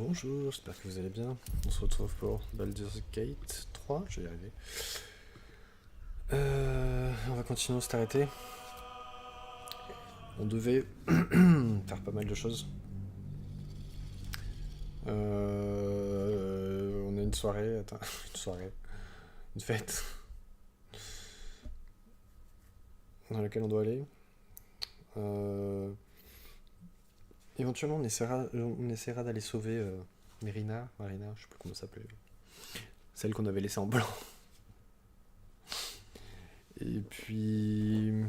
Bonjour, j'espère que vous allez bien. On se retrouve pour Baldur's Gate 3, je vais y arriver. On va continuer, on s'est arrêté. On devait faire pas mal de choses. On a une soirée, une fête dans laquelle on doit aller. Éventuellement, on essaiera d'aller sauver Marina, je sais plus comment ça s'appelait. Celle qu'on avait laissée en blanc. Et puis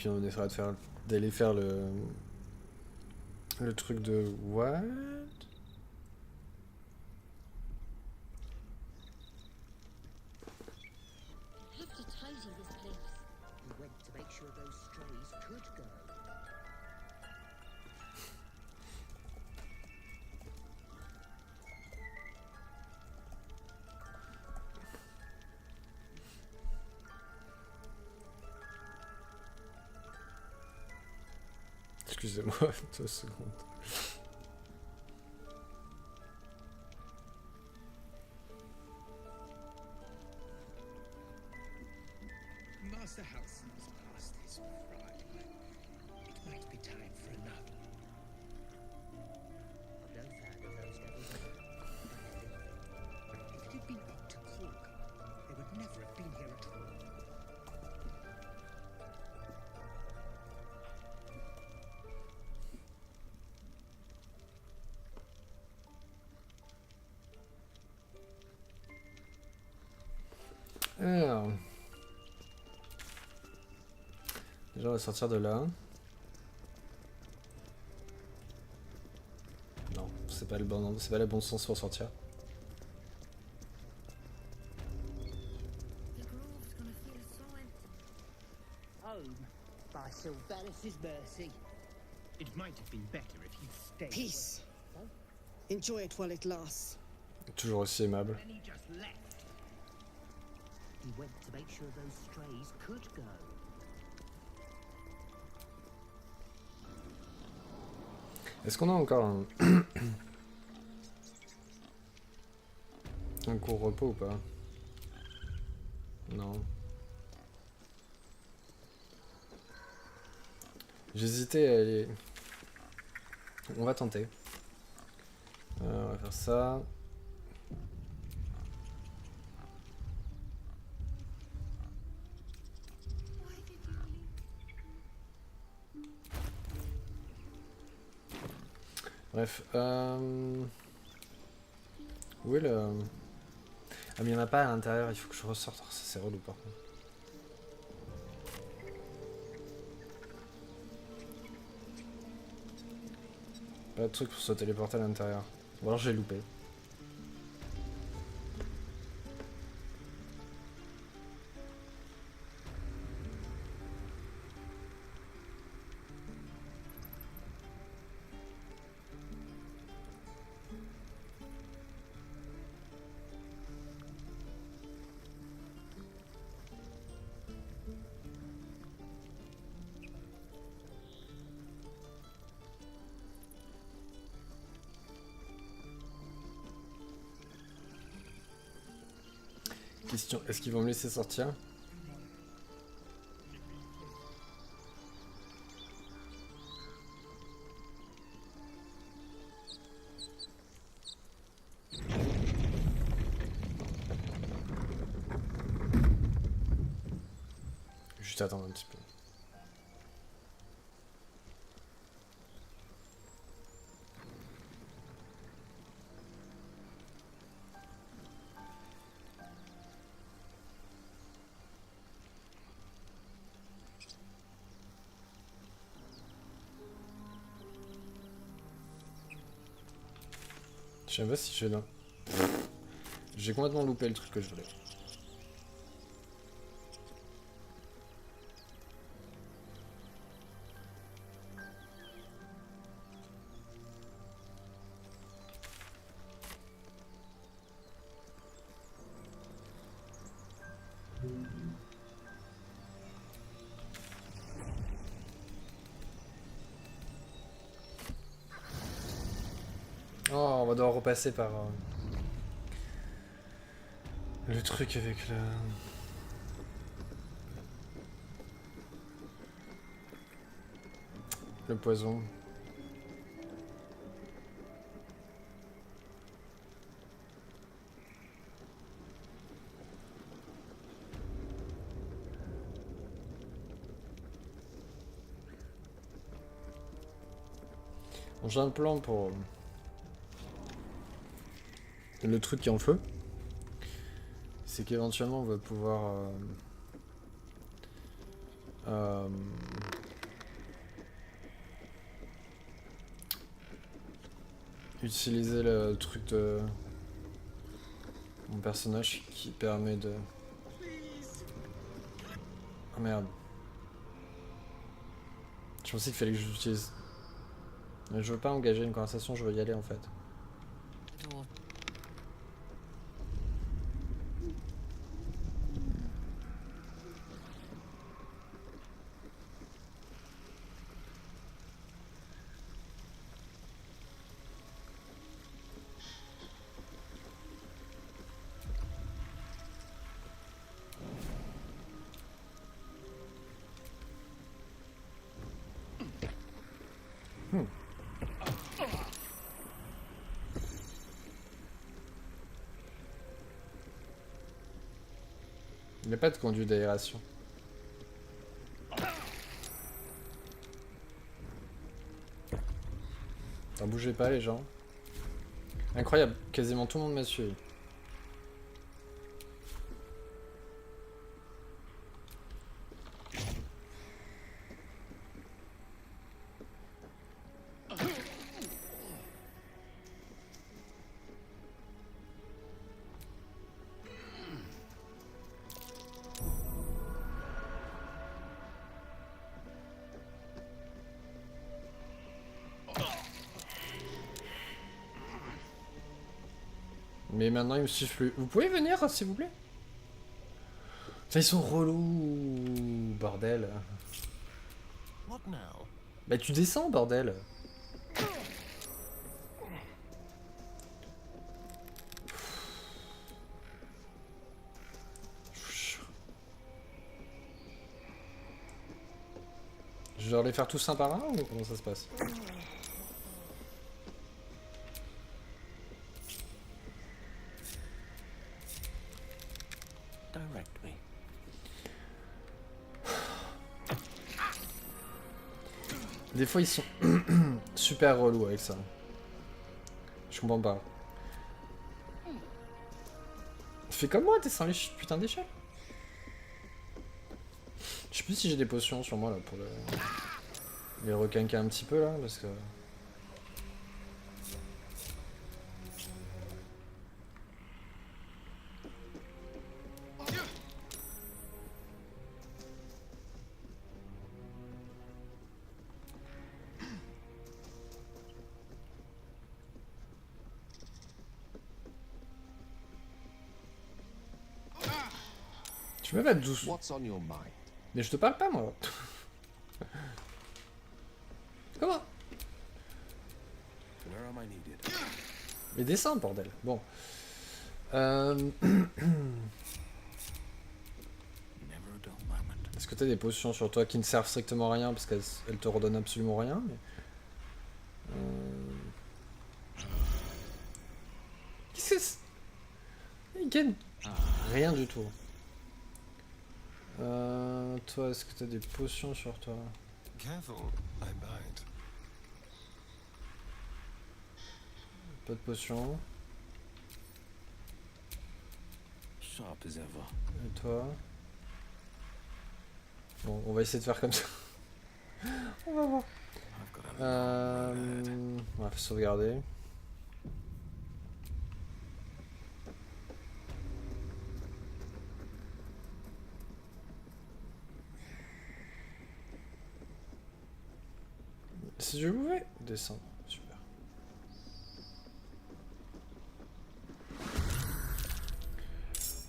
on essaiera d'aller faire le truc de what? Have to tidy this place. We went to make sure those strays could go. Excusez-moi, 2 secondes. Master Halson's past his prime. It might be time for another. I'm no fan of those devils. If it had been up to Cork, they would never have been here at all. Alors, déjà on va sortir de là. Non, c'est pas le bon sens pour sortir. The grove's gonna feel so empty. Home, by Sylvanus' mercy. It might have been better if you'd stayed. Peace. Enjoy it while it lasts. Toujours aussi aimable. Then he just left. We went to make sure those strays could go. Est-ce qu'on a encore un court repos ou pas? Non. J'hésitais à aller... On va tenter. On va faire ça. Why did you leave? Bref. Où est le... Ah mais il n'y en a pas à l'intérieur, il faut que je ressorte. Oh, ça c'est relou par contre. Pas de truc pour se téléporter à l'intérieur. Ou alors j'ai loupé. Question, est-ce qu'ils vont me laisser sortir? Juste attendre un petit peu. Je sais pas si j'ai là. J'ai complètement loupé le truc que je voulais. va devoir repasser par le truc avec le poison. Bon, j'ai un plan pour le truc qui est en feu. C'est qu'éventuellement on va pouvoir utiliser le truc de mon personnage qui permet de... Oh merde. Je pensais qu'il fallait que j'utilise... Mais je veux pas engager une conversation, je veux y aller en fait. Il n'y a pas de conduit d'aération. T'en bougez pas les gens. Incroyable, quasiment tout le monde m'a suivi. Mais maintenant ils me suivent plus. Vous pouvez venir s'il vous plaît? Ça, ils sont relous, bordel. What now? Bah tu descends, bordel. Je dois les faire tous un par un ou comment ça se passe? Direct me. Des fois ils sont super relous avec ça. Je comprends pas. Fais comme moi, descends les putains d'échelle. Je sais plus si j'ai des potions sur moi là pour les requinquer un petit peu là parce que... Tu me vas douce. What's on your mind? Mais je te parle pas moi. Comment? Where am I needed? Mais descends bordel. Bon. Never a dull moment. Est-ce que t'as des potions sur toi qui ne servent strictement à rien parce qu'elles te redonnent absolument rien mais... Qu'est-ce que c'est? Il gagne rien du tout. Toi, est-ce que t'as des potions sur toi? Careful, I bite. Pas de potions. Sharp as ever. Et toi? Bon, on va essayer de faire comme ça. On va voir. I've got a long road. On va sauvegarder. Si je pouvais descendre, super.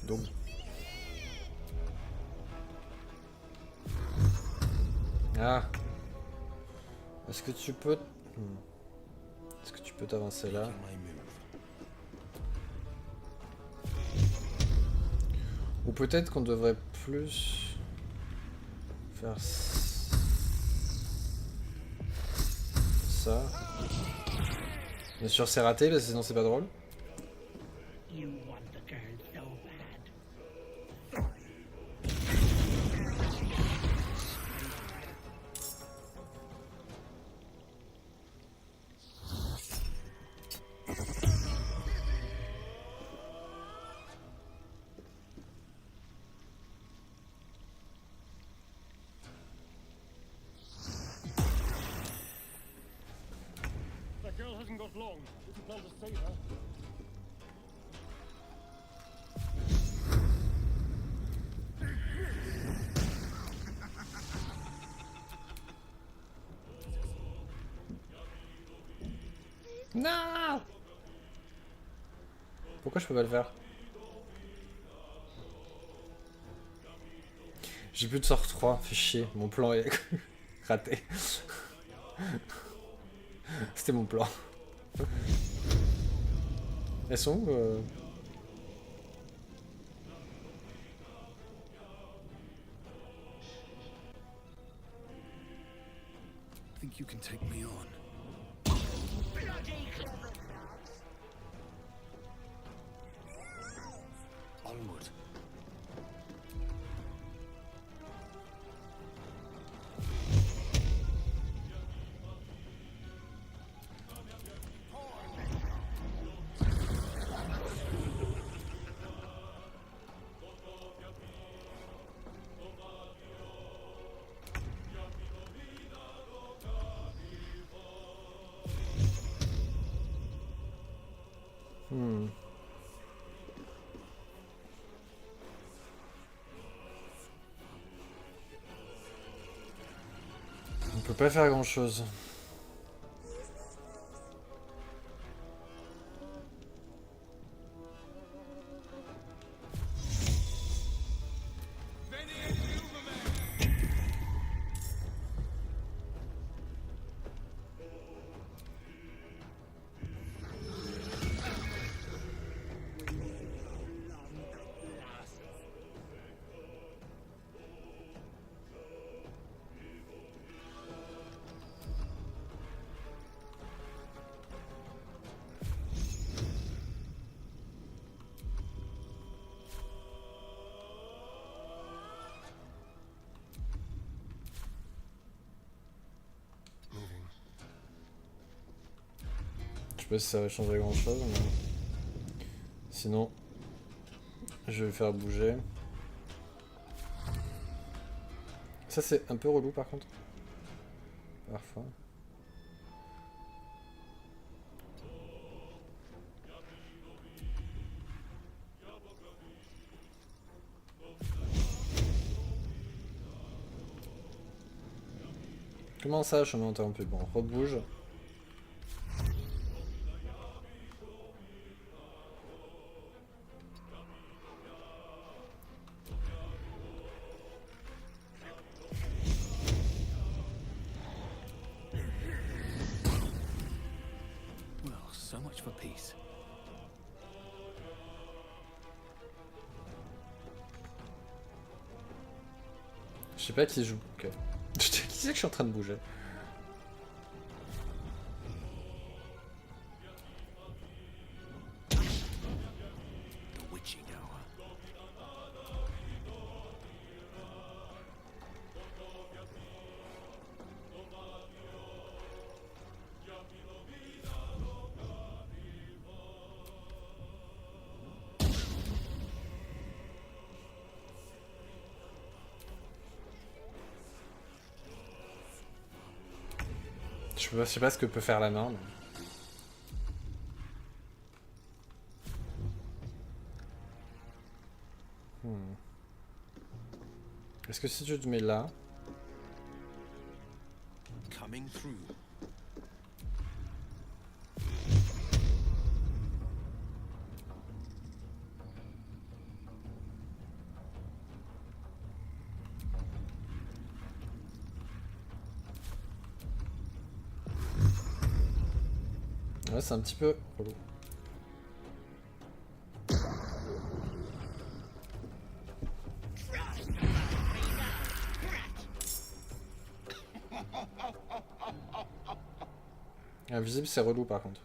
Donc. Ah. Est-ce que tu peux... Est-ce que tu peux t'avancer là? Making my move. peut-être qu'on devrait plus faire ça. Bien sûr c'est raté parce que sinon c'est pas drôle. You want the girl so bad. That girl hasn't got long. If you plan to save her. Non. Pourquoi je peux pas le faire? J'ai plus de sort 3, fait chier, mon plan est raté. C'était mon plan. Elles sont où Think you can take me on? Onward. On peut pas faire grand chose. Je sais pas si ça va changer grand chose, mais sinon je vais le faire bouger. Ça c'est un peu relou par contre. Parfois. Comment ça, chemin interrompu? Bon, rebouge. Well, so much for peace. Je sais pas qui joue. Ok. Qui c'est que je suis en train de bouger? The witching hour. Je sais pas ce que peut faire la main. Mais... Est-ce que si je te mets là... Coming through. Ouais, c'est un petit peu relou. Invisible, c'est relou par contre.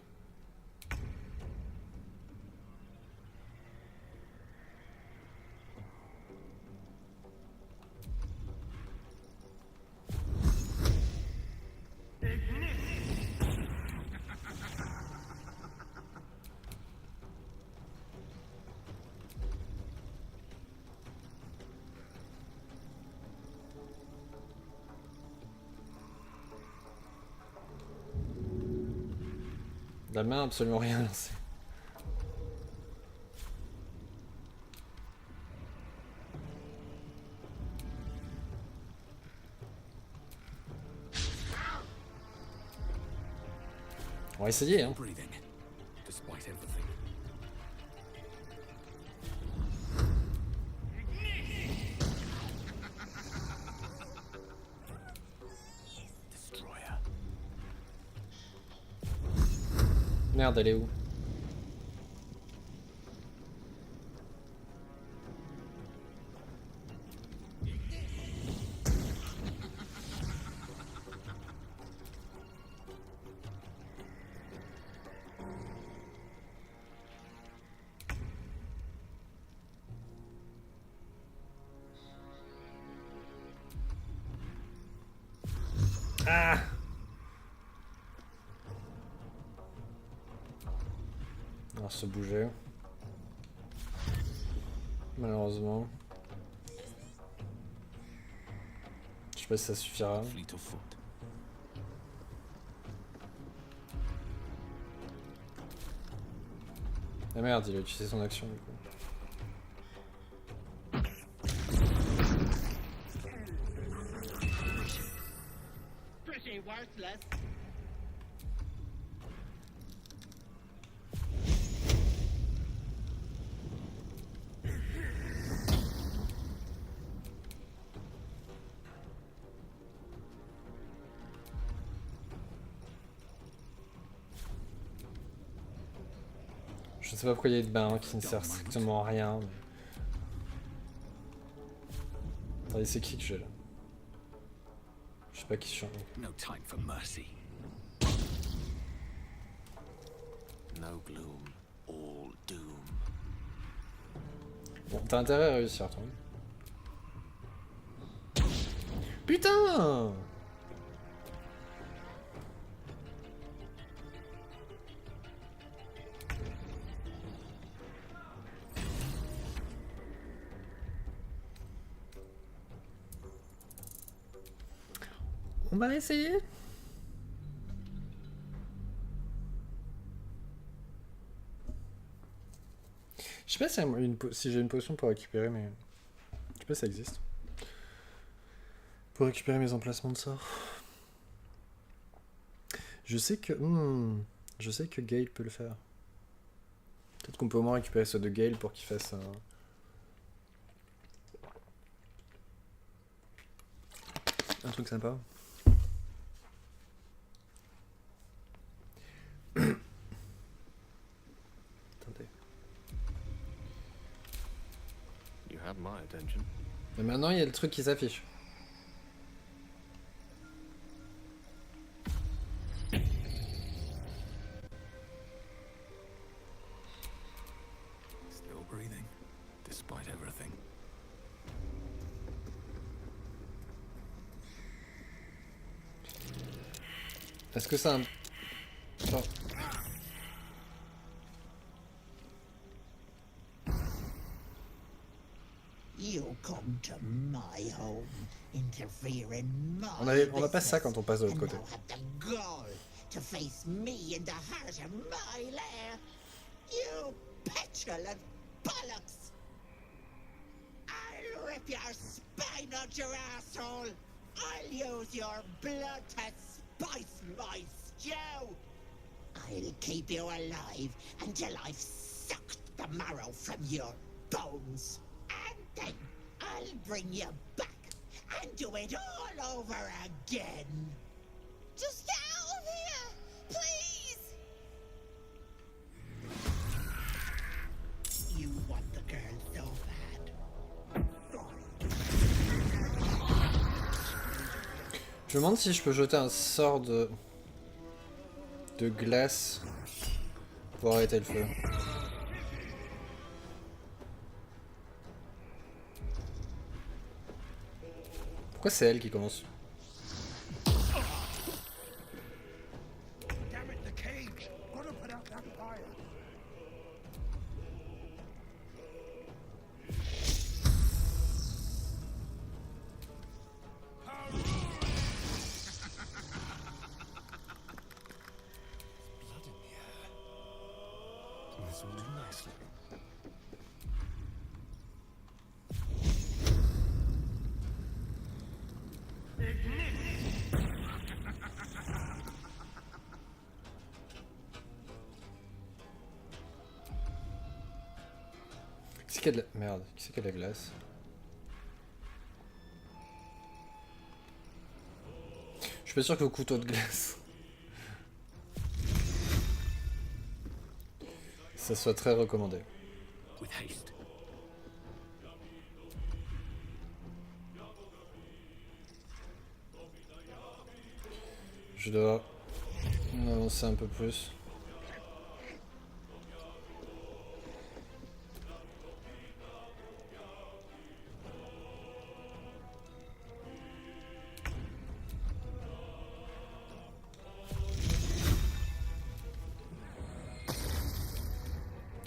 La main, absolument rien lancé. On va essayer, hein. Breathing, despite everything. Destroyer. Merde, elle est où? Ah! On va se bouger. Malheureusement. Je sais pas si ça suffira. Fleet of foot. Ah merde, il a utilisé son action du coup. Pretty worthless. Je sais pas pourquoi il y a de bain qui ne sert strictement à rien. Mais... Attendez, c'est qui que j'ai là? Je sais pas qui je suis. No time for mercy. No gloom, all doom. Bon, t'as intérêt à réussir, toi. Putain! On va essayer. Je sais pas si j'ai une potion pour récupérer mes... Je sais pas si ça existe. Pour récupérer mes emplacements de sorts. Je sais que... je sais que Gale peut le faire. Peut-être qu'on peut au moins récupérer ceux de Gale pour qu'il fasse un truc sympa. Attendez. You have my attention. Mais maintenant il y a le truc qui s'affiche. Still breathing, despite everything. Est-ce que ça... Oh. You come to my home, interfere in my On va pas ça quand on passe de l'autre côté. and now have the gall to face me in the heart of my lair. You petulant bollocks! I'll rip your spine out your asshole. I'll use your blood to spice my stew. I'll keep you alive until I've sucked the marrow from your bones. And then I'll bring you back and do it all over again. Just get out of here! Please! You want the girl so bad. Je me demande si je peux jeter un sort de... de glace pour arrêter le feu. Pourquoi c'est elle qui commence? Damn it, the cage! Gotta put out that fire! Blood in the air. This will do nicely. Qui c'est qui a de la... Merde, qui c'est qui a de la glace? Je suis pas sûr que vos couteaux de glace ça soit très recommandé. With haste. Je dois avancer un peu plus.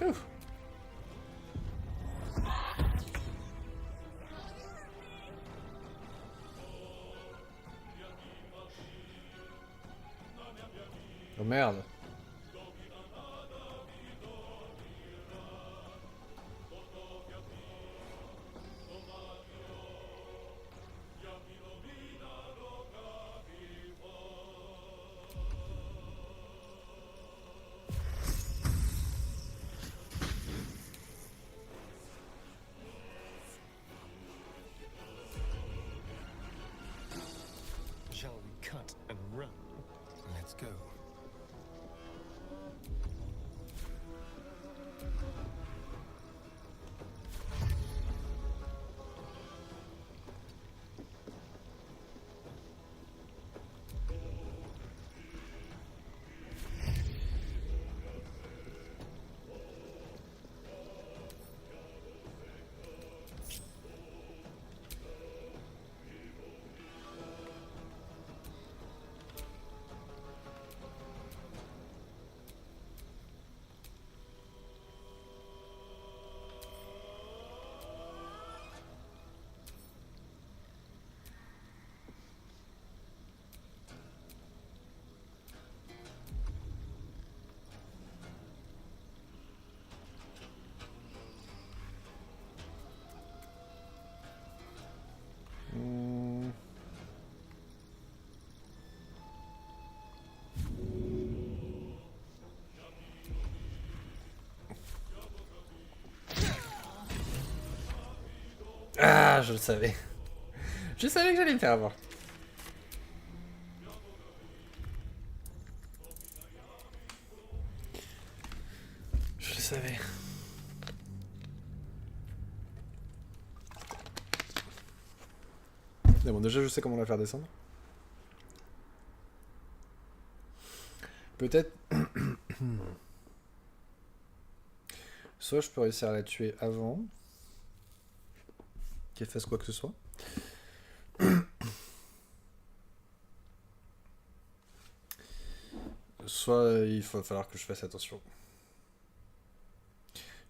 Ouf. Oh merde. Shall we cut and run? Let's go. Ah, je le savais. Je savais que j'allais me faire avoir. Je le savais. Mais bon, déjà, je sais comment la faire descendre. Peut-être... Soit je peux réussir à la tuer avant qu'elle fasse quoi que ce soit. Soit il va falloir que je fasse attention.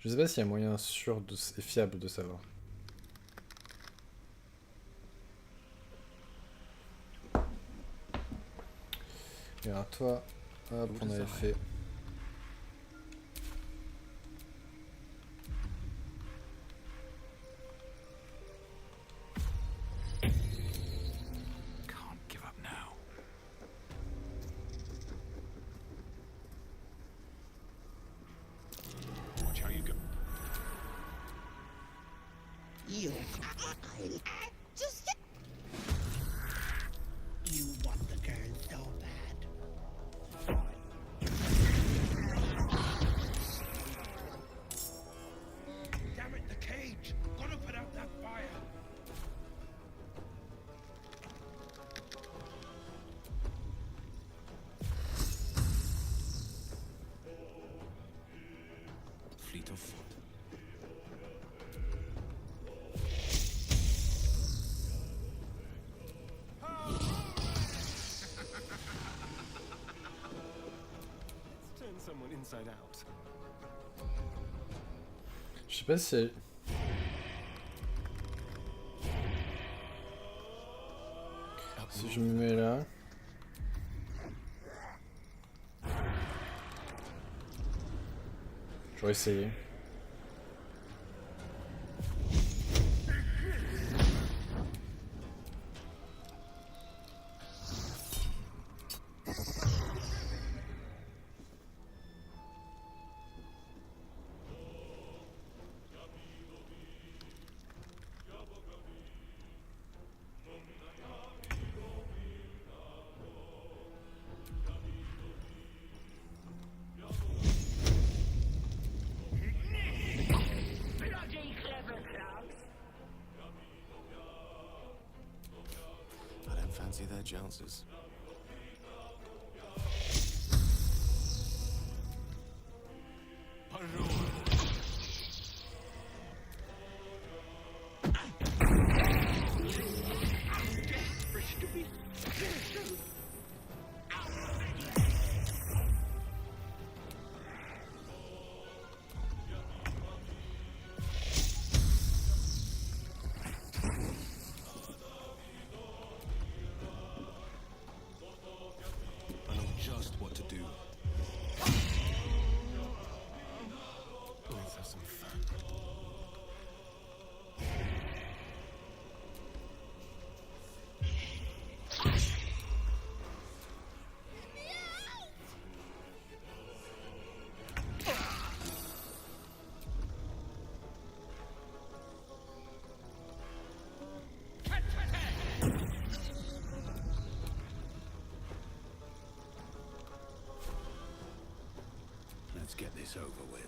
Je sais pas s'il y a moyen sûr et fiable de savoir. Et alors toi, hop, on avait fait... Can't give up now. Watch how you go. You, I'll Just You want the girl so bad. Damn it, the cage! Gotta put out that fire! feet of foot. Let's turn someone inside out. Je sais pas si... Si je me mets là... J'aurais essayé. I don't fancy their chances. I know just what to do. Let's have some fun. Let's get this over with.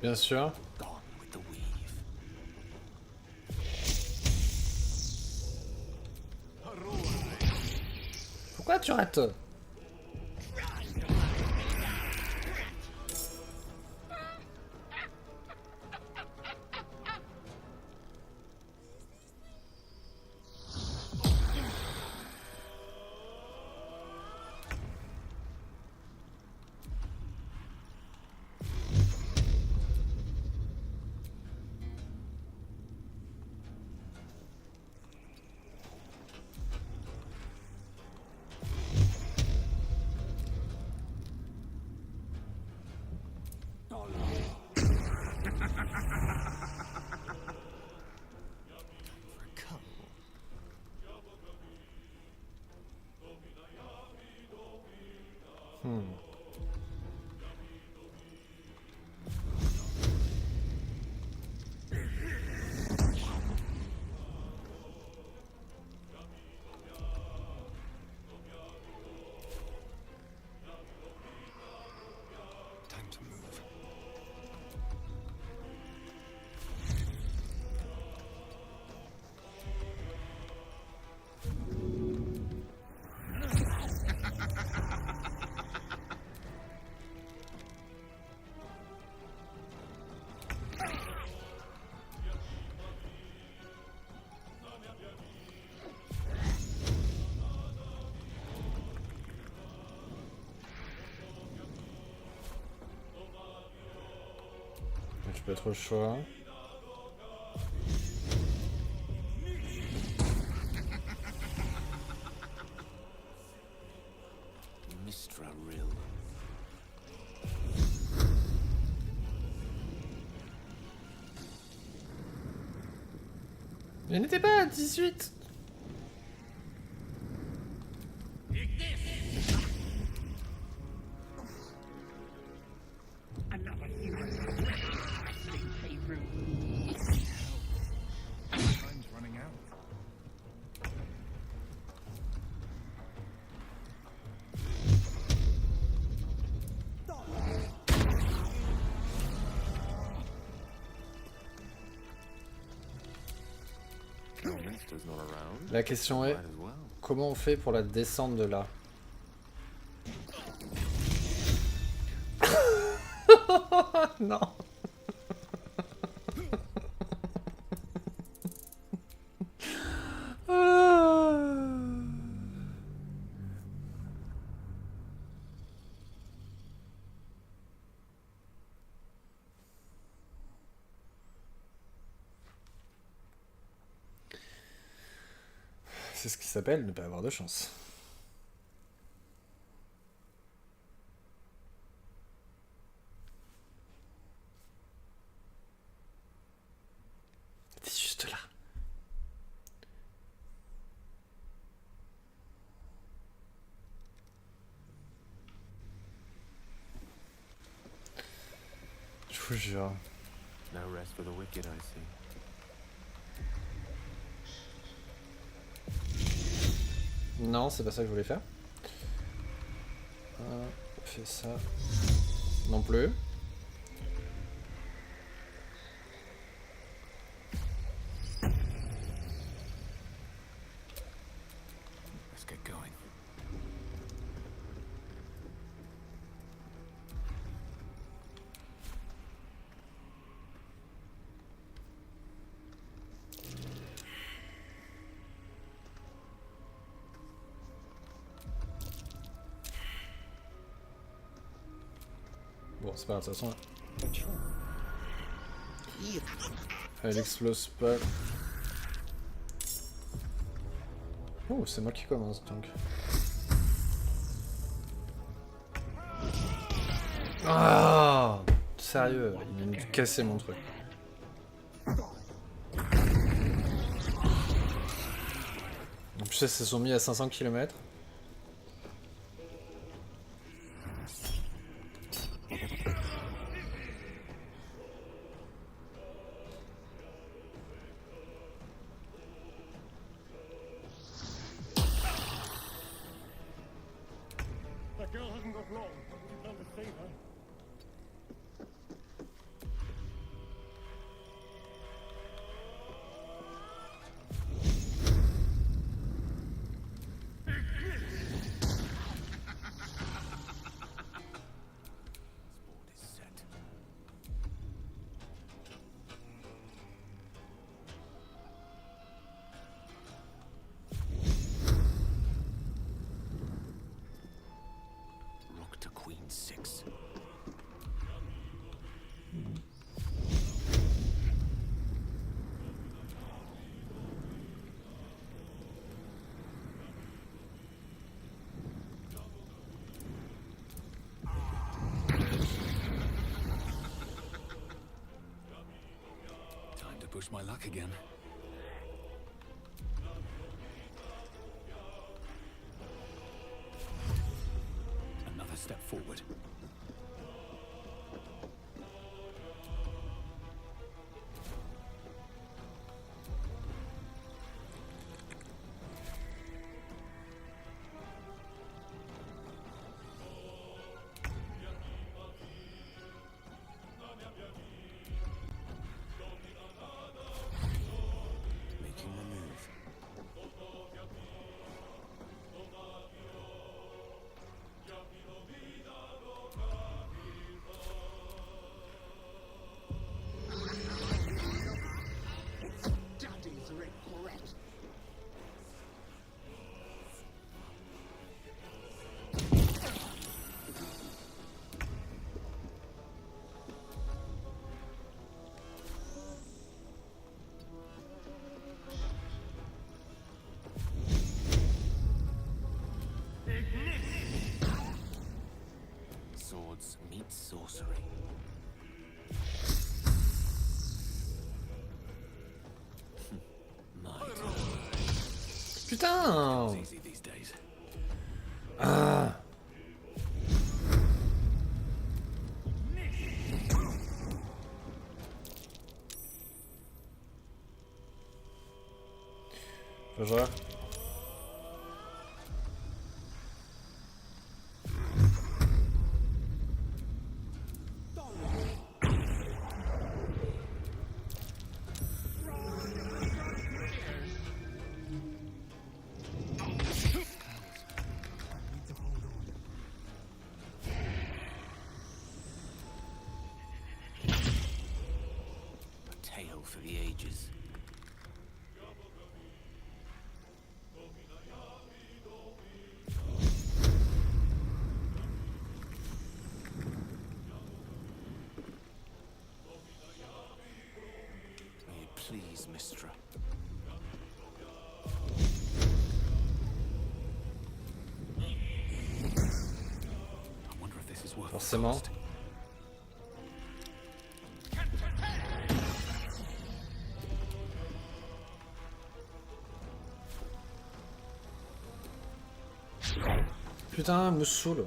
Bien sûr. Gone with the weave. Pourquoi tu rates? Time to move. J'ai pas trop le choix. Mistra Rill. Il n'était pas à 18. Another human wrestling playroom. Time's running out. Kilminster's not around. La question est, Might as well. comment on fait pour la descendre de là? Non. C'est ce qui s'appelle ne pas avoir de chance. T'es juste là. Je vous jure. No rest for the wicked, I see. Non, c'est pas ça que je voulais faire. On fait ça. Non plus. Let's get going. Bon, c'est pas grave, de toute façon. Elle explose pas. Oh, c'est moi qui commence donc. Ah, sérieux, il vient de casser mon truc. En plus, elles se sont mis à 500 km. That girl hasn't got long. You plan to save her. Board is set. Rook to Queen 6. Time to push my luck again. Another step forward. Making the move. Daddy's regret. Swords meet sorcery. Might. Putain! It's easy these days. Ah! Bonjour. tale for the ages. May it please, Mistra. I wonder if this is worth the Forcément. cost. Putain, elle me saoule.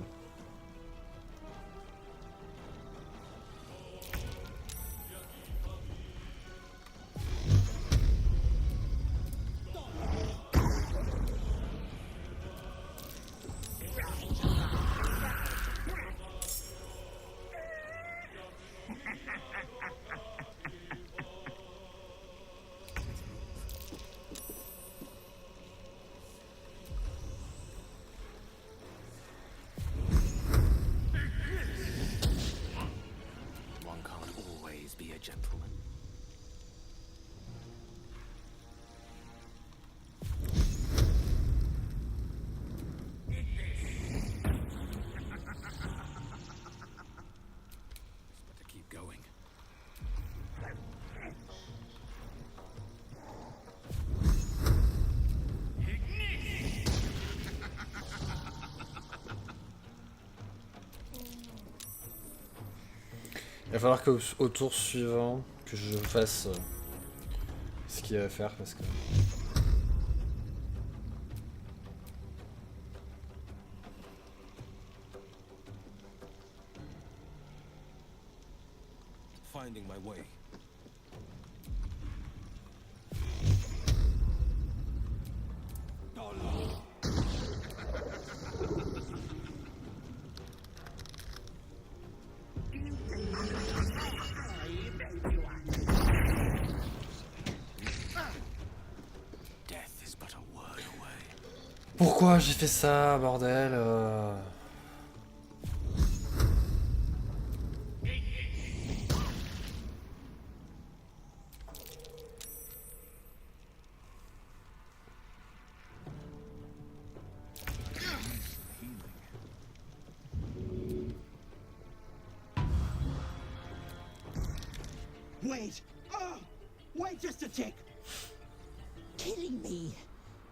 One can't always be a gentleman. Better keep going. Il va falloir qu'au tour suivant, que je fasse ce qu'il y a à faire parce que... Finding my way. Death is but a word away. Pourquoi j'ai fait ça, bordel Wait! Oh! Wait just a tick! Killing me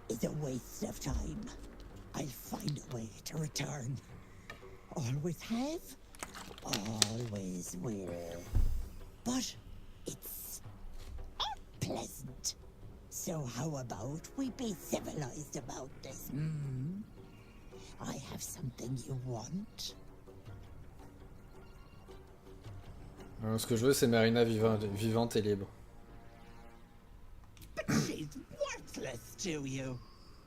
is a waste of time. I'll find a way to return. Always have, always will. But it's unpleasant. So how about we be civilized about this, hmm? I have something you want. Ce que je veux, c'est Marina vivante et libre. But she's worthless to you.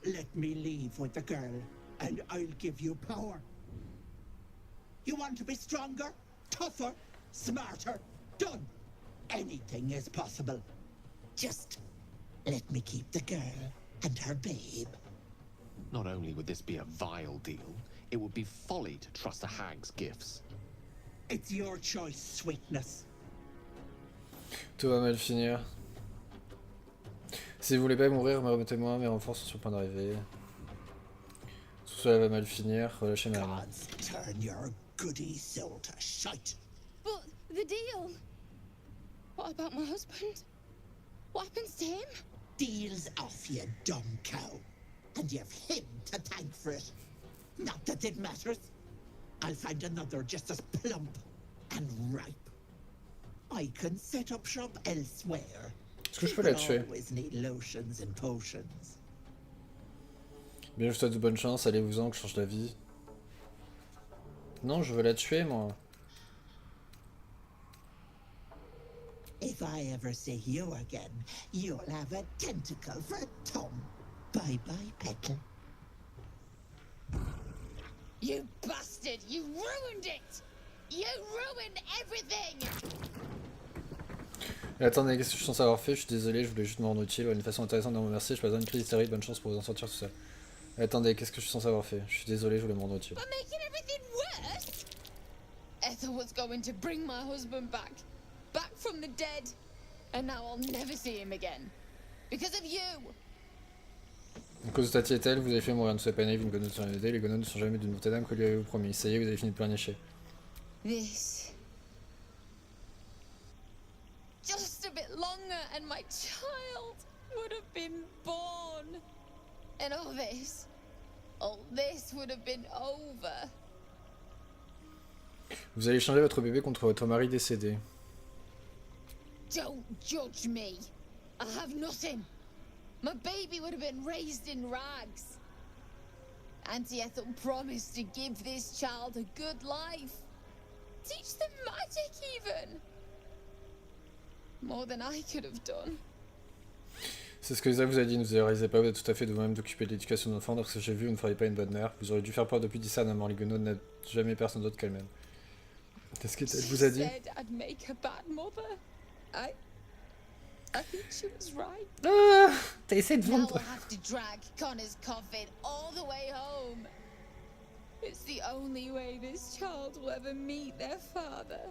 Let me leave with the girl, and I'll give you power. You want to be stronger, tougher, smarter? Done. Anything is possible. Just let me keep the girl and her babe. Not only would this be a vile deal, it would be folly to trust a hag's gifts. It's your choice, sweetness. Tout va mal finir. Si vous voulez pas mourir, remettez-moi, mes renforts sont sur le point d'arriver. Tout cela va mal finir, relâchez Marina. Gods turn your goody soul to shite. But the deal. What about my husband? What happens to him? Deal's off, you dumb cow. And you've him to thank for it. Not that it matters. I'll find another just as plump and ripe. I can set up shop elsewhere. Est-ce que je peux la People tuer? always need lotions and potions. Bien, je vous souhaite de bonne chance, allez-vous-en, que je change d'avis. Non, je veux la tuer, moi. If I ever see you again, you'll have a tentacle for a thumb. Bye-bye, Petal. You bastard! You ruined it! You ruined everything! Et attendez, qu'est-ce que je suis censé avoir fait? Je suis désolé, je voulais juste me rendre utile. Une façon intéressante de me remercier, je passe dans une crise hystérique, bonne chance pour vous en sortir tout seul. Et attendez, qu'est-ce que je suis censé avoir fait? Je suis désolé, je voulais me rendre utile. But making everything worse? Ethel was going to bring my husband back. Back from the dead. And now I'll never see him again. Because of you! À cause de Tati et elle, vous avez fait mourir, ne soyez pas naïf, une gonne ne sont jamais aidées, les gonnes ne sont jamais d'une beauté d'âme que lui avez-vous promis. Ça y est, vous avez fini de pleurnicher. This. Just a bit longer and my child would have been born. And all this would have been over. Vous allez changer votre bébé contre votre mari décédé. Don't judge me. I have nothing. My baby would have been raised in rags. Auntie Ethel promised to give this child a good life. Teach them magic even. More than I could have done. C'est ce que Lisa vous a dit, ne vous réalisez pas, vous êtes tout à fait de vous-même d'occuper de l'éducation de l'enfant, parce que j'ai vu, vous ne feriez pas une bonne mère. Vous auriez dû faire preuve de plus discernement, les guenaudes n'aident jamais personne d'autre qu'elle-même. Qu'est-ce qu'elle vous a dit? I think she was right. Ah, t'as essayé de Now vendre. I'll have to drag Connor's coffin all the way home. It's the only way this child will ever meet their father.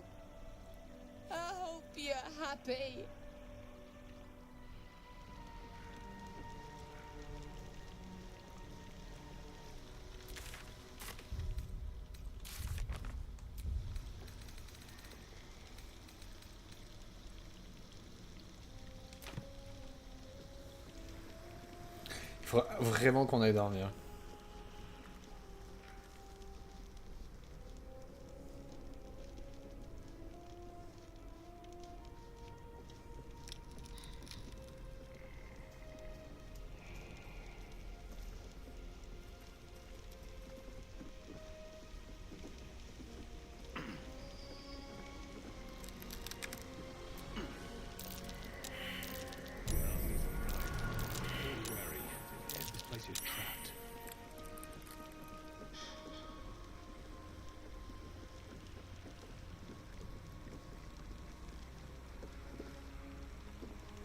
I hope you're happy. Il faudra vraiment qu'on aille dormir.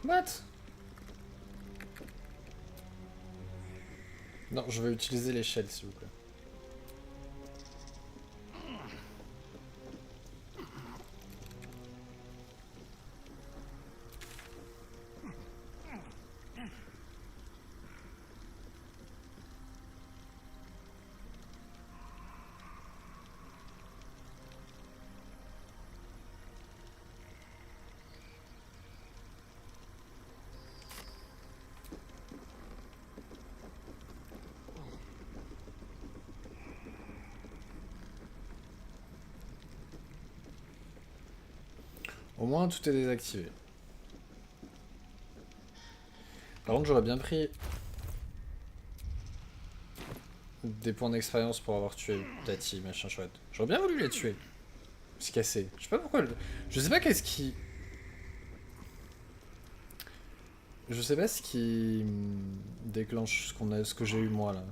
What? Non, je vais utiliser l'échelle, s'il vous plaît. Au moins, tout est désactivé. Par contre, j'aurais bien pris des points d'expérience pour avoir tué Tati, machin chouette. J'aurais bien voulu les tuer. Se casser. Je sais pas pourquoi. Je sais pas qu'est-ce qui... Je sais pas ce qui déclenche ce que j'ai eu moi là.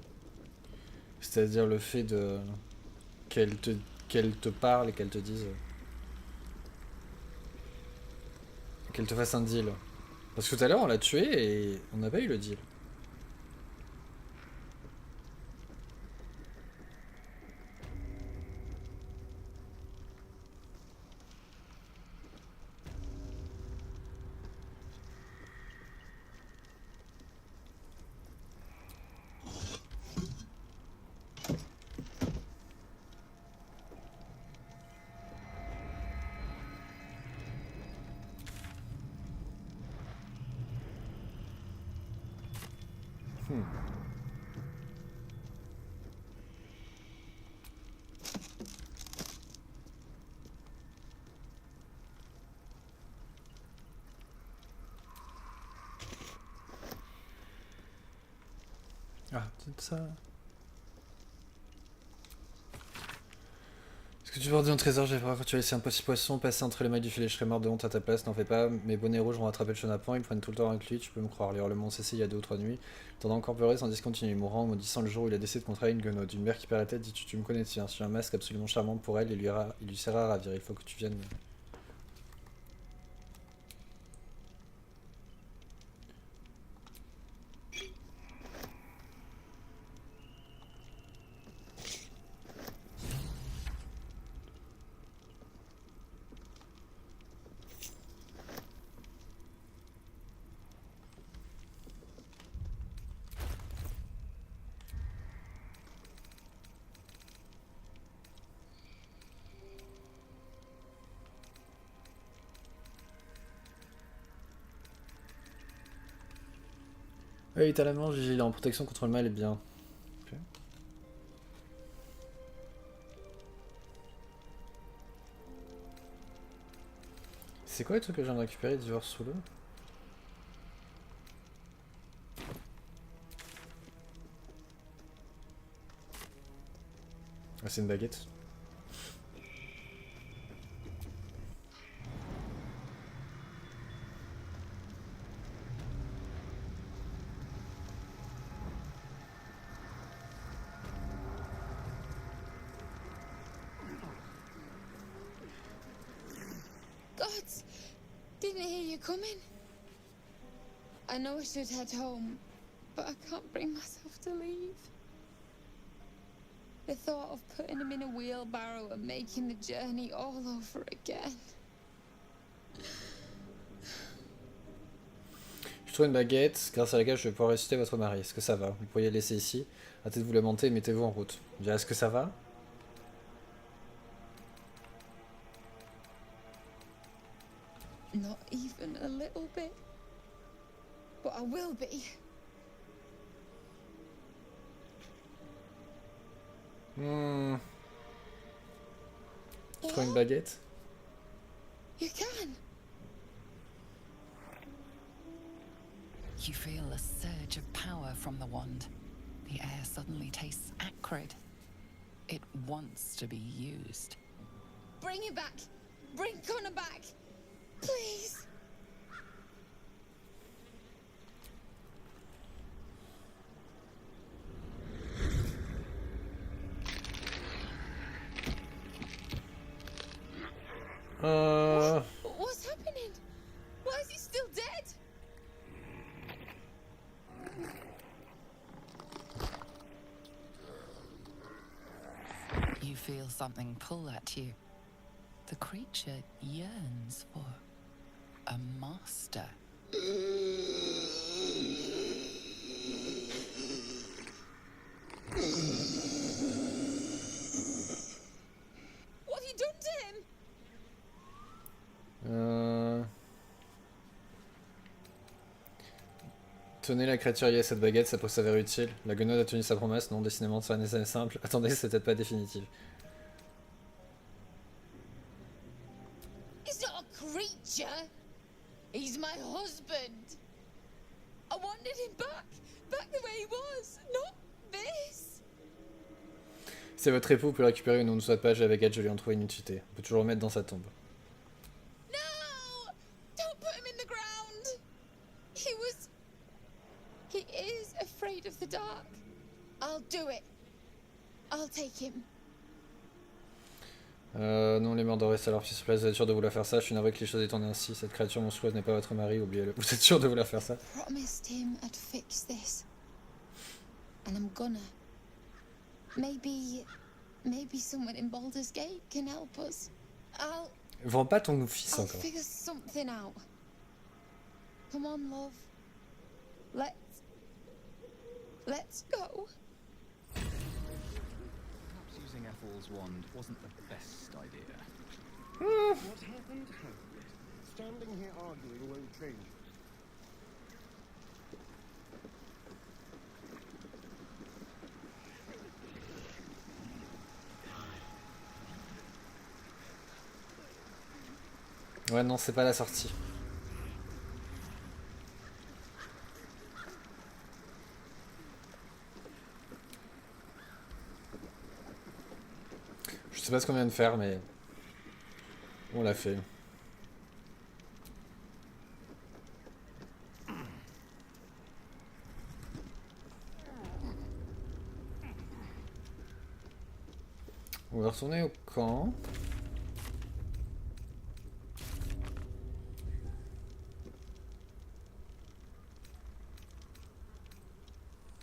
C'est-à-dire le fait de... qu'elle te parle et qu'elle te dise... Qu'elle te fasse un deal. Parce que tout à l'heure on l'a tué et on n'a pas eu le deal. Ah, peut-être ça. Est-ce que tu veux dire un trésor? J'ai voir quand tu as laissé un petit poisson passer entre les mailles du filet, je serais mort de honte à ta place, n'en fais pas. Mes bonnets rouges vont rattraper le chenapan, ils prennent tout le temps avec lui, tu peux me croire. Les hurlements ont cessé il y a 2 ou 3 nuits. T'en as encore pleuré sans discontinuer, mourant en maudissant le jour où il a décidé de contraire une guenaude. Une mère qui perd la tête dit tu me connais, tiens, j'ai un masque absolument charmant pour elle, il lui sera à ravir, il faut que tu viennes. Oui, t'as la manche, il est en protection contre le mal et bien. Ok. C'est quoi le truc que je viens de récupérer, divorce sous l'eau? Ah, c'est une baguette. God, didn't hear you coming. I know I should head home, but I can't bring myself to leave. The thought of putting him in a wheelbarrow and making the journey all over again. Je trouve une baguette grâce à laquelle je vais pouvoir ressusciter votre mari. Est-ce que ça va? Vous pourriez la laisser ici. Hâtez de vous lamenter et mettez-vous en route. Je dirais, est-ce que ça va? Not even a little bit. But I will be. Hmm. Je trouve une Yeah, baguette. you can. You feel a surge of power from the wand. The air suddenly tastes acrid. It wants to be used. Bring it back. Bring Connor back. Please. What's happening? Why is he still dead? You feel something pull at you. The creature yearns for a master. What have you done to him? Tenez la créature liée à cette baguette, ça peut s'avérer utile. La guenaude a tenu sa promesse, non, décidément, ça n'est simple. Attendez, c'est peut-être pas définitif. He's not a creature. He's my husband. I wanted him back. Back the way he was. Not this. C'est votre époux, vous pouvez le récupérer ou non, ne souhaite pas, j'ai la baguette, je lui en trouve une utilité. On peut toujours le mettre dans sa tombe. No! Don't put him in the ground. He is afraid of the dark. I'll do it. I'll take him. Non, les morts devraient alors sur place, vous êtes sûr de vouloir faire ça? Je suis navré que les choses aient tourné ainsi. Cette créature monstrueuse n'est pas votre mari, oubliez-le. Vous êtes sûr de vouloir faire ça? Promised him I'd fix this. And I'm gonna. Maybe someone in Baldur's Gate can help us. Vends pas ton fils I'll encore. figure something out. Come on, love. Let's go. Perhaps using Ethel's wand wasn't the best idea. What happened? Standing here arguing won't change. Ouais, non, c'est pas la sortie. Je sais pas ce qu'on vient de faire, mais on l'a fait. On va retourner au camp.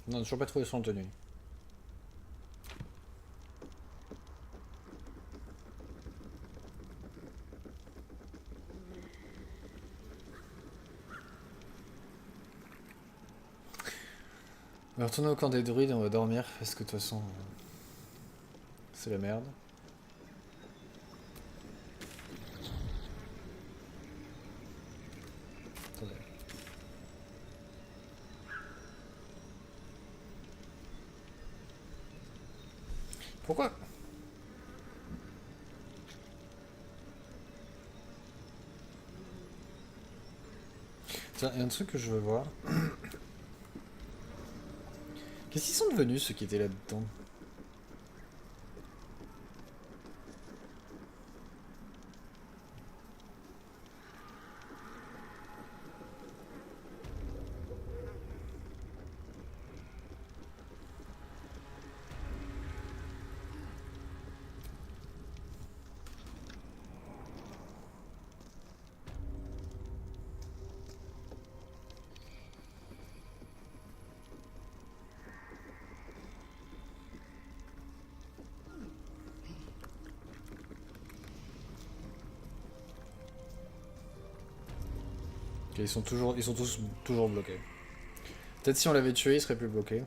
Non, on n'a toujours pas trouvé son tenue. On va retourner au camp des druides et on va dormir parce que de toute façon c'est la merde. Attendez. Pourquoi? Tiens, il y a un truc que je veux voir. Qu'est-ce qu'ils sont devenus ceux qui étaient là-dedans? Ok, ils sont tous toujours bloqués. Peut-être si on l'avait tué, ils seraient plus bloqués.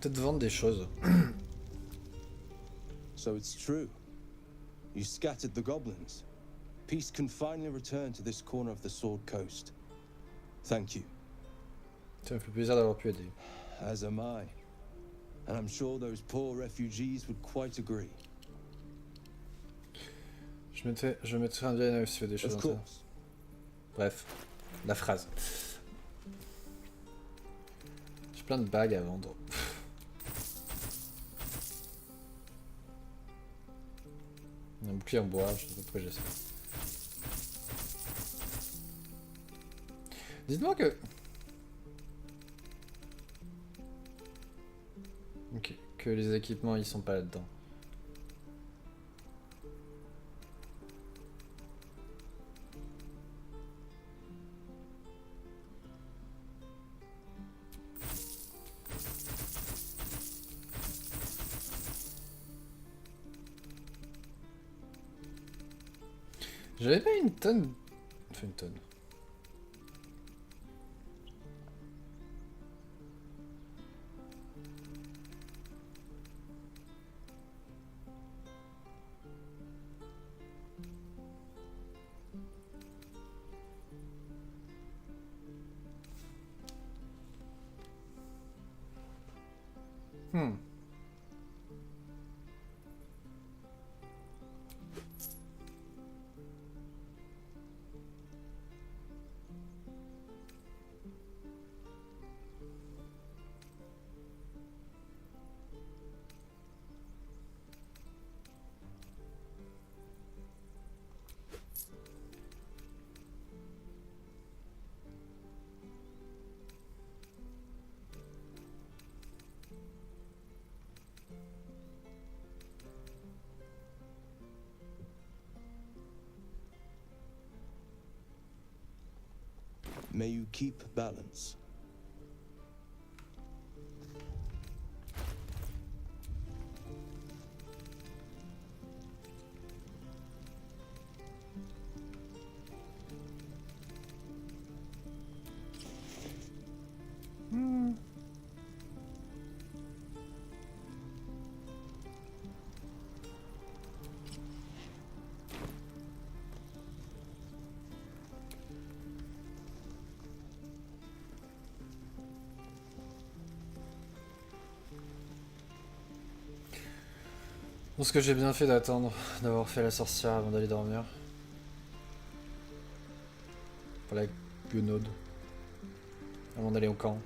Peut-être vendre des choses. So it's true. You scattered the goblins. Peace can finally return to this corner of the Sword Coast. Thank you. Ça me fait plaisir d'avoir pu aider. As am I. And I'm sure those poor refugees would quite agree. Je mettrai un dialogue si tu fais des choses Of intéressantes. course. Bref, la phrase. J'ai plein de bagues à vendre. Un bouclier en bois, je sais pas pourquoi j'ai ça. Dites-moi que... Ok, que les équipements ils sont pas là-dedans. J'avais pas une tonne... Enfin une tonne. May you keep balance. Pense que j'ai bien fait d'attendre, d'avoir fait la sorcière avant d'aller dormir. Pas la guenaude. Avant d'aller au camp.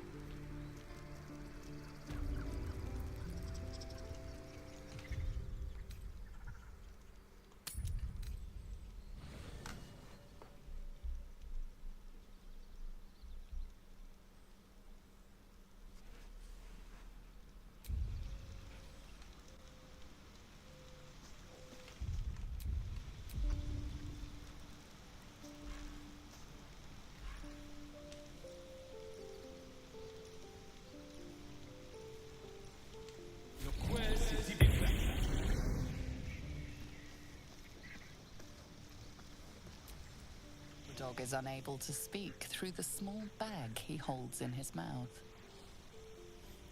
The dog is unable to speak through the small bag he holds in his mouth.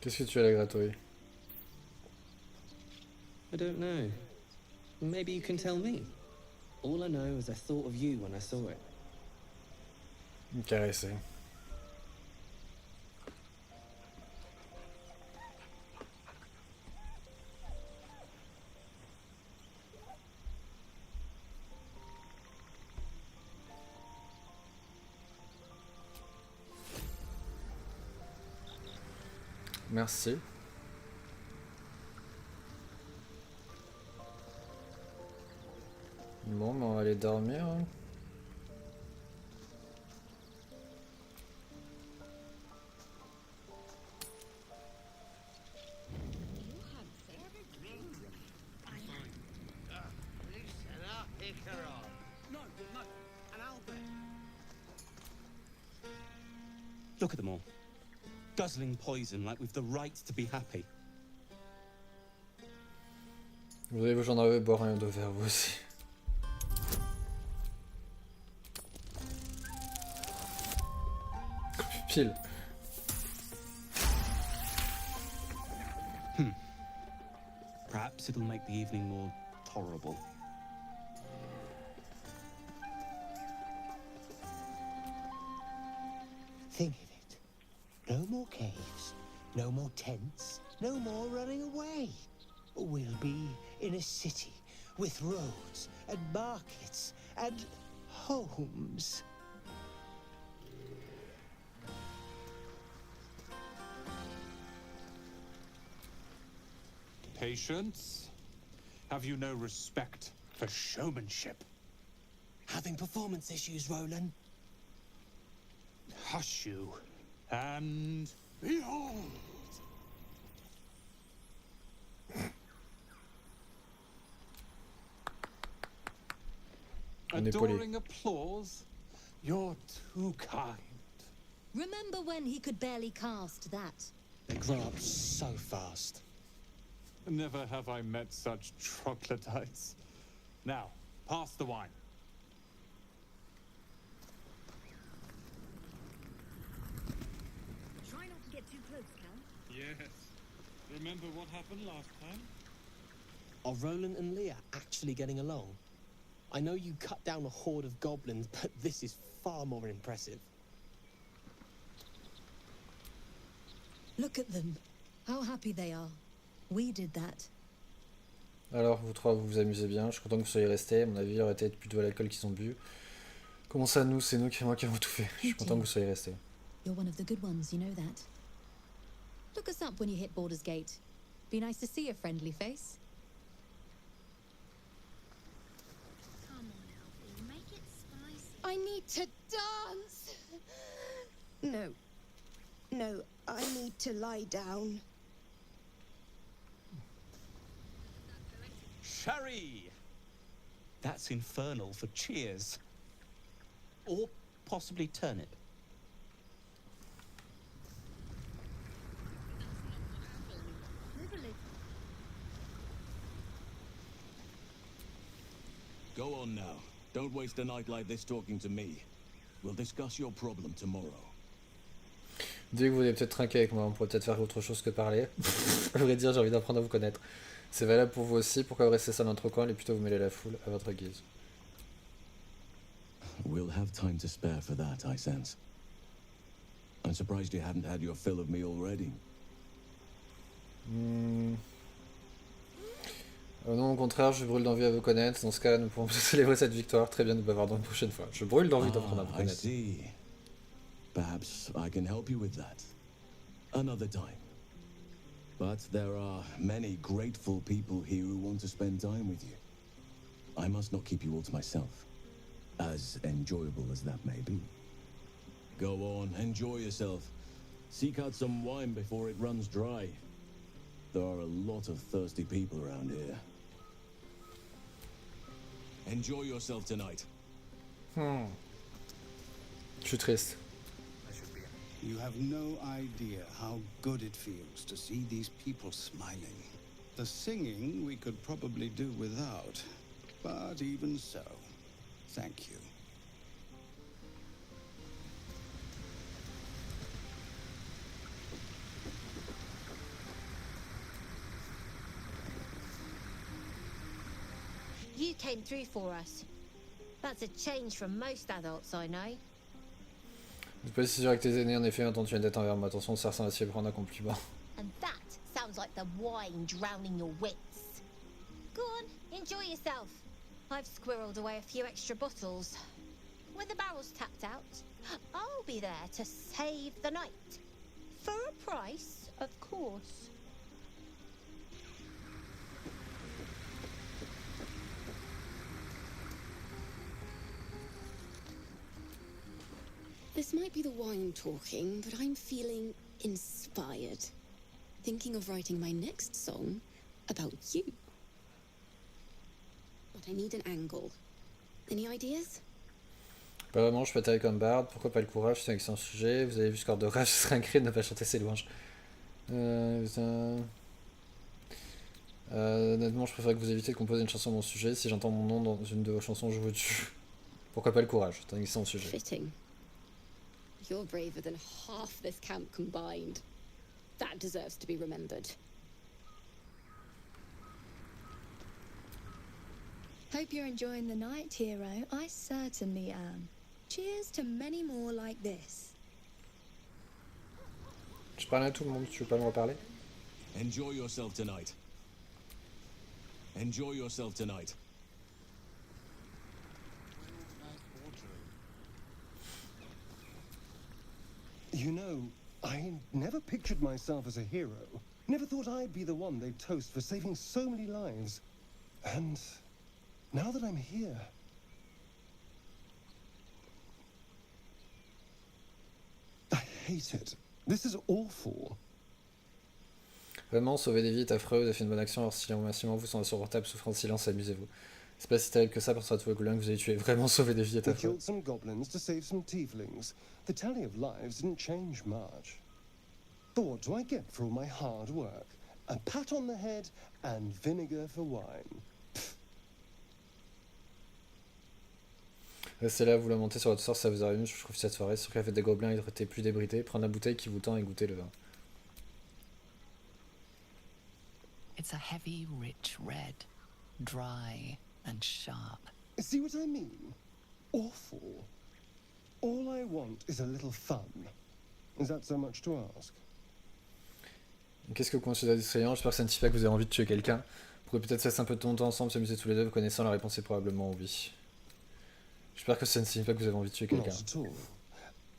Qu'est-ce que tu as la gratouille? I don't know. Maybe you can tell me. All I know is I thought of you when I saw it. Caresser. Merci. Bon, on va aller dormir. Hein. Look at them all. Guzzling poison like we've the right to be happy. J'en avais boire un de verre vous aussi. Pile. Perhaps it'll make the evening more tolerable. Think of it. No more caves, no more tents, no more running away. We'll be in a city with roads and markets and homes. Patience? Have you no respect for showmanship? Having performance issues, Roland? Hush you, and behold! Adoring applause? You're too kind. Remember when he could barely cast that? They grow up so fast. Never have I met such troglodytes. Now, pass the wine. Try not to get too close, Cal. Yes. Remember what happened last time? Are Roland and Leah actually getting along? I know you cut down a horde of goblins, but this is far more impressive. Look at them. How happy they are. We did that. Alors, vous trois, vous vous amusez bien. Je suis content que vous soyez restés. À mon avis, il aurait été plutôt à l'alcool qu'ils ont bu. Comment ça, nous? C'est nous qui avons tout fait. Je suis content que vous soyez restés. You're one of the good ones, you know that. Look us up when you hit Baldur's Gate. Be nice to see a friendly face. Come on, Alfie, make it spicy. I need to dance. No. No, I need to lie down. Sherry! That's infernal for cheers. Or possibly turnip. Go on now. Don't waste a night like this talking to me. We'll discuss your problem tomorrow. Dès que vous voulez peut-être trinquer avec moi, on pourrait peut-être faire autre chose que parler. À vrai dire, j'ai envie d'apprendre à vous connaître. C'est valable pour vous aussi, pourquoi vous restez seul dans notre coin et plutôt vous mêler à la foule, à votre guise. We'll have time to spare for that, I sense. I'm surprised you hadn't had your fill of me already. Oh non, au contraire, je brûle d'envie à vous connaître. Dans ce cas, nous pourrons célébrer cette victoire. Très bien, nous bavardons une prochaine fois. Je brûle d'envie d'apprendre à vous I connaître. see. Perhaps I can help you with that. Another time. But there are many grateful people here who want to spend time with you. I must not keep you all to myself, as enjoyable as that may be. Go on, enjoy yourself. Seek out some wine before it runs dry. There are a lot of thirsty people around here. Enjoy yourself tonight. Je suis triste. You have no idea how good it feels to see these people smiling. The singing we could probably do without, but even so, thank you. You came through for us. That's a change from most adults I know. Je suis pas si sûr avec tes aînés, en effet, maintenant tu viens d'être envers moi. Attention, ça ressemble à s'y prendre un compliment. And that sounds like the wine drowning your wits. Go on, enjoy yourself. I've squirreled away a few extra bottles. When the barrel's tapped out, I'll be there to save the night. For a price, of course. This might be the wine talking, but I'm feeling inspired. Thinking of writing my next song about you. But I need an angle. Any ideas? Pas vraiment, je peux attaquer comme Bard. Pourquoi pas le courage, c'est un excellent sujet. Vous avez vu ce corps de rage, ce serait un cri de ne pas chanter ses louanges. Honnêtement, je préfère que vous évitiez de composer une chanson à mon sujet. Si j'entends mon nom dans une de vos chansons, je vous tue. Pourquoi pas le courage, c'est un excellent sujet. Fitting. You're braver than half this camp combined. That deserves to be remembered. Hope you're enjoying the night, hero. I certainly am. Cheers to many more like this. Je parle à tout le monde, tu veux pas me reparler? Enjoy yourself tonight. Enjoy yourself tonight. You know, I never pictured myself as a hero. Never thought I'd be the one they'd toast for saving so many lives. And now that I'm here... I hate it. This is awful. Vraiment, sauver des vies est affreux, vous avez fait une bonne action, alors si vous sont insupportables, souffrez en silence, amusez-vous. C'est pas si terrible que ça pour ça tous les gobelins que vous avez tués. Vraiment, sauver des vies est We affreux. killed some goblins to save some tieflings. The tally of lives didn't change much. But what do I get for all my hard work? A pat on the head and vinegar for wine. Restez là, vous lamentez sur votre sort, ça vous arrive, je trouve cette soirée, sur la fête des gobelins, il était plus débridé, prendre la bouteille qui vous tend et goûter le vin. It's a heavy, rich red, dry and sharp. See what I mean? Awful. All I want is a little fun. Is that so much to ask? Qu'est-ce que vous considérez distrayant? J'espère que ça ne signifie pas que vous avez envie de tuer quelqu'un. Vous pourrez peut-être passer un peu de temps ensemble, s'amuser tous les deux, vous connaissant la réponse est probablement oui. J'espère que ça ne signifie pas que vous avez envie de tuer quelqu'un. Not at all.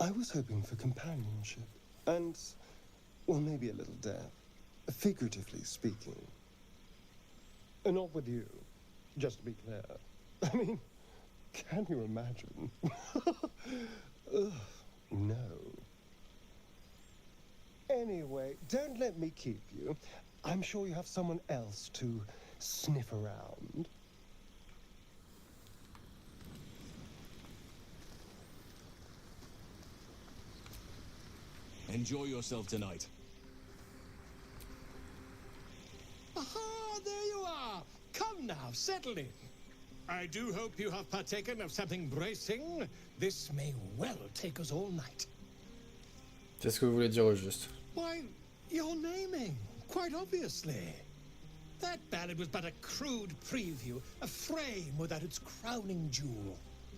I was hoping for companionship. And, well, maybe a little death. Figuratively speaking. Not with you, just to be clear. I mean, can you imagine? Ugh, no. Anyway, don't let me keep you. I'm sure you have someone else to sniff around. Enjoy yourself tonight. Aha, there you are. Come now, settle in. I do hope you have partaken of something bracing. This may well take us all night. Qu'est-ce que vous voulez dire au juste? Why, you're naming, quite obviously. That ballad was but a crude preview, a frame without its crowning jewel.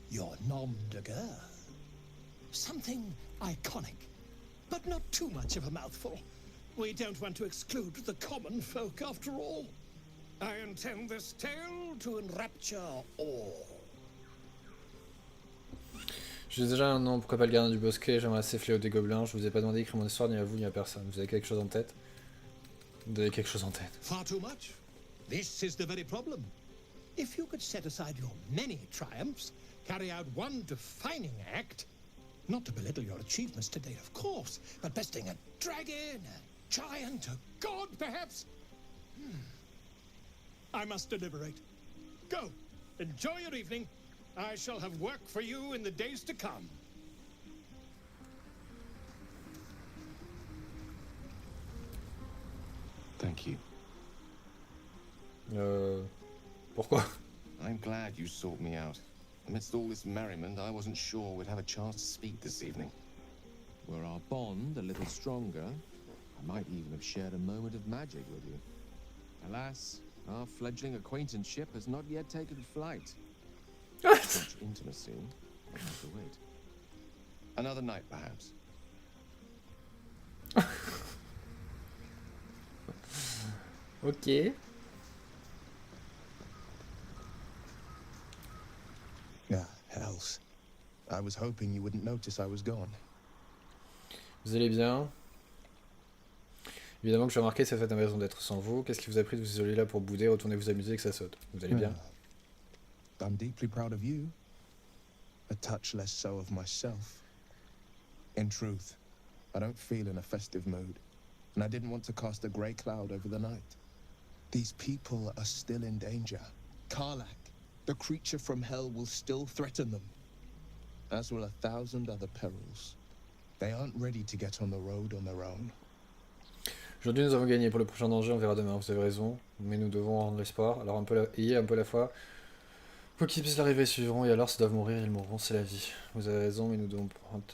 Your nom de guerre. Something iconic, but not too much of a mouthful. We don't want to exclude the common folk, after all. I intend this tale to enrapture all. J'ai déjà un nom, pourquoi pas le gardien du bosquet, j'aimerais assez fléau des gobelins, je vous ai pas demandé d'écrire mon histoire ni à vous ni à personne. Vous avez quelque chose en tête? Vous avez quelque chose en tête. Far too much. This is the very problem. If you could set aside your many triumphs, carry out one defining act, not to belittle your achievements to date, of course, but besting a dragon, a giant, a god, perhaps. I must deliberate. Go, enjoy your evening. I shall have work for you in the days to come. Thank you. Pourquoi? I'm glad you sought me out. Amidst all this merriment, I wasn't sure we'd have a chance to speak this evening. Were our bond a little stronger, I might even have shared a moment of magic with you. Alas, our fledgling acquaintanceship has not yet taken flight. Such intimacy will have to wait. Another night, perhaps. Ok. Ah, hells. I was hoping you wouldn't notice I was gone. Vous allez bien? Évidemment que j'ai remarqué, ça fait une raison d'être sans vous. Qu'est-ce qui vous a pris de vous isoler là pour bouder, retourner vous amuser et que ça saute? Vous allez bien? I'm deeply proud of you. A touch less so of myself. In truth, I don't feel in a festive mood, and I didn't want to cast a grey cloud over the night. These people are still in danger. Karlak, the creature from hell, will still threaten them, as will 1,000 other perils. They aren't ready to get on the road on their own. Aujourd'hui nous avons gagné, pour le prochain danger on verra demain, vous avez raison, mais nous devons rendre l'espoir, alors ayez un peu la foi. Quoi qu'ils puissent l'arriver, ils suivront, et alors s'ils doivent mourir, ils mourront, c'est la vie. Vous avez raison, mais nous devons prendre...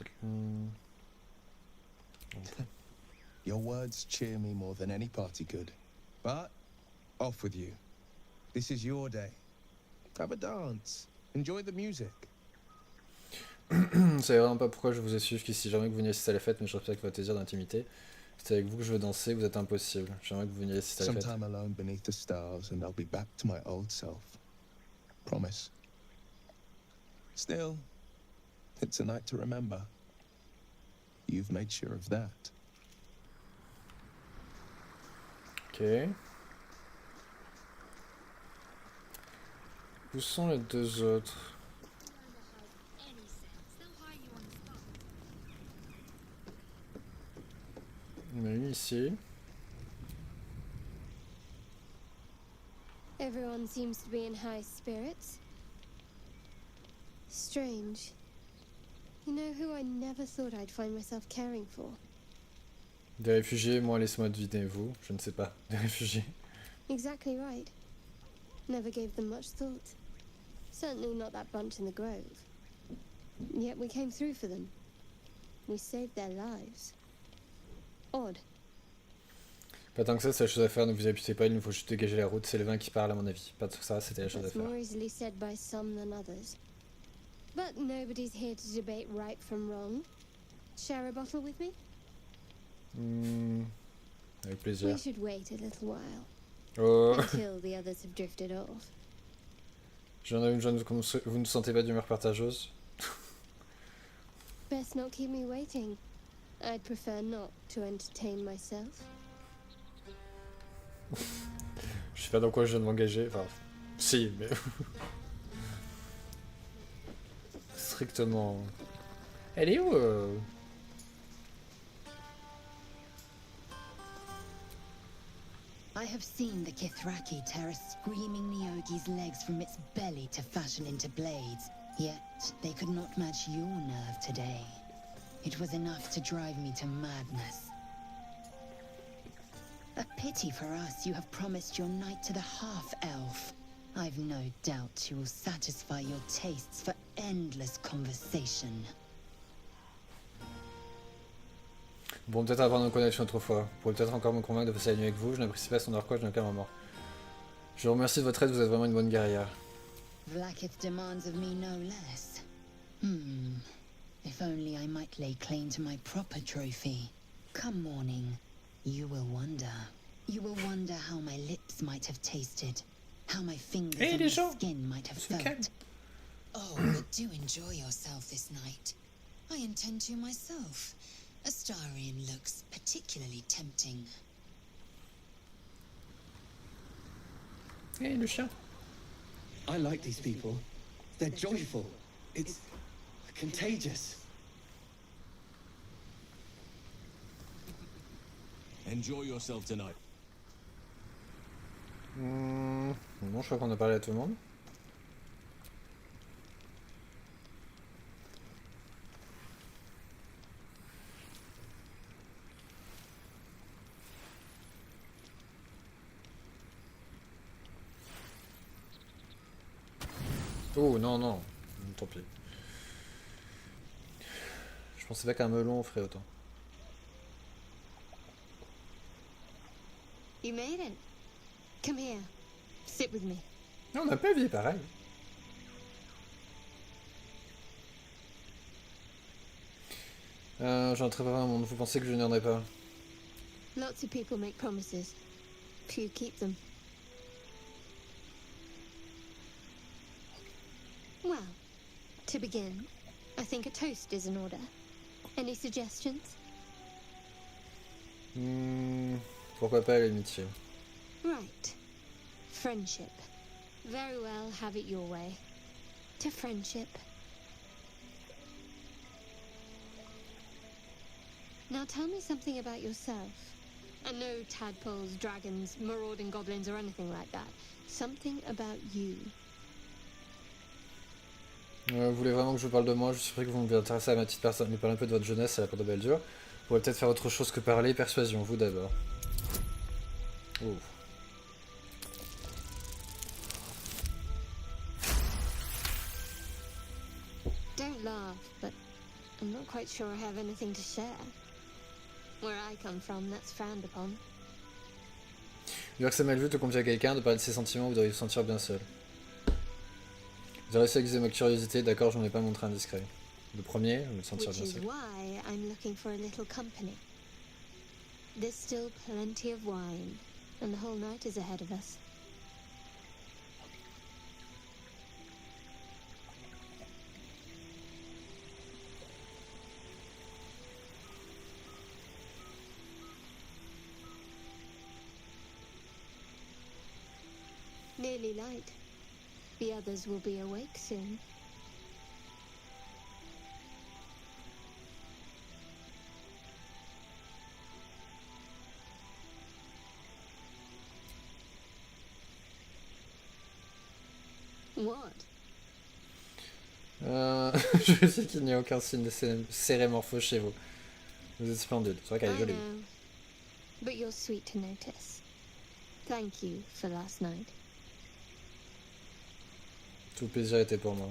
Your words cheer me more than any party could. But, off with you. This is your day. Have a dance. Enjoy the music. Vous savez vraiment pas pourquoi je vous ai suivi, si jamais que vous veniez assister à la fête, mais je respecte votre désir d'intimité. C'est avec vous que je veux danser, vous êtes impossible. J'aimerais que vous veniez assister à la fête. Sometime alone beneath the stars, and I'll be back to my old self. Promise. Still, it's a night to remember. You've made sure of that. Ok. Où sont les deux autres? Il y en a une ici. Everyone seems to be in high spirits. Strange. You know who I never thought I'd find myself caring for? Des réfugiés, moi laissez-moi deviner, vous, je ne sais pas. Des réfugiés. Exactly right. Never gave them much thought. Certainly not that bunch in the grove. Yet we came through for them. We saved their lives. Odd. Pas tant que ça, c'est la chose à faire, ne vous abusez pas, il nous faut juste dégager la route, c'est le vin qui parle à mon avis. Pas tout ça, c'était la chose à That's faire. more easily said by some than others. But nobody's here to debate right from wrong. Share a bottle with me? Avec plaisir. We should wait a little while. Oh. Until the others have drifted off. J'en ai une jeune, vous ne sentez pas d'humeur partageuse? Best not keep me waiting. I'd prefer not to entertain myself. Je sais pas dans quoi je viens de m'engager, enfin... Si, mais... Strictement... Elle est où I have seen the Kithraki tear a screaming Nyogi's legs from its belly to fashion into blades, yet they could not match your nerve today. It was enough to drive me to madness. A pity for us you have promised your night to the half-elf. I've no doubt she will satisfy your tastes for endless conversation. Bon, peut-être apprendre à me connaître une autre fois. Vous pourrez peut-être encore me convaincre de passer la nuit avec vous, je n'apprécie pas son quoi, je n'ai aucun moment. Je vous remercie de votre aide, vous êtes vraiment une bonne guerrière. Vlaakith demands of me no less. If only I might lay claim to my proper trophy. Come morning, you will wonder. You will wonder how my lips might have tasted, how my fingers Hey, and les my gens, skin might have se calme. felt. Oh, but do enjoy yourself this night. I intend to myself. Astarion looks particularly tempting. Hey, le chien. I like these people. They're joyful. It's contagious. Enjoy yourself tonight. Non, je crois qu'on a parlé à tout le monde. Oh non, non, tant pis. Je pensais pas qu'un melon ferait autant. You made it. Come here. Sit with me. Non, on n'a pas vu pareil. J'entrerai pas dans un monde, vous pensez que je n'y en ai pas? Lots of people make promises. Few keep them. Well, to begin, I think a toast is in order. Any suggestions? Pourquoi pas l'amitié? Right. Friendship. Very well, have it your way. To friendship. Now tell me something about yourself. And no tadpoles, dragons, marauding goblins, or anything like that. Something about you. Vous voulez vraiment que je vous parle de moi? Je suis sûr que vous vous intéressez à ma petite personne. Mais parlez un peu de votre jeunesse à la porte de Baldur. Vous pourrez peut-être faire autre chose que parler. Persuasion, vous d'abord. Oh. Don't laugh, but I'm not quite sure I have anything to share. Where I come from, that's frowned upon. Dire que c'est mal vu de confier à quelqu'un, de parler de ses sentiments, vous devriez vous sentir bien seul. Vous avez réussi à aiguiser ma curiosité, d'accord, j'en ai pas montré indiscret. Le premier, me sentir Which bien is seul. why I'm looking for a little company. There's still plenty of wine, and the whole night is ahead of us. Nearly light. The others will be awake soon. What? Je sais qu'il n'y a aucun signe de cérémorphose chez vous. Vous êtes splendide, c'est vrai qu'elle est I jolie. know, but you're sweet to notice. Thank you for last night. Tout le plaisir était pour moi.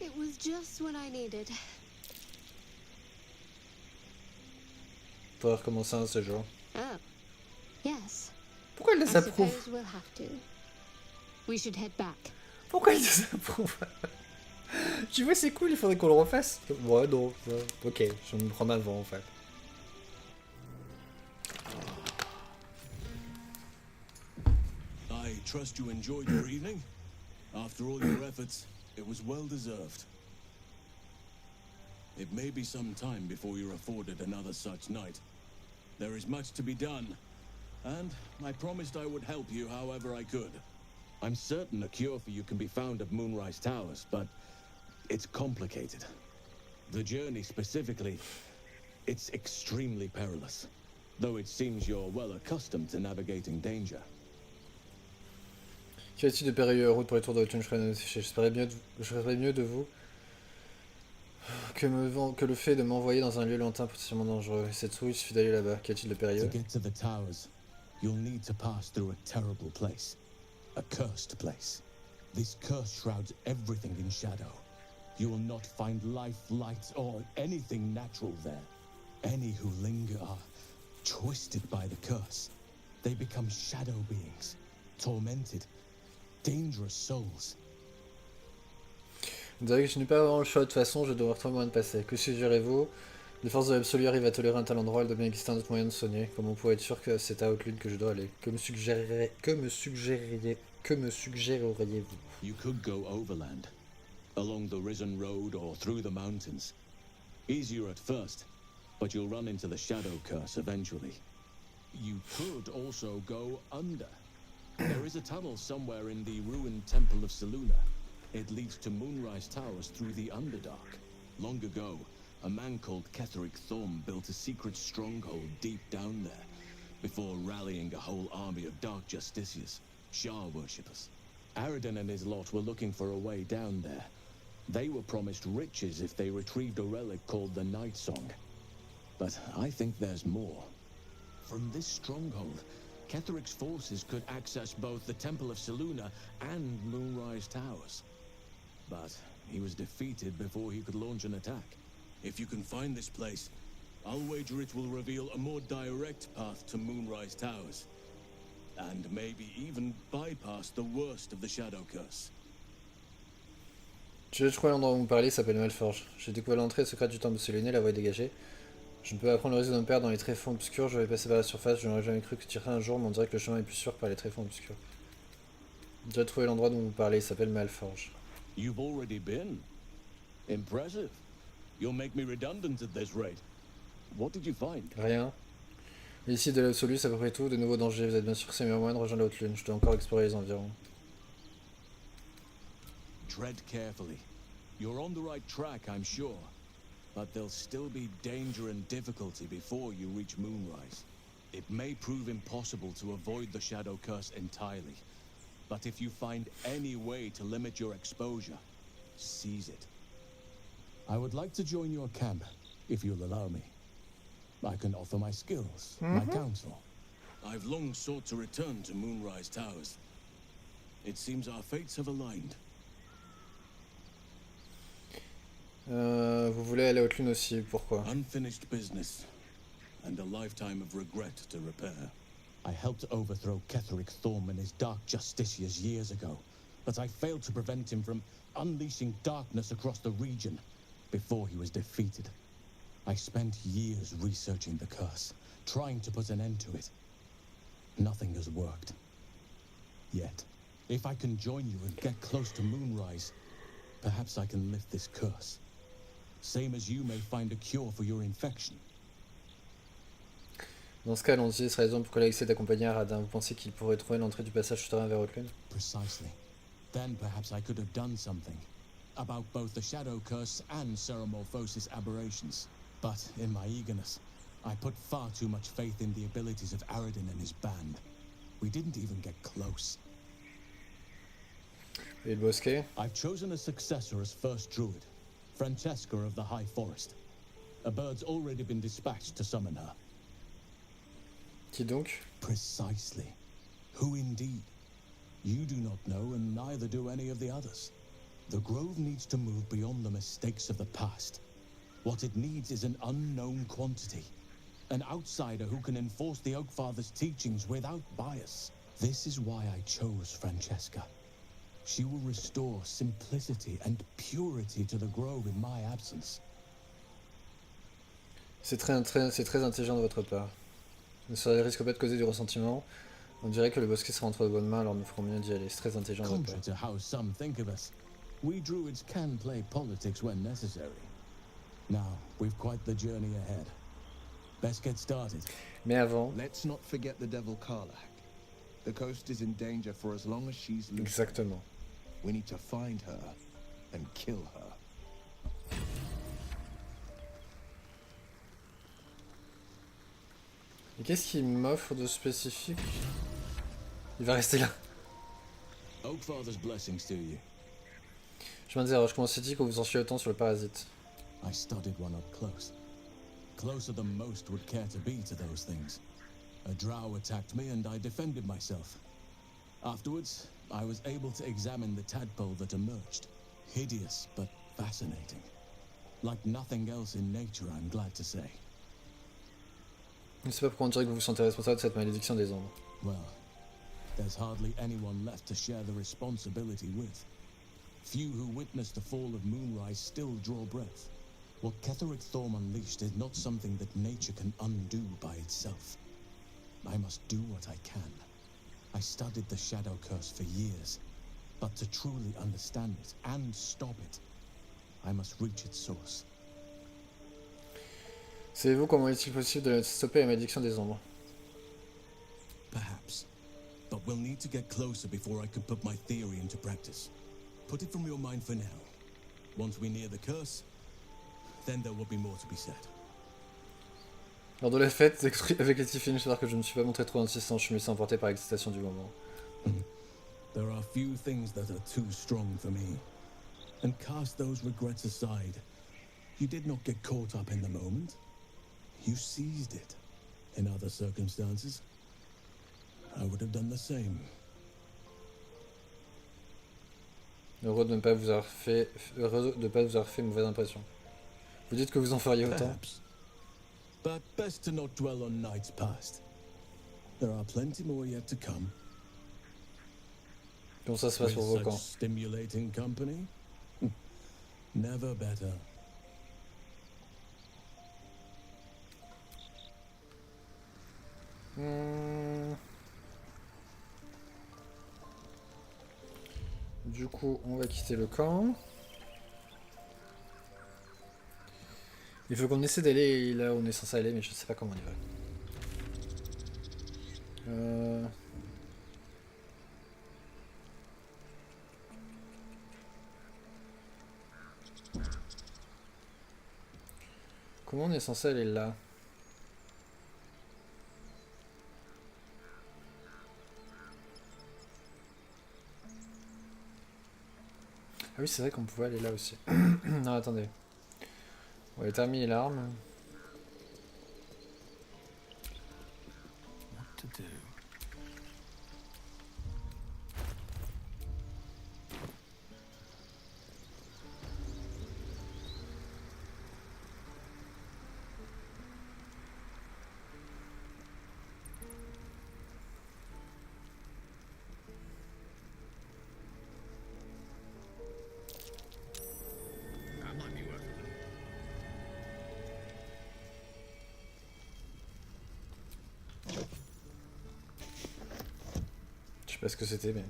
It was just what I needed. Faudrait recommencer un de ces jours. Oh, yes. Pourquoi elle I désapprouve? suppose we'll have to. We should head back. Pourquoi elle désapprouve? Tu vois, c'est cool, il faudrait qu'on le refasse. Ouais, non. Ok, je me prends ma vent en fait. I trust you enjoyed your evening. After all your efforts, it was well deserved. It may be some time before you're afforded another such night. There is much to be done, and I promised I would help you however I could. I'm certain a cure for you can be found at Moonrise Towers, but it's complicated. The journey specifically, it's extremely perilous, though it seems you're well accustomed to navigating danger. Qu'y a-t-il de périlleux route pour les tours de Thun? J'espérais mieux de vous que le fait de m'envoyer dans un lieu lointain potentiellement dangereux. Et cette trouille, il suffit d'aller là-bas. Qu'y a-t-il de périlleux? To get to the towers, you'll need to pass through a terrible place. A cursed place. This curse shrouds everything in shadow. You will not find life, light, or anything natural there. Any who linger are twisted by the curse. They become shadow beings, tormented, dangerous souls. Vous dirait que je n'ai pas vraiment le choix, de toute façon, je vais devoir trouver moyen de passer. Que suggérez-vous? Les forces de l'absolu arrivent à tolérer un tel endroit, il doit bien exister un autre moyen de soigner. Comment pour être sûr que c'est à Haute Lune que je dois aller? Que me suggéreriez-vous? You could go overland, along the Risen Road or through the mountains. Easier at first, but you'll run into the Shadow Curse eventually. You could also go under. There is a tunnel somewhere in the ruined Temple of Seluna. It leads to Moonrise Towers through the Underdark. Long ago, a man called Ketheric Thorm built a secret stronghold deep down there, before rallying a whole army of Dark Justiciars, Shah worshippers. Aradin and his lot were looking for a way down there. They were promised riches if they retrieved a relic called the Night Song. But I think there's more. From this stronghold, Ketheric's forces could access both the Temple of Seluna and Moonrise Towers. But he was defeated before he could launch an attack. If you can find this place, I'll wager it will reveal a more direct path to Moonrise Towers. And maybe even bypass the worst of the Shadow Curse. Je vais trouver l'endroit où vous parlez, s'appelle Malforge. J'ai découvert l'entrée secrète du temple de Séléné, la voie est dégagée. Je ne peux apprendre le réseau de mon père dans les tréfonds obscurs, je vais passer par la surface, je n'aurais jamais cru que tirer un jour, mais on dirait que le chemin est plus sûr par les tréfonds obscurs. J'ai trouvé l'endroit dont vous parlez, il s'appelle Malforge. You've already been. Impressive. You'll make me redundant at this rate. What did you find? Rien. Ici, de l'absolu, c'est à peu près tout. De nouveaux dangers, vous êtes bien sûr que c'est meilleur moyen de rejoindre la haute lune. Je dois encore explorer les environs. Tread carefully. You're on the right track, I'm sure. But there'll still be danger and difficulty before you reach Moonrise. It may prove impossible to avoid the Shadow Curse entirely. But if you find any way to limit your exposure, seize it. I would like to join your camp, if you'll allow me. I can offer my skills, my counsel. I've long sought to return to Moonrise Towers. It seems our fates have aligned. Vous voulez aller à haute lune aussi, pourquoi? Unfinished business, and a lifetime of regret to repair. I helped overthrow Ketheric Thorm and his Dark Justiciars years ago, but I failed to prevent him from unleashing darkness across the region before he was defeated. I spent years researching the curse, trying to put an end to it. Nothing has worked. Yet, if I can join you and get close to Moonrise, perhaps I can lift this curse. Same as you may find a cure for your infection. Dans ce cas, allons-y, ce serait raison pour que essaie d'accompagner Aradin. Vous pensez qu'il pourrait trouver l'entrée du passage souterrain vers Haute Lune? Precisely. Then perhaps I could have done something about both the Shadow Curse and Ceremorphosis aberrations. But in my eagerness, I put far too much faith in the abilities of Aradin and his band. We didn't even get close. Et le bosquet? I've chosen a successor as first druid, Francesca of the High Forest. A bird's already been dispatched to summon her. Qui donc? Precisely. Who indeed? You do not know, and neither do any of the others. The Grove needs to move beyond the mistakes of the past. What it needs is an unknown quantity. An outsider who can enforce the Oakfather's teachings without bias. This is why I chose Francesca. She will restore simplicity and purity to the Grove in my absence. C'est très intelligent de votre part. Ça risque pas de causer du ressentiment. On dirait que le bosquet sera entre de bonnes mains, alors nous ferons mieux d'y aller. C'est très intelligent de votre part. Contrary to how some think of us, we druids can play politics when necessary. Now, we've quite the journey ahead. Best get started. Mais avant... Let's not forget the devil Karlach. The coast is in danger for as long as she's loose. Exactement. We need to find her and kill her. Et qu'est-ce qu'il m'offre de spécifique? Il va rester là. Oakfather's blessings to you. Je m'interroge, comment c'est dit qu'on vous en chie autant sur le parasite? I studied one up close. Closer than most would care to be to those things. A drow attacked me and I defended myself. Afterwards, I was able to examine the tadpole that emerged. Hideous, but fascinating. Like nothing else in nature, I'm glad to say. Je ne sais pas pourquoi on dirait que vous vous sentez responsable de cette malédiction des ombres. Well, there's hardly anyone left to share the responsibility with. Few who witnessed the fall of Moonrise still draw breath. What Ketheric Thorm unleashed is not something that nature can undo by itself. I must do what I can. I studied the Shadow Curse for years, but to truly understand it and stop it, I must reach its source. Savez-vous comment est-il possible de stopper la malédiction des ombres? Perhaps. But we'll need to get closer before I can put my theory into practice. Put it from your mind for now. Once we near the curse, then there will be more to be said. Lors de la fête, avec les Tiffany, j'espère que je ne suis pas montré trop insistant, je me suis emporté par l'excitation du moment. There are few things that are too strong for me. And cast those regrets aside. You did not get caught up in the moment. You seized it. In other circumstances, I would have done the same. Heureux de ne pas vous avoir fait mauvaise impression. Vous dites que vous en feriez autant? Perhaps. But best to not dwell on nights past. There are plenty more yet to come. Comment ça se passe pour vos With camps? such stimulating company? Never better. Du coup, on va quitter le camp. Il faut qu'on essaie d'aller là où on est censé aller, mais je sais pas comment on y va. Comment on est censé aller là? Ah oui, c'est vrai qu'on pouvait aller là aussi. Non, attendez. On va terminer l'arme. What to do? Je sais pas ce que c'était, mais...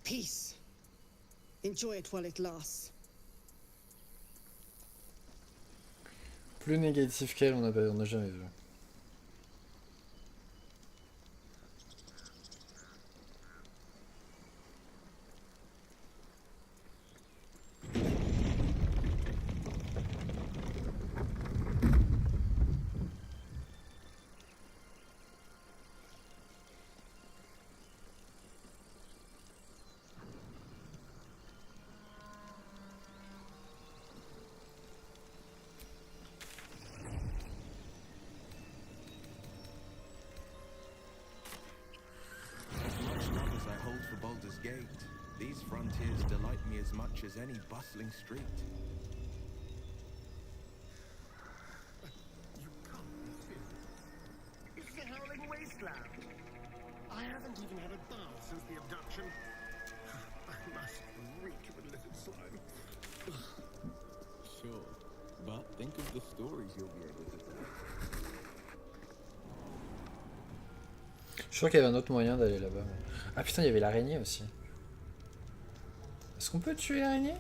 Peace. Enjoy it while it lasts. Plus négatif qu'elle, on a jamais vu. Baldur's Gate. These frontiers delight me as much as any bustling street. You can't be serious. It's the howling wasteland. I haven't even had a bath since the abduction. I must reek of illicit slime. Sure, but think of the stories you'll be able to tell. Je crois qu'il y avait un autre moyen d'aller là-bas. Ah putain, il y avait l'araignée aussi. Est-ce qu'on peut tuer l'araignée?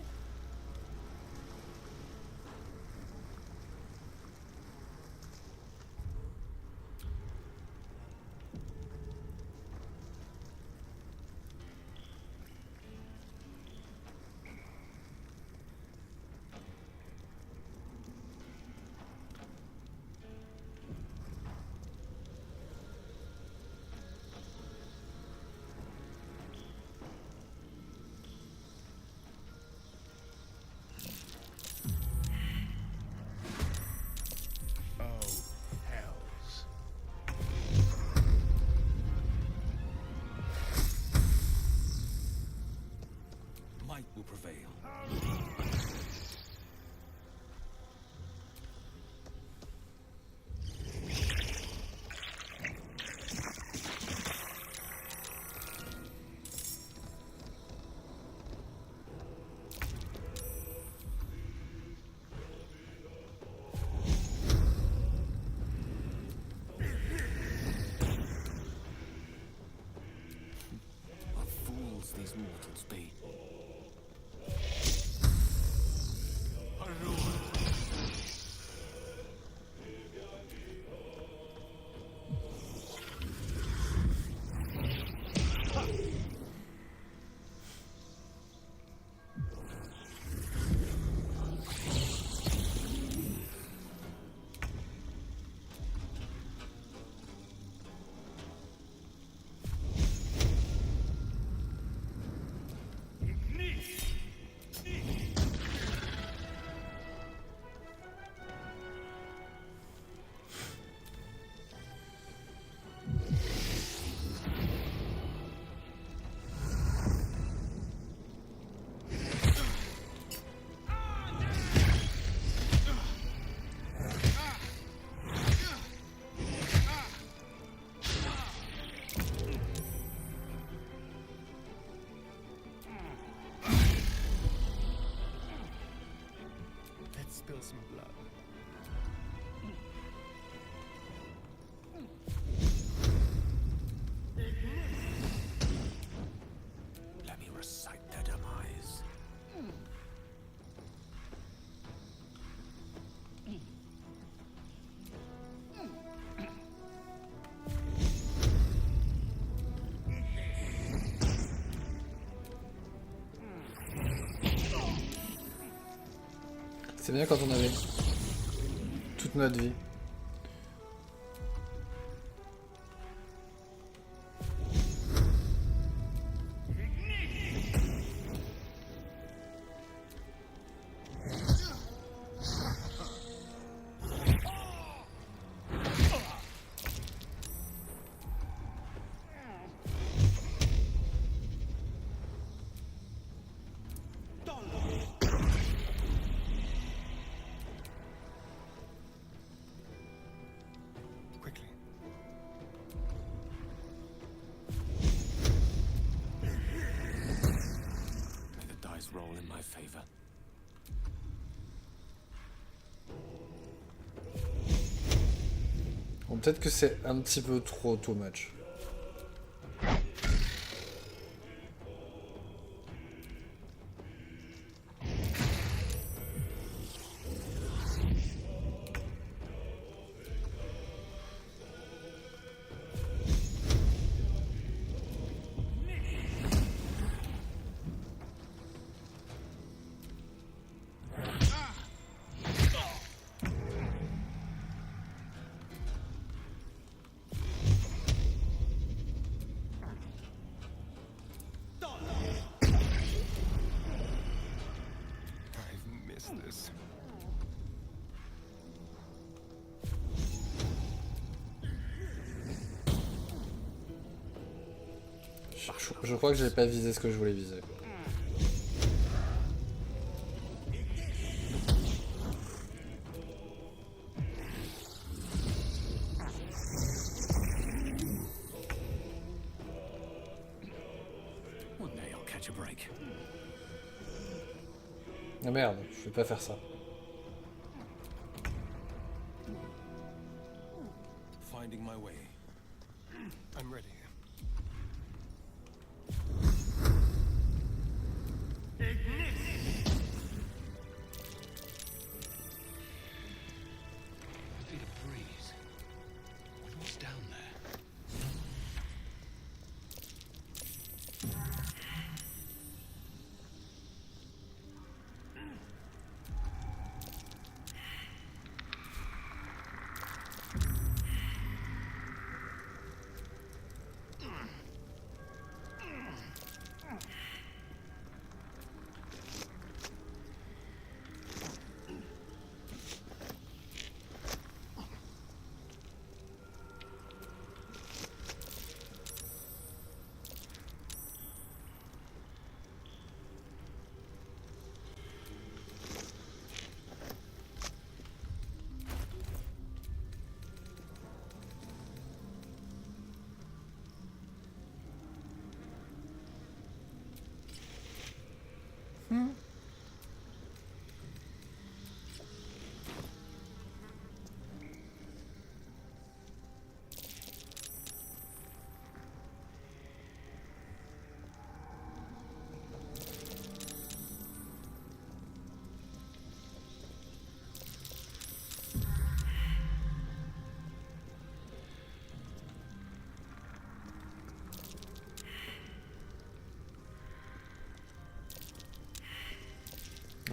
spill some blood. Let me recite their demise. C'est bien quand on avait toute notre vie. Roll in my favor. Bon, peut-être que c'est un petit peu trop too much. This. Je crois que j'ai pas visé ce que je voulais viser. One day I'll catch a break. Ah merde, je vais pas faire ça. Finding my way. I'm ready. Feel a breeze. What's down there?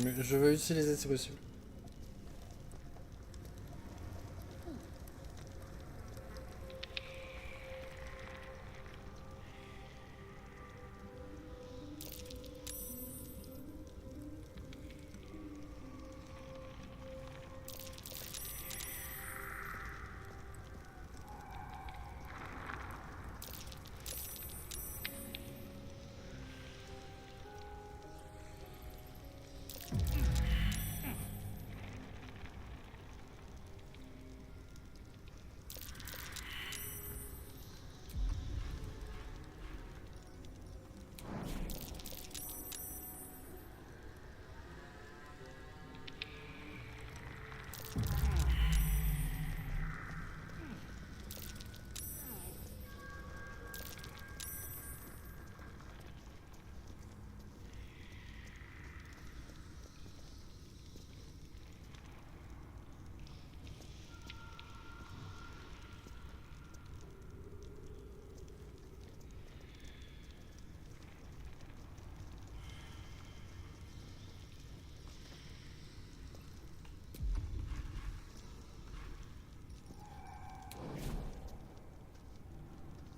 Mais je veux utiliser, c'est possible.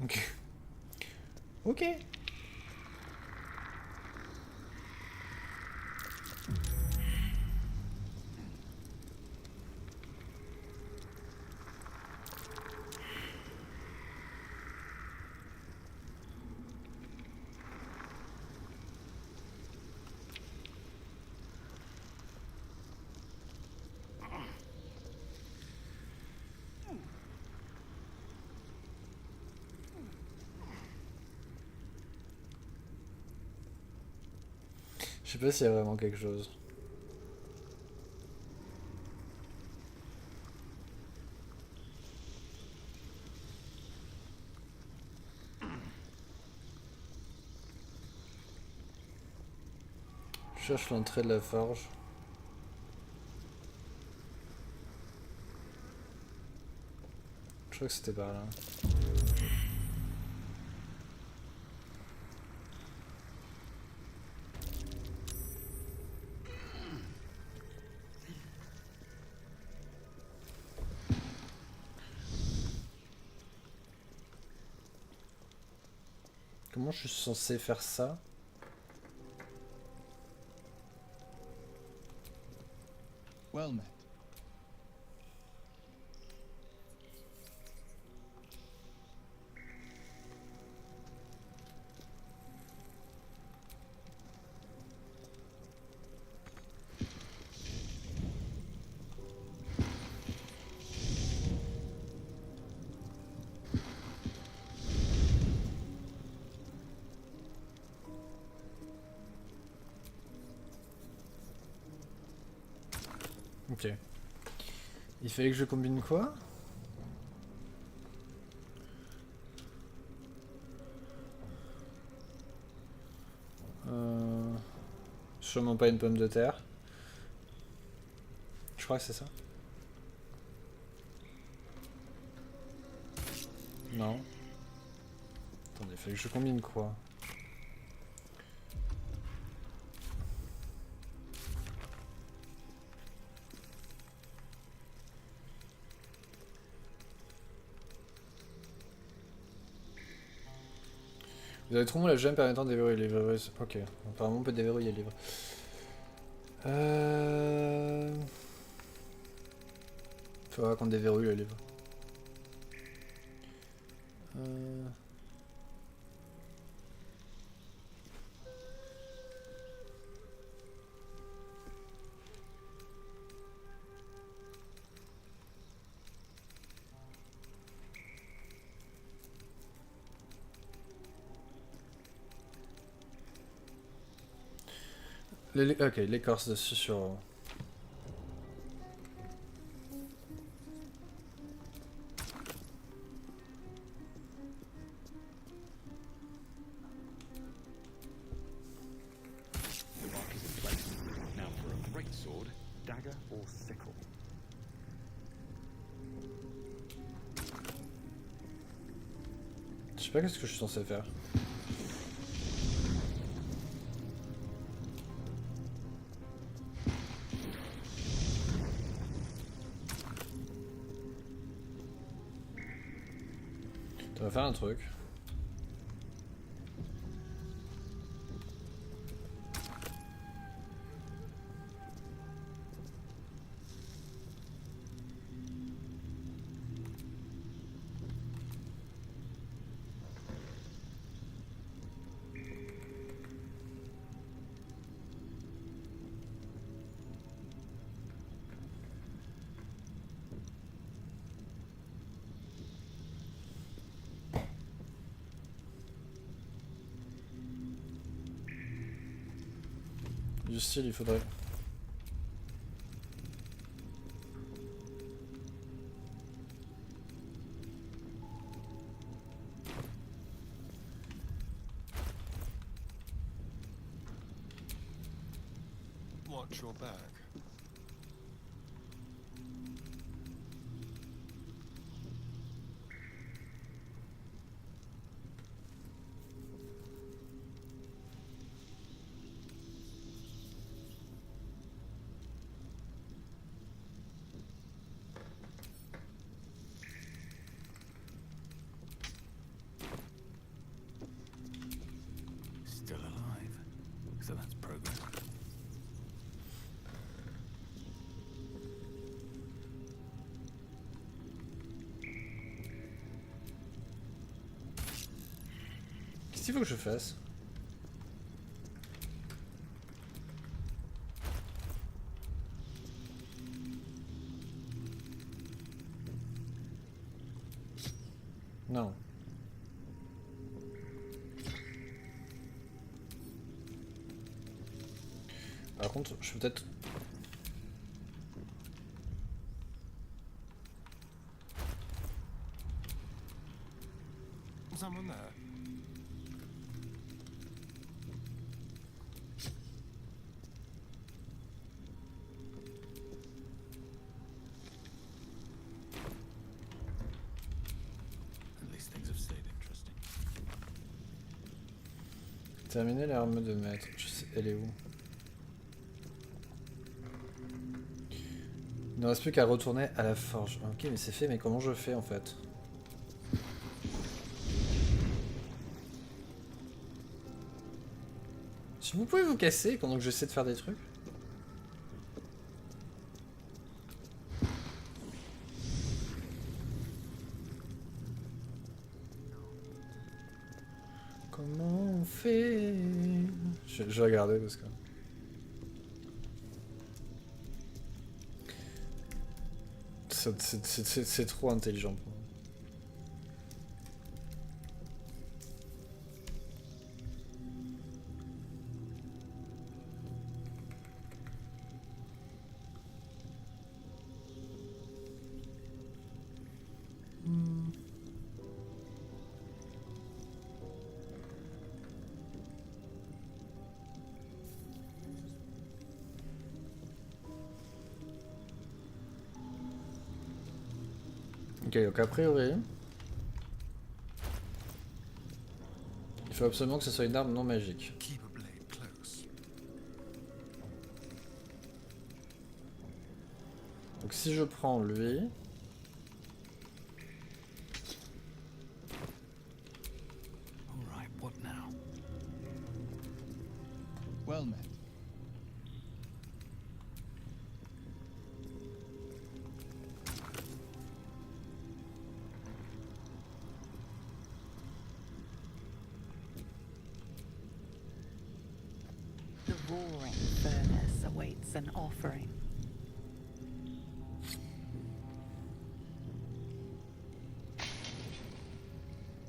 Ok. Ok. Je sais pas s'il y a vraiment quelque chose. Je cherche l'entrée de la forge. Je crois que c'était par là. Comment je suis censé faire ça? Well met. Ok. Il fallait que je combine quoi? Sûrement pas une pomme de terre. Je crois que c'est ça. Non. Attendez, il fallait que je combine quoi? Vous avez trouvé la gemme permettant de déverrouiller le livre. Ok, apparemment on peut déverrouiller le livre. Faudra qu'on déverrouille le livre. Ok, l'écorce dessus sur... The bark is in place. Now for a great sword, dagger or sickle. Je sais pas qu'est-ce que je suis censé faire. On va faire un truc. Du style, il faudrait... Watch your back. qu'il faut que je fasse? Non. Par contre, je peux peut-être... Someone there? At least things have stayed interesting. Terminer l'arme de maître. Je sais, elle est où? Il ne reste plus qu'à retourner à la forge. Ok, mais c'est fait, mais comment je fais en fait? Si vous pouvez vous casser pendant que j'essaie de faire des trucs. Comment on fait? Je vais regarder parce que... C'est trop intelligent pour moi. Ok, donc a priori, il faut absolument que ce soit une arme non magique. Keep a blade close. Donc si je prends lui... All right, what now? Well met. The roaring furnace awaits an offering.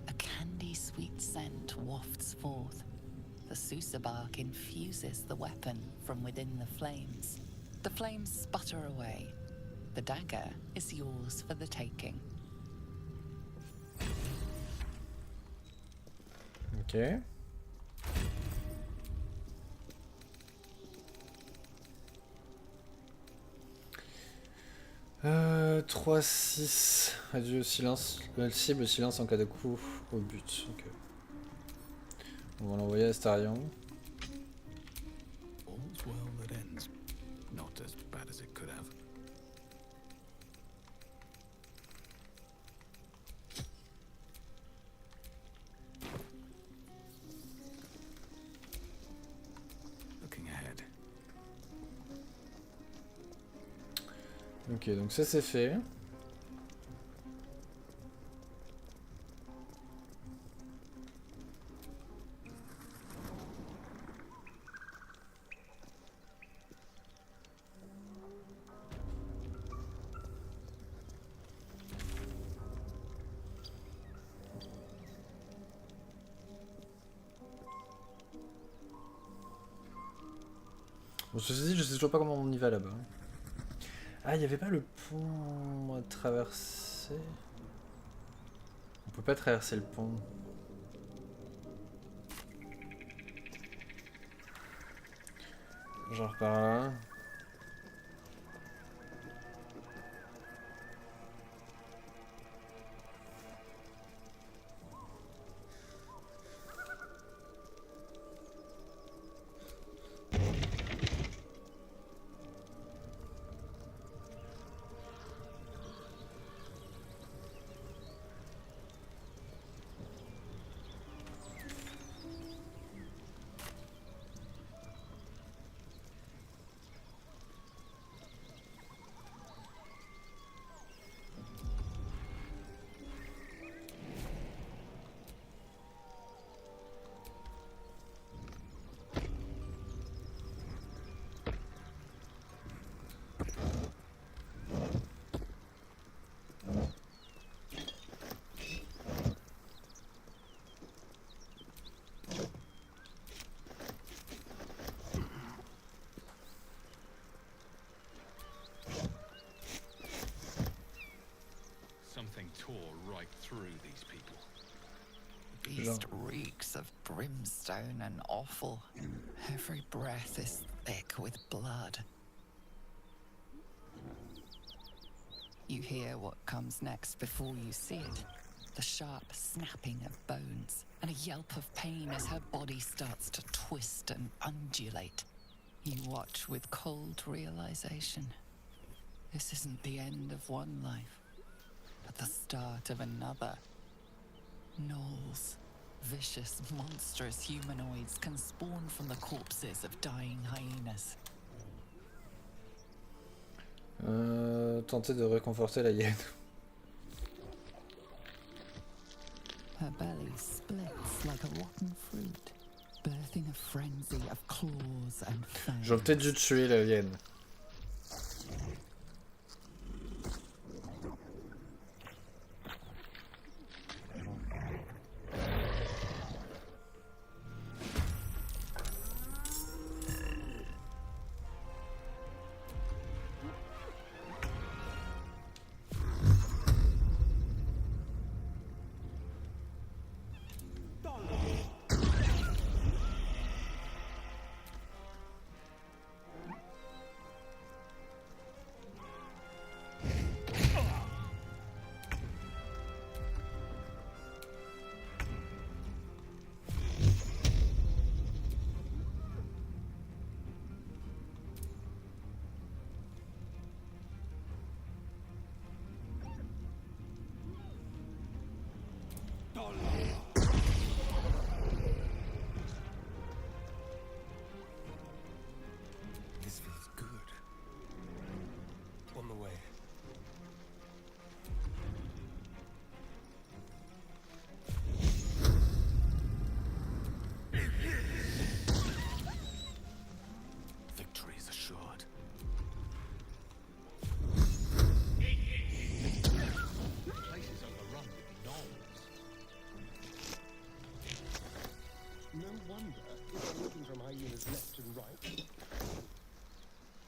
A candy-sweet scent wafts forth. The Susa bark infuses the weapon from within the flames. The flames sputter away. The dagger is yours for the taking. Ok. Euh, 3-6. Adieu silence. Cible silence en cas de coup au but. Ok. On va l'envoyer à Astarion. All's well that ends. Not as bad as it could have. Looking ahead. Ok, donc ça c'est fait. Bon, ceci dit, je sais toujours pas comment on y va là-bas. Ah, il n'y avait pas le pont à traverser. On peut pas traverser le pont. Genre par là. right through these people. Beast reeks of brimstone and offal. Every breath is thick with blood. You hear what comes next before you see it. The sharp snapping of bones, and a yelp of pain as her body starts to twist and undulate. You watch with cold realization. This isn't the end of one life, but the start of another. Gnolls, vicious, monstrous humanoids can spawn from the corpses of dying hyenas. Tenter de réconforter la hyène. Her belly splits like a rotten fruit, birthing a frenzy of claws and fangs. J'aurais peut-être dû tuer la hyène. This feels good. On the way. Victory is assured. The place is overrun with gnolls. No wonder if I'm looking from hyenas left and right.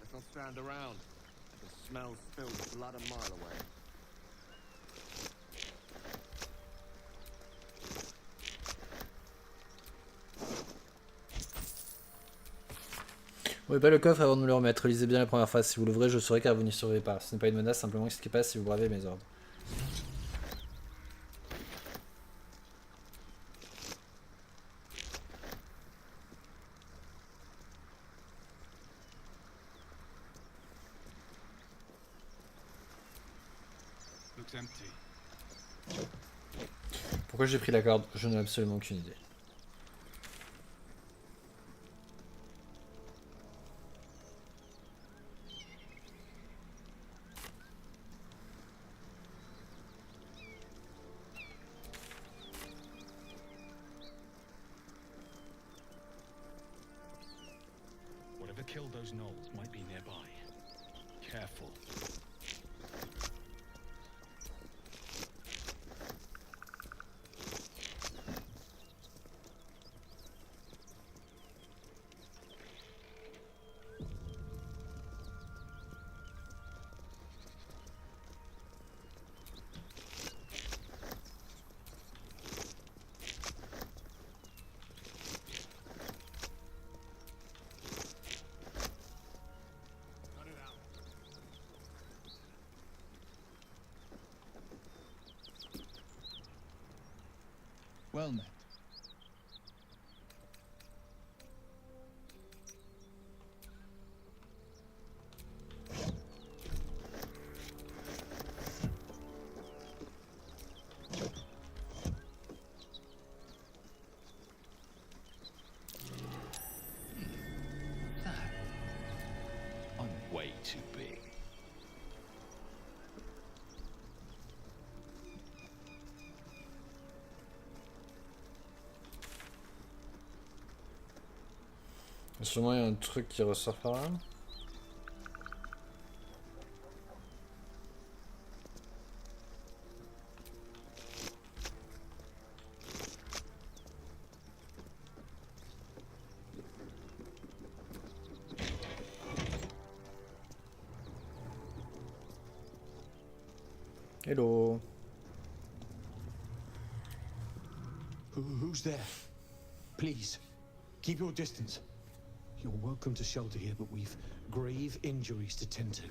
Let's not stand around. I can smell spilled blood a mile away. Ouvrez pas le coffre avant de me le remettre. Lisez bien la première phrase. Si vous l'ouvrez, je saurai car vous n'y surveillez pas. Ce n'est pas une menace, simplement expliquez pas si vous bravez mes ordres. Looks empty. Pourquoi j'ai pris la corde? Je n'ai absolument aucune idée. Whatever killed those gnolls might be nearby. Careful. Well met. I'm way too big. Sûrement il y a un truc qui ressort par là. Hello. Who's there? Please, keep your distance. You're welcome to shelter here, but we've grave injuries to tend to.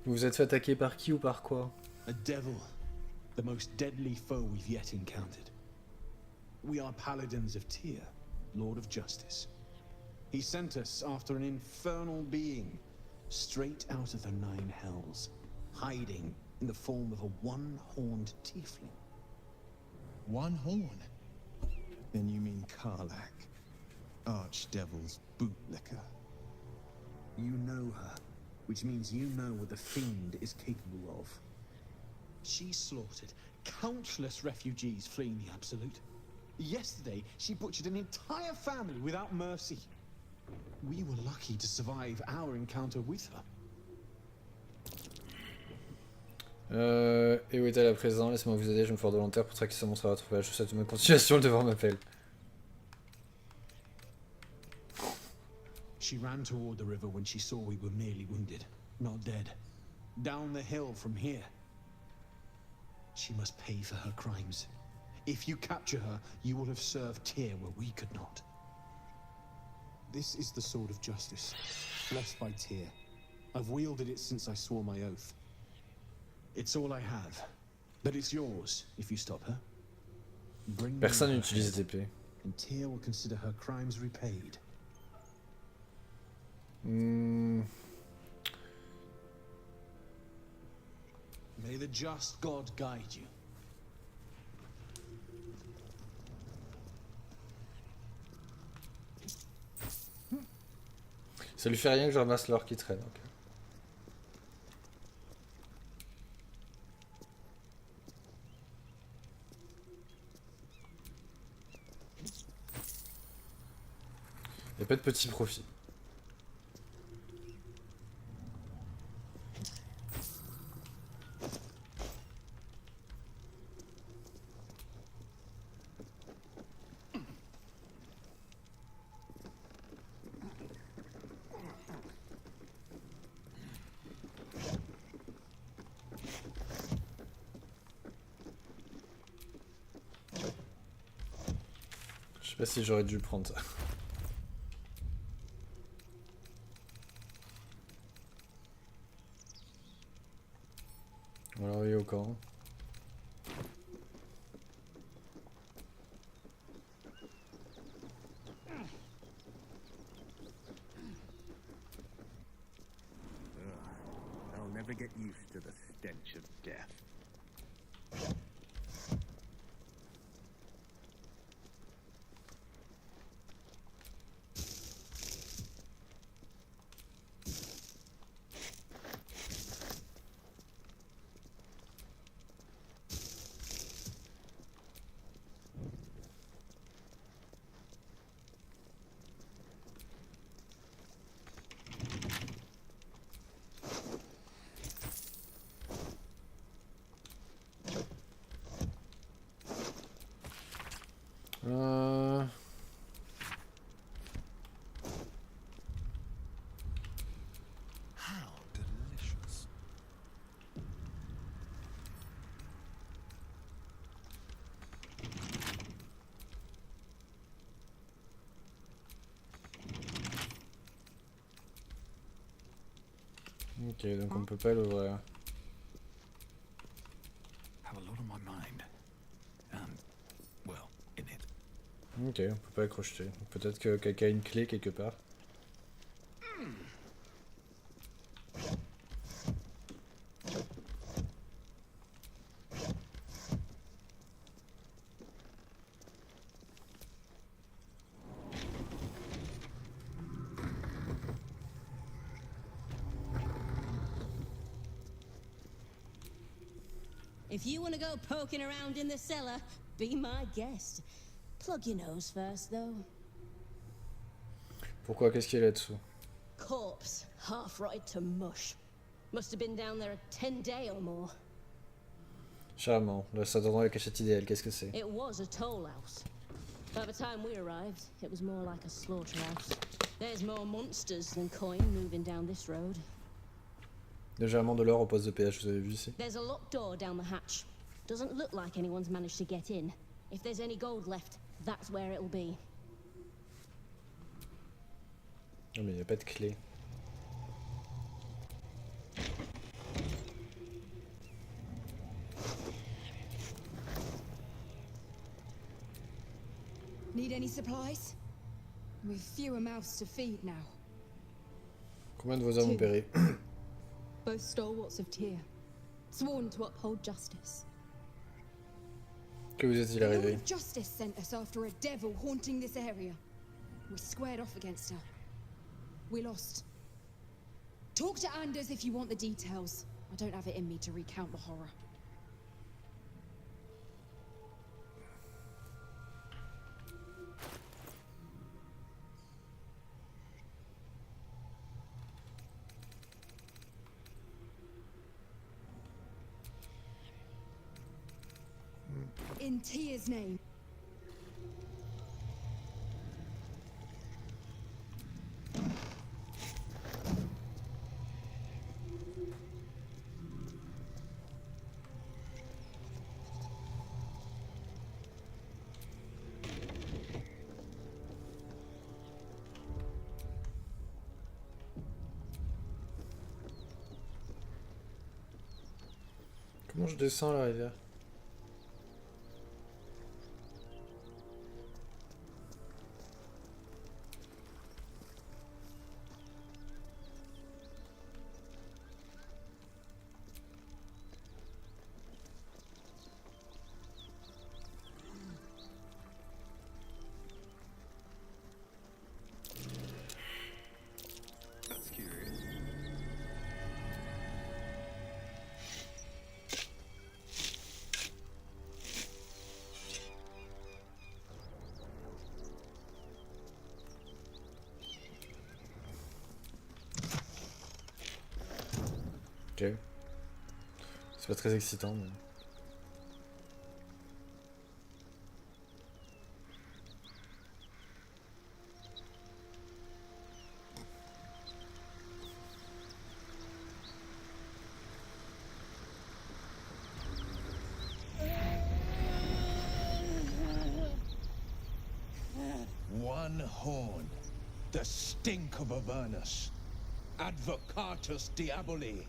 Vous vous êtes fait attaquer par qui ou par quoi? A devil, the most deadly foe we've yet encountered. We are paladins of Tyr, Lord of Justice. He sent us after an infernal being, straight out of the Nine Hells, hiding in the form of a one-horned tiefling. One horn? Then you mean Karlach, Archdevil's bootlicker. You know her, which means you know what the fiend is capable of. She slaughtered countless refugees fleeing the Absolute. Yesterday, she butchered an entire family without mercy. We were lucky to survive our encounter with her. Et où est-elle à présent? Laissez-moi vous aider, je me fais volontaire pour traquer ce monstre à votre retrouvage. Je vous souhaite une bonne continuation, le devoir m'appelle. She ran toward the river when she saw we were merely wounded, not dead. Down the hill from here. She must pay for her crimes. If you capture her, you will have served Tyr where we could not. This is the sword of justice, blessed by Tyr. I've wielded it since I swore my oath. It's all I have, but it's yours if you stop her. Bring Personne n'utilise d'épée. And Tyr will consider her crimes repaid. Hmm. May the just God guide you. Ça lui fait rien que je ramasse l'or qui traîne. Okay. Y'a pas de petit profit. Je sais pas si j'aurais dû prendre ça. Alors, il est au camp. I'll never get used to the stench of death. How delicious. Ok, donc on peut pas l'ouvrir. Have a lot on my mind. And, well, in it. Ok, on peut pas le crocheter. Peut-être que quelqu'un a une clé quelque part. If you want to go poking around in the cellar, be my guest. Plug your nose first, though. Pourquoi? Qu'est-ce qu'il y a là-dessous? Corpse, half rotted to mush. Must have been down there 10 days or more. Charmant. Là, ça donne la cachette idéale. Qu'est-ce que c'est? It was a toll house. By the time we arrived, it was more like a slaughterhouse. There's more monsters than coin moving down this road. Légèrement de l'or au poste de péage, vous avez vu ici? There's a locked door down the hatch. Doesn't look like anyone's managed to get in. If there's any gold left, that's where it'll be. Non mais il n'y a pas de clé. Need any supplies? We've fewer mouths to feed now. Combien de vos hommes ont péri? Both stalwarts of Tyr, sworn to uphold justice. Que vous est-il The Lord arrivé? of Justice sent us after a devil haunting this area. We squared off against her. We lost. Talk to Anders if you want the details. I don't have it in me to recount the horror. In Tyr's name. Comment je descends la rivière? That's curious. Ok. C'est pas très excitant, mais... One horn. The stink of Avernus. Advocatus Diaboli.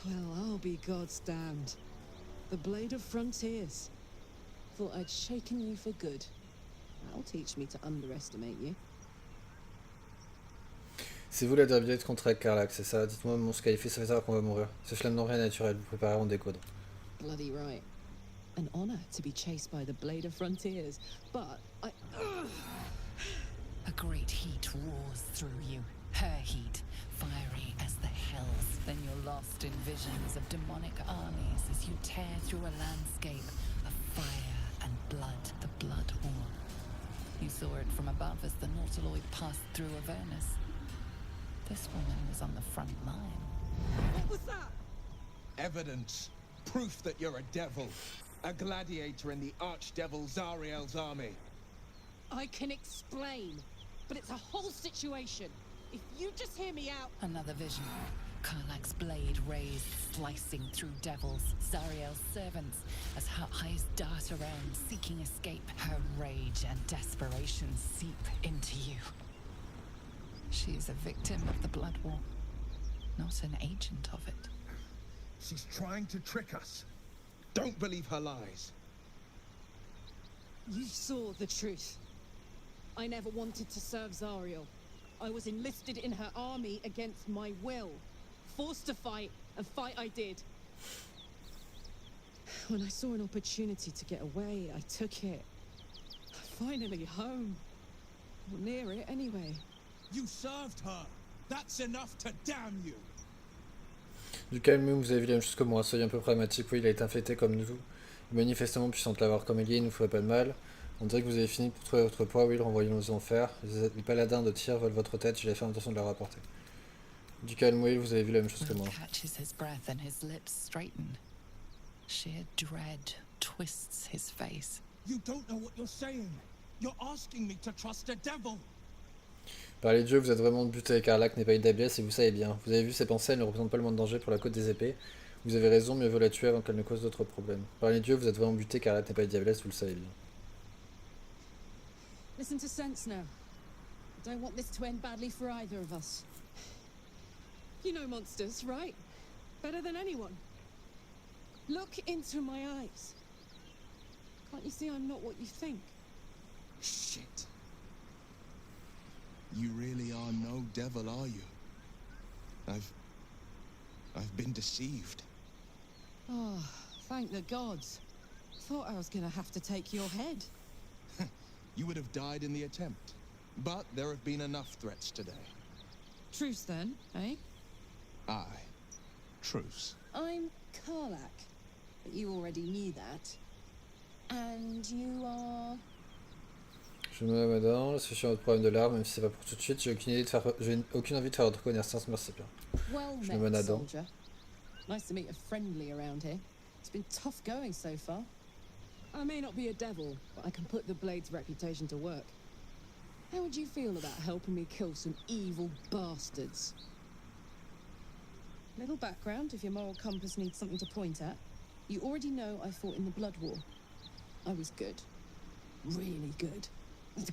Well, I'll be God's damned. The Blade of Frontiers. Thought I'd shaken you for good. That'll teach me to underestimate you. C'est vous la derbiette contre Carlac, c'est ça? Dites-moi, mon Skyface, ça fait savoir qu'on va mourir. Ces flammes n'ont rien naturel, vous préparez à en découdre. Bloody right. An honor to be chased by the Blade of Frontiers, but I... A great heat roars through you. Her heat, fiery as the hells. Then you're lost in visions of demonic armies as you tear through a landscape of fire and blood, the Blood War. You saw it from above as the Nautiloid passed through Avernus. This woman was on the front line. What was that? Evidence. Proof that you're a devil. A gladiator in the archdevil Zariel's army. I can explain, but it's a whole situation. If you just hear me out... Another vision. Karlak's blade raised, slicing through devils, Zariel's servants, as her eyes dart around, seeking escape. Her rage and desperation seep into you. She is a victim of the Blood War, not an agent of it. She's trying to trick us. Don't believe her lies. You saw the truth. I never wanted to serve Zariel. I was enlisted in her army against my will. Forced to fight, and fight I did. When I saw an opportunity to get away, I took it. Finally home. Or near it, anyway. You served her. That's enough to damn you. Du calme, vous avez vu la même chose que moi, soyez un peu pragmatique, oui, il a été infecté comme nous. Manifestement puissant de l'avoir comme allié, il ne nous ferait pas de mal. On dirait que vous avez fini pour trouver votre poids, oui, renvoyons-nous aux enfers. Les paladins de Tyr veulent votre tête, j'ai la ferme intention de la rapporter. Du calme, oui, vous avez vu la même chose que moi. Catches his breath and his lips straighten. Sheer dread twists his face. You don't know what you're saying. You're asking me to trust a devil. Par les dieux, vous êtes vraiment buté, car Lac n'est pas une déesse et vous savez bien. Vous avez vu ses pensées, elle ne représente pas le moindre danger pour la côte des épées. Vous avez raison, mieux vaut la tuer avant qu'elle ne cause d'autres problèmes. Par les dieux, vous êtes vraiment buté, car Lac n'est pas une diablesse, vous le savez bien. Listen to sense now. I don't want this to end badly for either of us. You know monsters, right? Better than anyone. Look into my eyes. Can't you see I'm not what you think? Shit. You really are no devil, are you? I've been deceived. Oh, thank the gods. Thought I was gonna have to take your head. You would have died in the attempt. But there have been enough threats today. Truce then, eh? Aye. Truce. I'm Karlak. But you already knew that. And you are... Je me mets dedans, la solution à votre problème de l'arme, même si c'est pas pour tout de suite, j'ai aucune envie de faire votre connaissance, merci bien. Well Je me mets met, dedans. soldier. Nice to meet a friendly around here. It's been tough going so far. I may not be a devil, but I can put the Blade's reputation to work. How would you feel about helping me kill some evil bastards? Little background, if your moral compass needs something to point at. You already know I fought in the Blood War. I was good. Really good.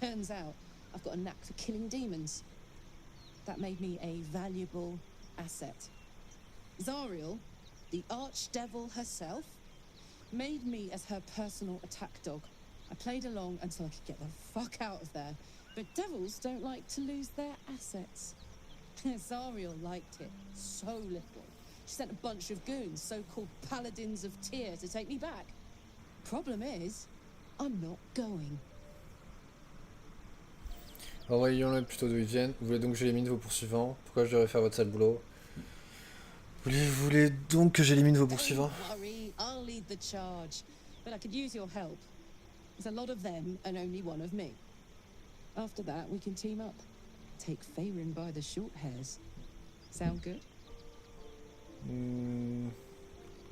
Turns out, I've got a knack for killing demons. That made me a valuable asset. Zariel, the archdevil herself, made me as her personal attack dog. I played along until I could get the fuck out of there. But devils don't like to lose their assets. Zariel liked it so little. She sent a bunch of goons, so-called paladins of Tyr, to take me back. Problem is, I'm not going. Envoyons-le plutôt d'où ils viennent. Vous voulez donc que j'élimine vos poursuivants? Pourquoi je devrais faire votre sale boulot? Vous voulez donc que j'élimine vos poursuivants? Don't worry, I'll lead the charge. But I could use your help. There's a lot of them and only one of me. After that, we can team up. Take Faerun by the short hairs. Sound good?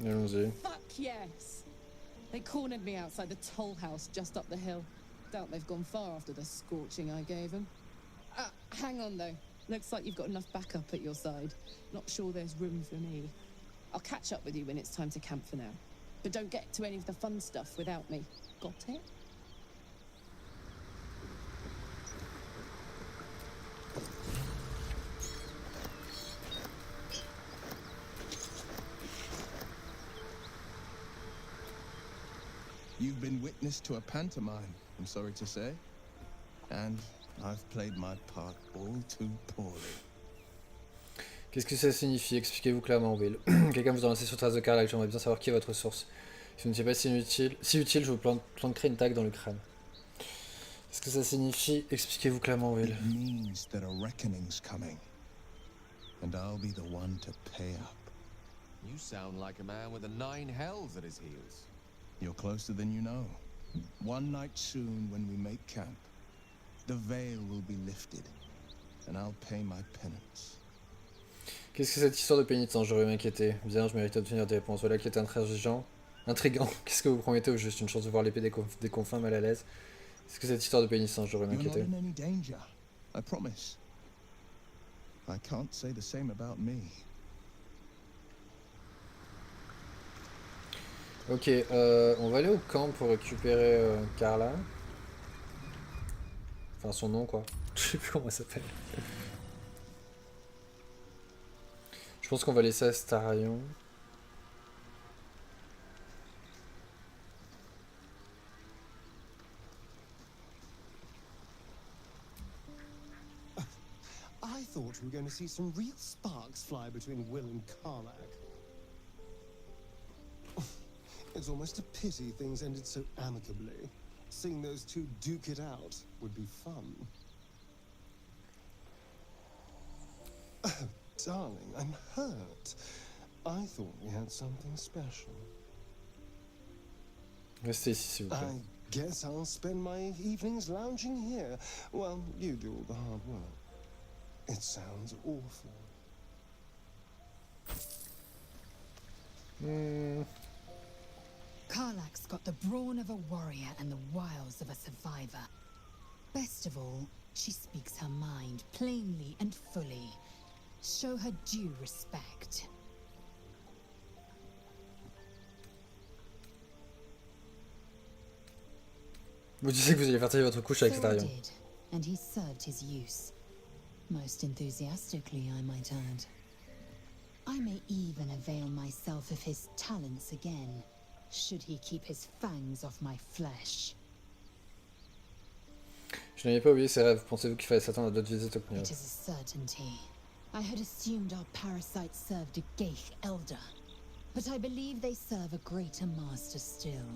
Allons-y. Fuck yes! They cornered me outside the toll house just up the hill. Doubt they've gone far after the scorching I gave them. Hang on though. Looks like you've got enough backup at your side. Not sure there's room for me. I'll catch up with you when it's time to camp for now. But don't get to any of the fun stuff without me. Got it? You've been witness to a pantomime, I'm sorry to say. And I've played my part all too poorly. Qu'est-ce que ça signifie? Expliquez-vous clairement, Will. Quelqu'un vous a lancé sur trace de Karlak, j'aimerais bien savoir qui est votre source. Si vous ne savez pas si utile, je vous planterai une dague dans le crâne. Qu'est-ce que ça signifie? Expliquez-vous clairement, Will. It means that a reckoning's coming. And I'll be the one to pay up. You sound like a man with the 9 hells at his heels. You're closer than you know. One night soon, when we make camp, the veil will be lifted, and I'll pay my penance. Qu'est-ce que cette histoire de pénitence? J'aurais m'inquiéter. Bien, je mérite d'obtenir des réponses. Voilà qui est intriguant. Qu'est-ce que vous promettez au juste? Une chance de voir l'épée des confins mal à l'aise? Est-ce que cette histoire de pénitence? J'aurais m'inquiéter. You're not in any danger, I promise. I can't say the same about me. Ok, on va aller au camp pour récupérer Carla. Enfin, son nom, quoi. Je sais plus comment elle s'appelle. Je pense qu'on va laisser Astarion. I thought we were going to see some real sparks fly between Will and Karlak. It's almost a pity things ended so amicably. Seeing those two duke it out would be fun. Oh, darling, I'm hurt. I thought we had something special. Restez ici, s'il vous plaît. I guess I'll spend my evenings lounging here. Well, you do all the hard work. It sounds awful. Karlak's got the brawn of a warrior and the wiles of a survivor. Best of all, She speaks her mind plainly and fully. Show her due respect. Vous disiez que vous alliez partager votre couche avec So I Starion. did, and he served his use. Most enthusiastically, I might add. I may even avail myself of his talents again, should he keep his fangs off my flesh. Je n'avais pas oublié ses rêves. Pensez-vous qu'il fallait s'attendre à d'autres visites au It Cognac? is a certainty. I had assumed our parasites served a Geich elder, but I believe they serve a greater master still.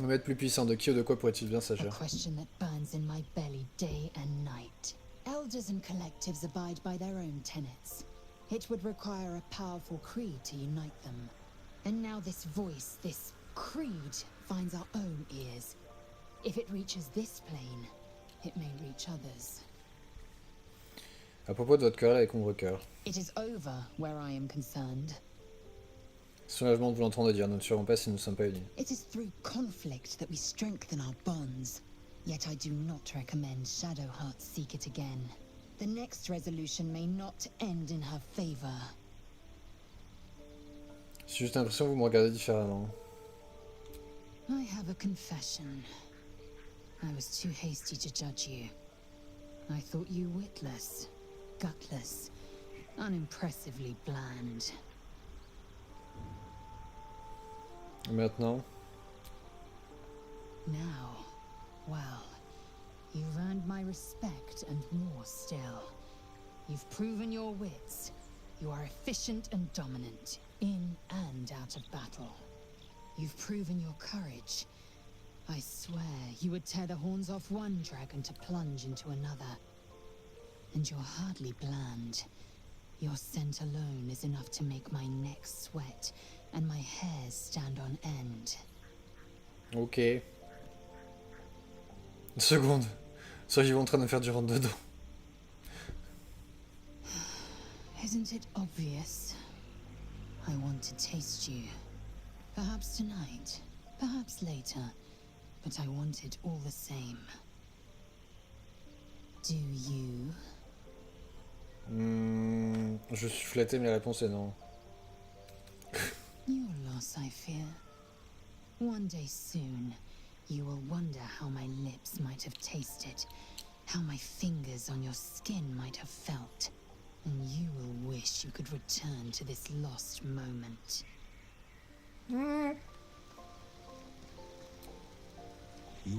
Un maître plus puissant de qui ou de quoi pourrait-il bien A s'agir? question that burns in my belly day and night. Elders and collectives abide by their own tenets. It would require a powerful creed to unite them. And now this voice, this creed, finds our own ears. If it reaches this plane, it may reach others. À propos de votre querelle avec Ombre-Cœur. It is over where I am concerned. Soulagement de vous l'entendre dire, nous ne serons pas si nous ne sommes pas unis. It is through conflict that we strengthen our bonds. Yet I do not recommend Shadowheart seek it again. The next resolution may not end in her favor. J'ai juste l'impression que vous me regardez différemment. I have a confession. I was too hasty to judge you. I thought you witless, gutless, unimpressively bland. Et maintenant? Now, well, you've earned my respect and more still. You've proven your wits. You are efficient and dominant, in and out of battle. You've proven your courage. I swear you would tear the horns off one dragon to plunge into another. And you're hardly bland. Your scent alone is enough to make my neck sweat and my hairs stand on end. Ok. Une seconde. Seriez-vous en train de me faire du rentre dedans? Isn't it obvious? I want to taste you. Perhaps tonight, perhaps later, but I want it all the same. Do you? Je suis flatté, mais la réponse est non. Your loss, I fear. One day soon, you will wonder how my lips might have tasted, how my fingers on your skin might have felt, and you will wish you could return to this lost moment. You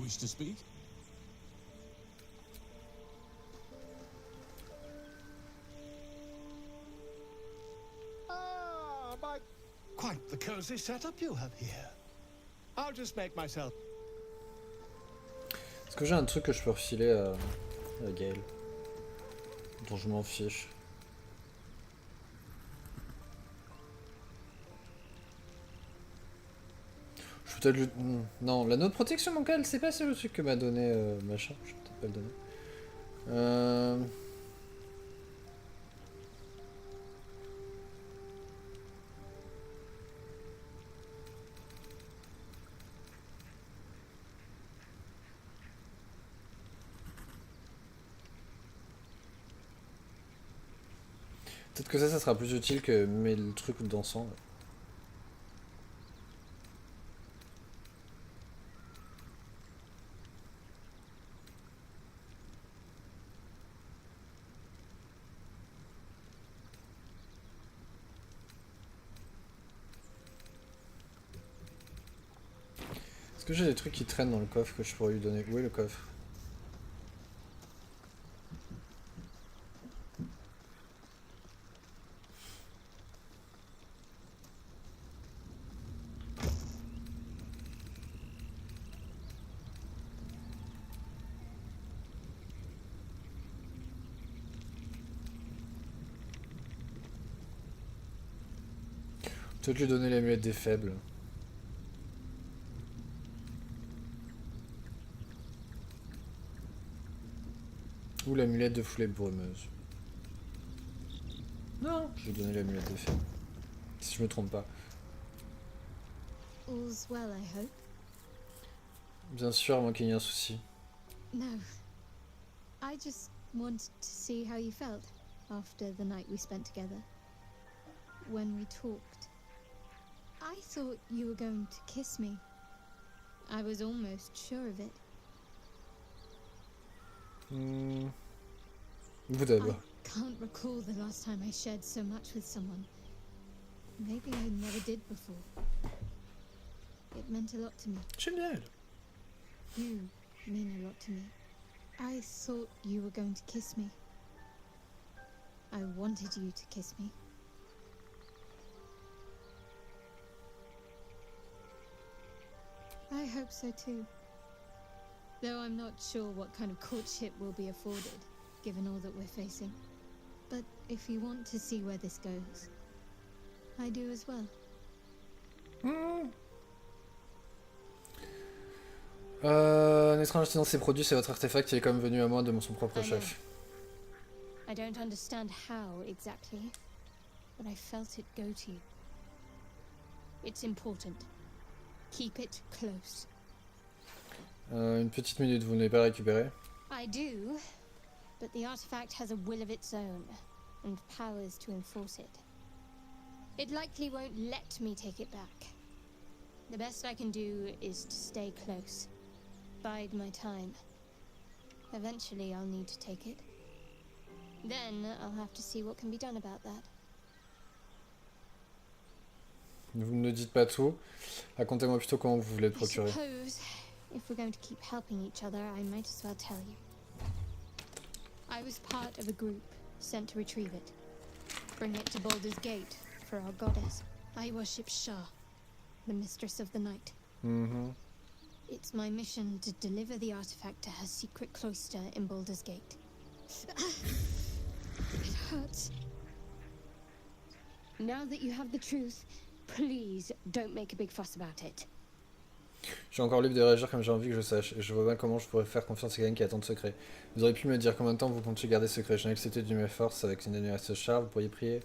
wish to speak? Ah, my... Quite the cozy setup you have here. I'll just make myself... Est-ce que j'ai un truc que je peux refiler à Gaël? Dont je m'en fiche. Je peux peut-être lui... Non, l'anneau de protection mancale, c'est pas ce truc que m'a donné machin. Je vais peut-être pas le donner. Peut-être que ça sera plus utile que mais le truc d'encens. Est-ce que j'ai des trucs qui traînent dans le coffre que je pourrais lui donner? Où est le coffre? Peut-être lui donner l'amulette des faibles. Ou l'amulette de foulée brumeuse. Non, je vais donner l'amulette des faibles. Si je me trompe pas. All's well, I hope. Bien sûr, à moins qu'il y ait un souci. No. I just wanted to see how you felt after the night we spent together. When we talked. I thought you were going to kiss me. I was almost sure of it. Vous d'abord. I can't recall the last time I shared so much with someone. Maybe I never did before. It meant a lot to me. Génial. You mean a lot to me. I thought you were going to kiss me. I wanted you to kiss me. I hope so too. Though I'm not sure what kind of courtship will be afforded, given all that we're facing. But if you want to see where this goes, I do as well. Un étrange incident s'est produit, c'est votre artefact qui est comme venu à moi de son propre chef. I don't understand how exactly, but I felt it go to you. It's important. Keep it close. Une petite minute, vous n'avez pas récupéré? I do, but the artifact has a will of its own, and powers to enforce it. It likely won't let me take it back. The best I can do is to stay close. Bide my time. Eventually I'll need to take it. Then I'll have to see what can be done about that. Vous ne dites pas tout. Racontez-moi plutôt comment vous voulez le procurer. I suppose, if we're going to keep helping each other, I might as well tell you. I was part of a group sent to retrieve it. Bring it to Baldur's Gate for our goddess. I worship Shah, the mistress of the night. It's my mission to deliver the artifact to her secret cloister in Baldur's Gate. It hurts. Now that you have the truth, please don't make a big fuss about it. Je suis encore libre de réagir comme j'ai envie que je sache, et je vois bien comment je pourrais faire confiance à quelqu'un qui a tant de secrets. Vous auriez pu me dire combien de temps vous comptiez garder secret. Je n'ai accepté de mes forces avec une annuaire char, vous pourriez prier.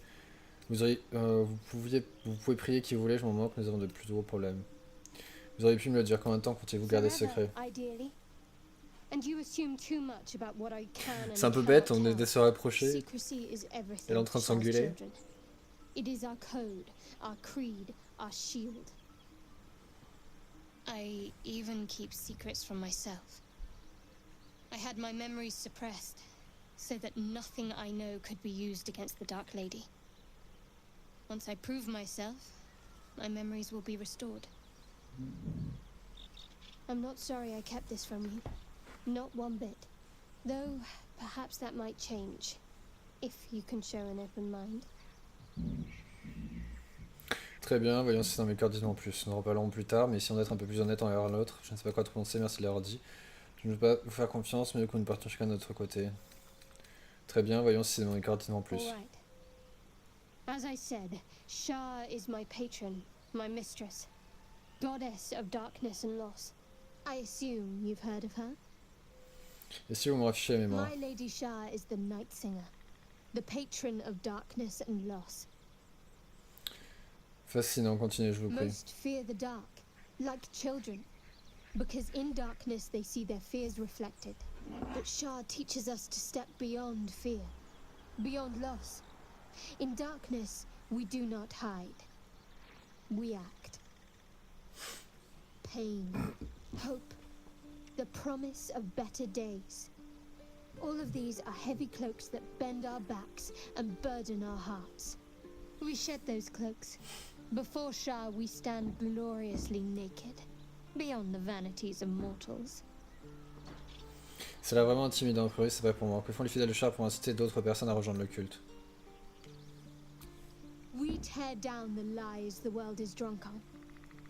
Vous pouvez prier qui vous voulez, je m'en moque, nous avons de plus gros problèmes. Vous auriez pu me le dire combien de temps comptiez-vous garder secret. C'est un peu bête, on est de se rapprocher. Elle est en train de s'engueuler. It is our code, our creed, our shield. I even keep secrets from myself. I had my memories suppressed, so that nothing I know could be used against the Dark Lady. Once I prove myself, my memories will be restored. I'm not sorry I kept this from you. Not one bit. Though, perhaps that might change, if you can show an open mind. Très bien, voyons si c'est dans mes cœurs en plus. Nous en reparlerons plus tard, mais essayons d'être un peu plus honnêtes envers l'autre. Je ne sais pas quoi te penser, merci de l'avoir dit. Je ne veux pas vous faire confiance, mais du coup nous partons chacun de notre côté. Très bien, voyons si c'est dans mes cœurs en plus. Right. As I said, Shah is my patron, my mistress, goddess of darkness and loss. I assume you've heard of her? Et si vous me raffichez la mémoire? My Lady Shah is the Night Singer, the patron of darkness and loss. Fascinant, continuez, je vous prie. Most fear the dark, like children, because in darkness they see their fears reflected. But Shah teaches us to step beyond fear, beyond loss. In darkness, we do not hide. We act. Pain, hope, the promise of better days. All of these are heavy cloaks that bend our backs and burden our hearts. We shed those cloaks. Before Shah, we stand gloriously naked, beyond the vanities of mortals. C'est là vraiment intimidant, a priori c'est pas pour moi. Que font les fidèles de Shah pour inciter d'autres personnes à rejoindre le culte? We tear down the lies the world is drunk on.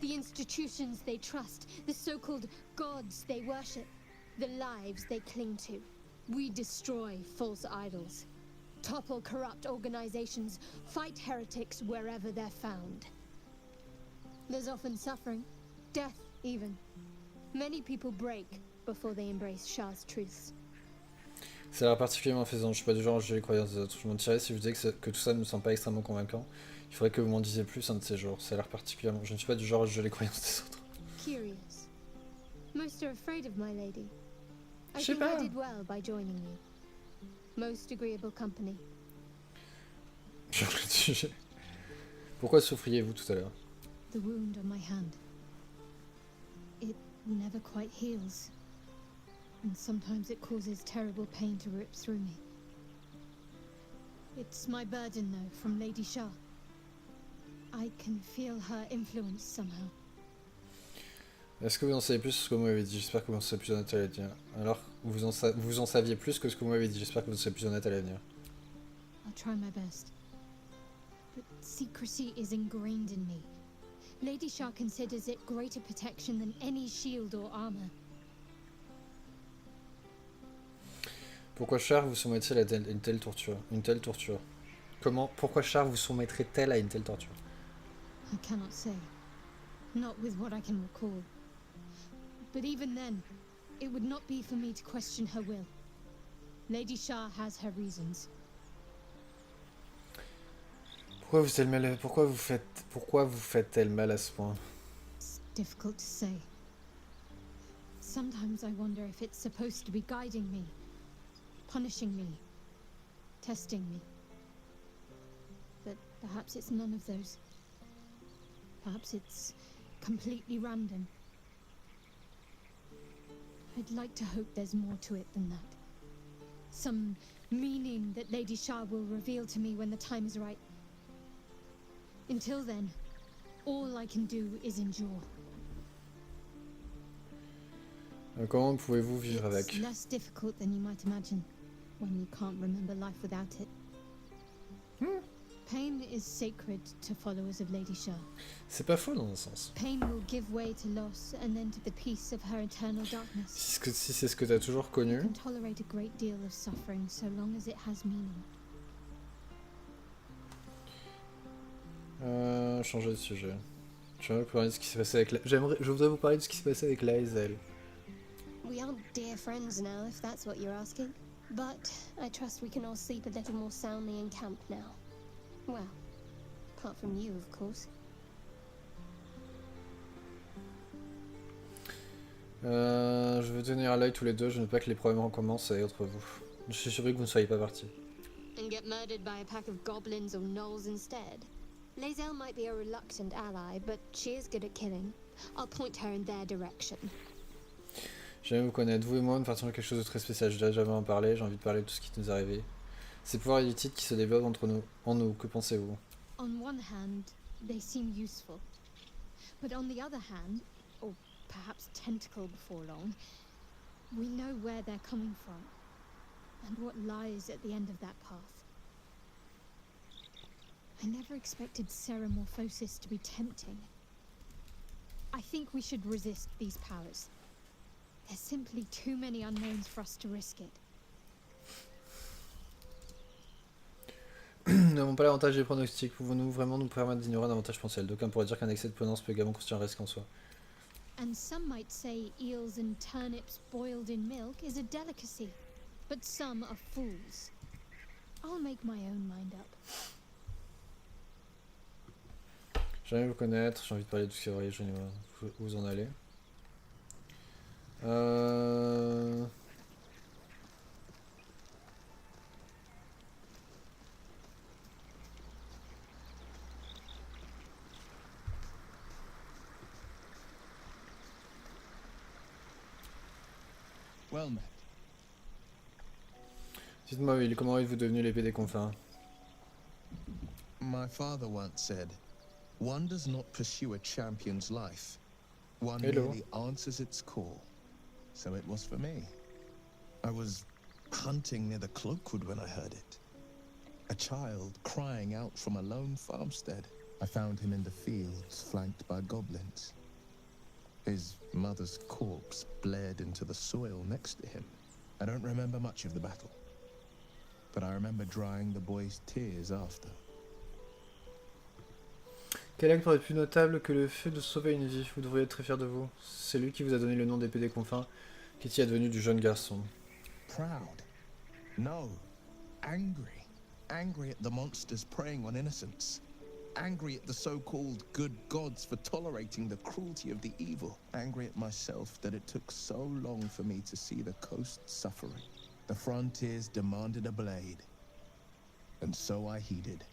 The institutions they trust, the so-called gods they worship, the lives they cling to. We destroy false idols, topple corrupt organizations, fight heretics wherever they're found. There's often suffering, death even. Many people break before they embrace Shah's truths. Ça a l'air particulièrement faisant, je suis pas du genre à juger les croyances des autres. Je mentirais si je disais que tout ça ne me semble pas extrêmement convaincant. Il faudrait que vous m'en disiez plus un de ces jours. Ça a l'air particulièrement... Je ne suis pas du genre à juger les croyances des autres. Curious. Most are afraid of my lady. I think I did well by joining you. Most agreeable company. Pourquoi souffriez-vous tout à l'heure? The wound on my hand. It never quite heals. And sometimes it causes terrible pain to rip through me. It's my burden, though, from Lady Shah. I can feel her influence somehow. Est-ce que vous en savez plus sur ce que vous m'avez dit? J'espère que vous en serez plus honnête à l'avenir. Alors, vous en saviez plus que ce que vous m'avez dit. J'espère que vous serez plus honnête à l'avenir. I'll try my best. But secrecy is ingrained in me. Lady Shah considers it greater protection than any shield or armor. Pourquoi Char vous soumettrait à une telle torture? Pourquoi Char vous soumettrait-elle à une telle torture? I cannot say. Not with what I can recall. But even then, it would not be for me to question her will. Lady Shah has her reasons. Pourquoi vous faites-elle mal à ce point? It's difficult to say. Sometimes I wonder if it's supposed to be guiding me, punishing me, testing me. But perhaps it's none of those. Perhaps it's completely random. I'd like to hope there's more to it than that. Some meaning that Lady Shah will reveal to me when the time is right. Until then, all I can do is endure. Comment pouvez-vous vivre avec? It's less difficult than you might imagine when you can't remember life without it. Pain is sacred to followers of Lady Shah. C'est pas faux dans un sens. Pain will give way to loss and then to the peace of her eternal darkness. Si c'est ce que t'as toujours connu. You can tolerate a great deal of suffering so long as it has meaning. Changer de sujet. J'aimerais vous parler de ce qui s'est passé avec je voudrais vous parler de ce qui s'est passé avec Laezel. We aren't dear friends now, if that's what you're asking. But I trust we can all sleep a little more soundly in camp now. Well, apart from you, of course. Je veux tenir à l'œil tous les deux, je ne veux pas que les problèmes recommencent avec entre vous. Je suis surpris que vous ne soyez pas partis. And get murdered by a pack of goblins or gnolls instead. Lae'zel might be a reluctant ally, but she is good at killing. I'll point her in their direction. J'aime vous connaître, vous et moi, nous partageons quelque chose de très spécial. Je dois jamais en parler, j'ai envie de parler de tout ce qui nous est arrivé. Ces pouvoirs illicites qui se développent en nous, que pensez-vous? On one hand, they seem useful. But on the other hand, or perhaps tentacle before long, we know where they're coming from, and what lies at the end of that path. I never expected ceramorphosis to be tempting. I think we should resist these powers. There's simply too many unknowns for us to risk it. Nous n'avons pas l'avantage des pronostics. Pouvons-nous vraiment nous permettre d'ignorer un avantage potentiel? D'aucuns pourraient dire qu'un excès de prudence peut également constituer un risque en soi. And some might say eels and turnips boiled in milk is a delicacy, but some are fools. I'll make my own mind up. J'aime vous connaître, j'ai envie de parler de tout ce qui est vrai, je ne sais pas où vous en allez. Well met. Dites-moi, Will, comment êtes-vous devenu l'épée des confins? My father once said, one does not pursue a champion's life. One Hello. merely answers its call. So it was for me. I was hunting near the Cloakwood when I heard it. A child crying out from a lone farmstead. I found him in the fields, flanked by goblins. His mother's corpse blared into the soil next to him. I don't remember much of the battle, but I remember drying the boy's tears after. Quel acte pourrait être plus notable que le fait de sauver une vie? Vous devriez être très fier de vous. C'est lui qui vous a donné le nom d'épée des confins. Qu'est-il advenu du jeune garçon? Proud? No. Angry. Angry at the monsters preying on innocents. Angry at the so-called good gods for tolerating the cruelty of the evil. Angry at myself that it took so long for me to see the coast suffering. The frontiers demanded a blade. And so I heeded.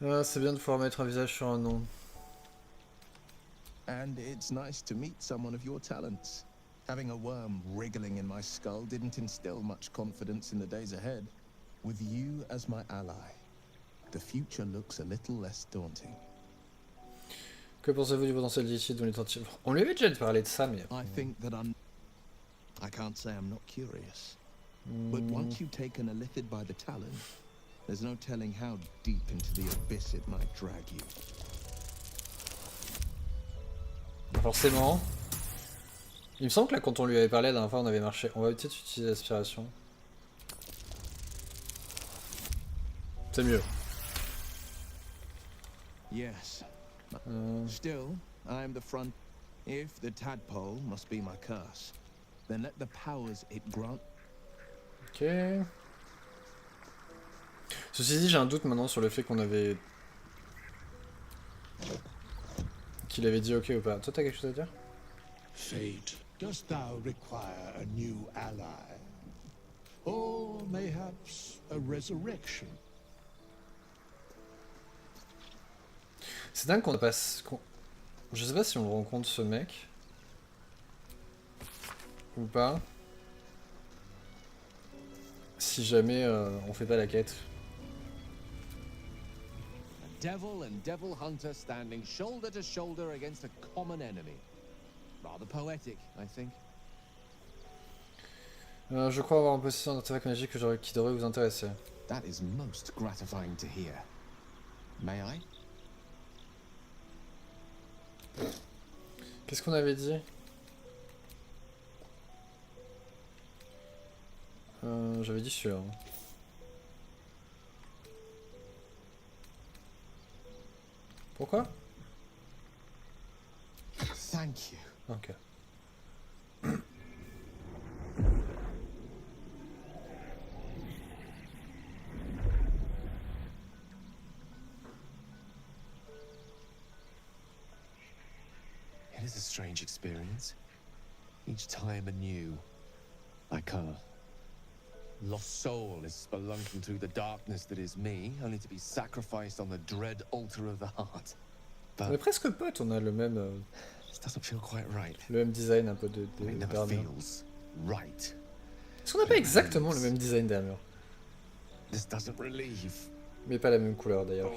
Ah, c'est bien de pouvoir mettre un visage sur un nom. And it's nice to meet someone of your talents. Having a worm wriggling in my skull didn't instill much confidence in the days ahead. With you as my ally, the future looks a little less daunting. Que pensez-vous du potentiel d'ici dont les tentatives? On lui avait déjà parlé de ça, mais... I think that I can't say I'm not curious. But once you've taken a lithid by the talon, there's no telling how deep into the abyss it might drag you. Forcément. Il me semble que là, quand on lui avait parlé la dernière fois, on avait marché. On va peut-être utiliser l'aspiration. C'est mieux. Yes. Still, I am the front. If the tadpole must be my curse, then let the powers it grant. Ok. Ceci dit, j'ai un doute maintenant sur le fait qu'on avait... qu'il avait dit ok ou pas. Toi, t'as quelque chose à dire? Fate, dost thou require a new ally? Or mayhaps a resurrection? C'est dingue qu'on passe... Je sais pas si on le rencontre ce mec. Ou pas. Si jamais on fait pas la quête. A devil and devil hunter standing shoulder to shoulder against a common enemy. Rather poetic, I think. Je crois avoir en possession d'un artefact magique qui devrait vous intéresser. That is most gratifying to hear. May I? Qu'est-ce qu'on avait dit? J'avais dit celui-là. Pourquoi? Thank you. Ok. It is a strange experience. Each time anew. Like a lost soul is spelunking through the darkness that is me, only to be sacrificed on the dread altar of the heart. On est presque potes, on a le même... This doesn't feel quite right. Le même design un peu de It never feels right. Est-ce qu'on n'a pas exactement le même design d'armure? This doesn't relieve. Mais pas la même couleur d'ailleurs.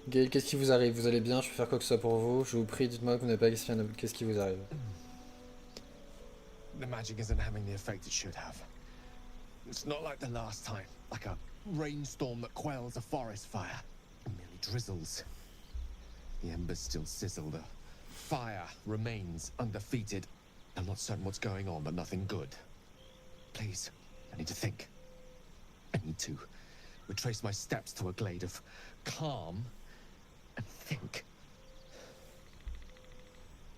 Gaël, qu'est-ce qui vous arrive? Vous allez bien? Je peux faire quoi que ce soit pour vous? Je vous prie, dites-moi que vous n'avez pas qu'est-ce qui vous arrive? The magic isn't having the effect it should have. It's not like the last time, like a rainstorm that quells a forest fire. It merely drizzles. The embers still sizzle, the fire remains undefeated. I'm not certain what's going on, but nothing good. Please, I need to think. I need to retrace my steps to a glade of calm and think.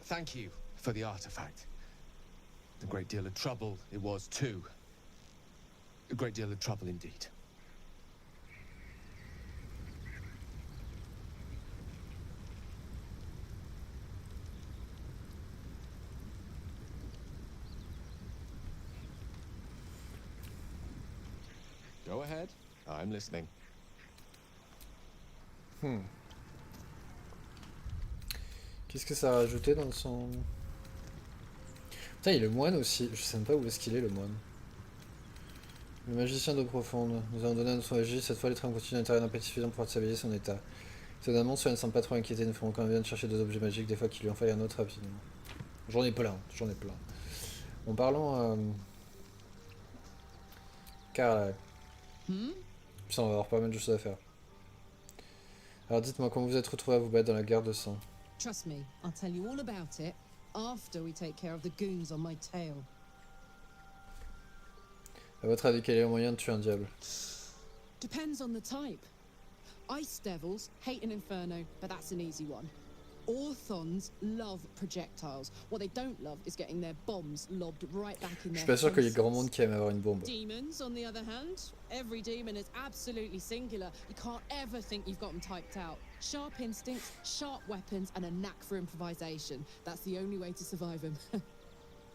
Thank you for the artifact. A great deal of trouble it was too. A great deal of trouble indeed. Go ahead. I'm listening. Qu'est-ce que ça a rajouté dans son... Putain, il y a le moine aussi. Je sais même pas où est-ce qu'il est, le moine. Le magicien d'eau profonde. Nous avons donné à notre magie. Cette fois, les trains continuent d'intérieur d'un peu suffisant pour stabiliser son état. Étonnamment, cela ne semble pas trop inquiété. Nous ferons quand même bien de chercher deux objets magiques, des fois qu'il lui en faille un autre rapidement. J'en ai plein, j'en ai plein. En parlant... Car... Putain, on va avoir pas mal de choses à faire. Alors dites-moi, comment vous êtes retrouvé à vous battre dans la guerre de sang? Trust me, I'll tell you all about it after we take care of the goons on my tail. À votre avis, quel est le moyen de tuer un diable? Depends on the type. Ice devils hate an inferno, but that's an easy one. Orthons love projectiles. What they don't love is getting their bombs lobbed right back in Je their suis pas sûr qu'il y ait faces. grand monde qui aime avoir une bombe. Demons, on the other hand, every demon is absolutely singular. You can't ever think you've got them typed out. Sharp instincts, sharp weapons, and a knack for improvisation. That's the only way to survive them.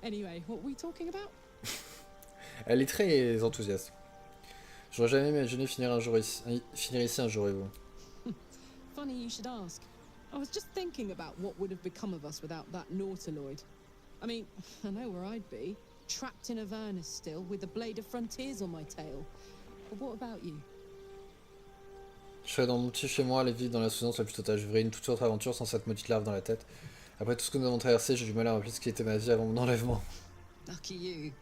Anyway, what were we talking about? Elle est très enthousiaste. J'aurais jamais imaginé finir ici un jour et vous. Funny you should ask. I was just thinking about what would have become of us without that Nautiloid. I mean, I know where I'd be. Trapped in Avernus still, with the blade of frontiers on my tail. But what about you? Je serais dans mon petit chez moi, aller vivre dans la souffrance la plus totale. Je vivrais une toute autre aventure sans cette maudite larve dans la tête. Après tout ce que nous avons traversé, j'ai du mal à rappeler ce qui était ma vie avant mon enlèvement. Lucky you.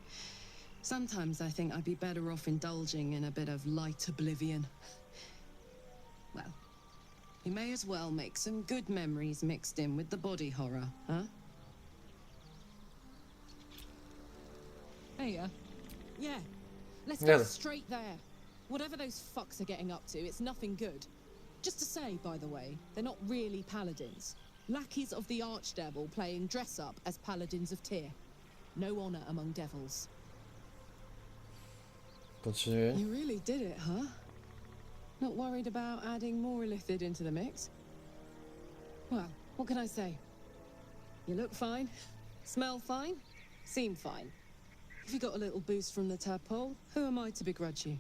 Sometimes I think I'd be better off indulging in a bit of light oblivion. Well, we may as well make some good memories mixed in with the body horror, huh? Hey, yeah. Let's go straight there. Whatever those fucks are getting up to, it's nothing good. Just to say, by the way, they're not really paladins. Lackeys of the Archdevil playing dress-up as paladins of Tyr. No honor among devils. Continuez. You really did it, huh? Not worried about adding more illithid into the mix? Well, what can I say? You look fine, smell fine, seem fine. If you got a little boost from the tadpole, who am I to begrudge you?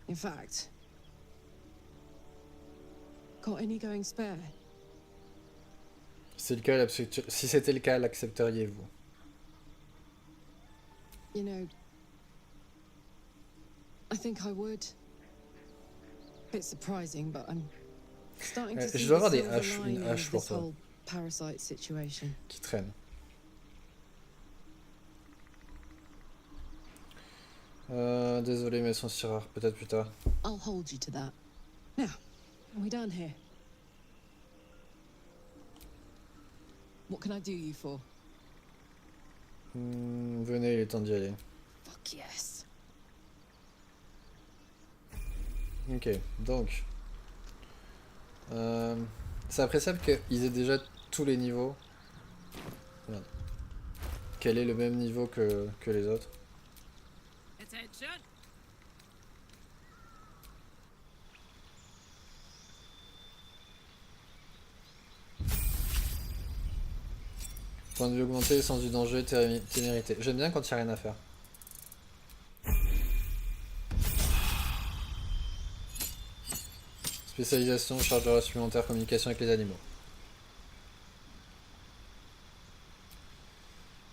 In fact, got any going spare? Si c'était le cas, l'accepteriez-vous? You know, I think I would. Bit surprising, but I'm starting to see Je dois avoir the des silver haches, une lining hache of pour this toi, whole parasite situation. qui traîne. Désolé, mais elles sont si rares. Peut-être plus tard. I'll hold you to that. Now, are we done here? What can I do you for? Venez, il est temps d'y aller. Fuck yes. Ok, donc... c'est appréciable qu'ils aient déjà tous les niveaux. Merde. Qu'elle ait le même niveau que les autres. Attention. Point de vue augmenté, sens du danger, témérité. J'aime bien quand il n'y a rien à faire. Spécialisation, charge de race supplémentaire, communication avec les animaux.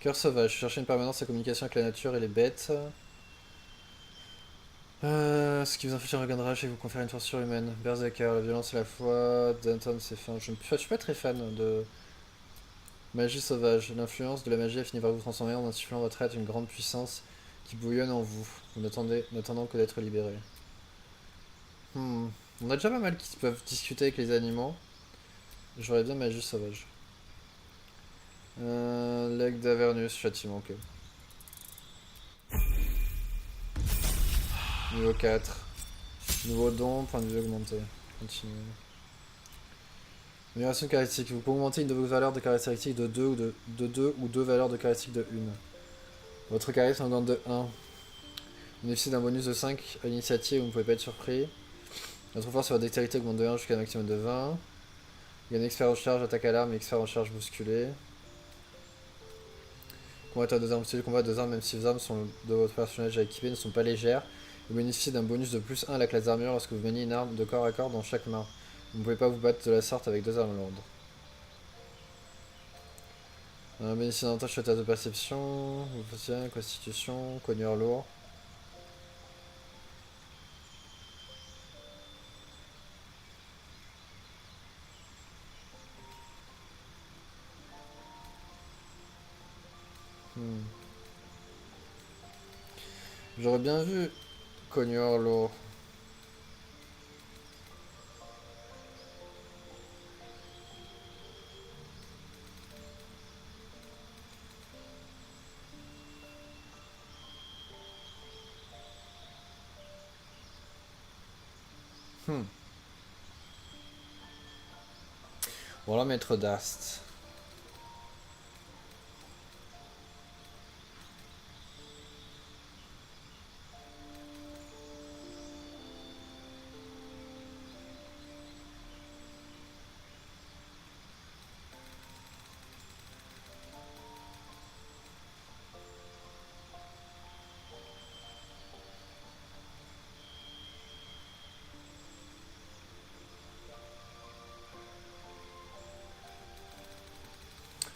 Cœur sauvage, chercher une permanence et communication avec la nature et les bêtes. Ce qui vous inflige un regain de rage et vous confère une force surhumaine. Berserker, la violence et la foi. Danton, c'est fin. Je suis pas très fan de magie sauvage. L'influence de la magie a fini par vous transformer en insufflant votre être une grande puissance qui bouillonne en vous. Vous n'attendant que d'être libéré. On a déjà pas mal qui peuvent discuter avec les animaux. J'aurais bien magie sauvage. Leg d'Avernus, châtiment, ok. Niveau 4. Nouveau don, point de vue augmenté. Continuez. Amélioration de caractéristiques. Vous pouvez augmenter une de vos valeurs de caractéristiques de 2 ou deux valeurs de caractéristiques de 1. Votre charisme augmente de 1. Vous bénéficiez d'un bonus de 5 à l'initiative, vous ne pouvez pas être surpris. Votre force sur votre dextérité augmente de 1 jusqu'à un maximum de 20. Il y a une expert en charge, attaque à l'arme et expert en charge bousculée. Combatteur de armes, les combats de armes, même si vos armes sont de votre personnage à équiper, ne sont pas légères. Vous bénéficiez d'un bonus de plus 1 à la classe d'armure lorsque vous maniez une arme de corps à corps dans chaque main. Vous ne pouvez pas vous battre de la sorte avec 2 armes lourdes. Bénéficiez d'un avantage sur la de perception, constitution, cogneur lourd. J'aurais bien vu cogneur lourd. Voilà, maître d'Ast.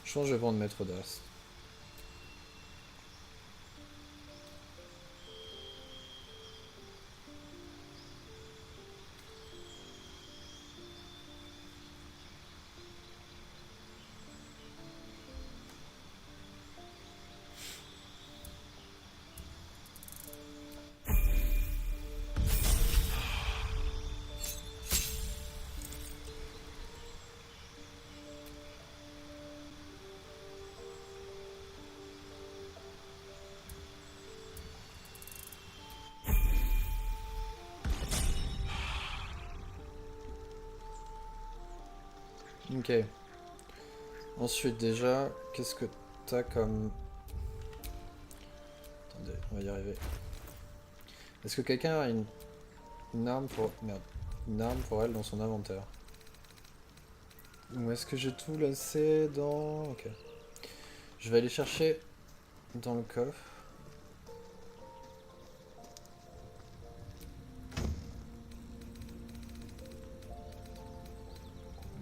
Je pense que je vais prendre maître d'Ast. Ok. Ensuite déjà, qu'est-ce que t'as comme... Attendez, on va y arriver. Est-ce que quelqu'un a une arme pour... Merde. Une arme pour elle dans son inventaire? Ou est-ce que j'ai tout laissé dans... Ok. Je vais aller chercher dans le coffre.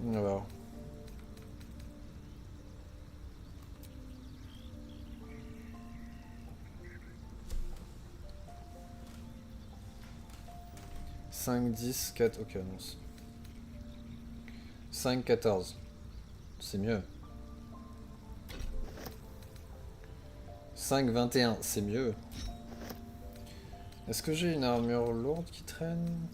On va voir. « 5, 10, 4... Ok, non. 5, 14. C'est mieux. 5, 21. C'est mieux. Est-ce que j'ai une armure lourde qui traîne?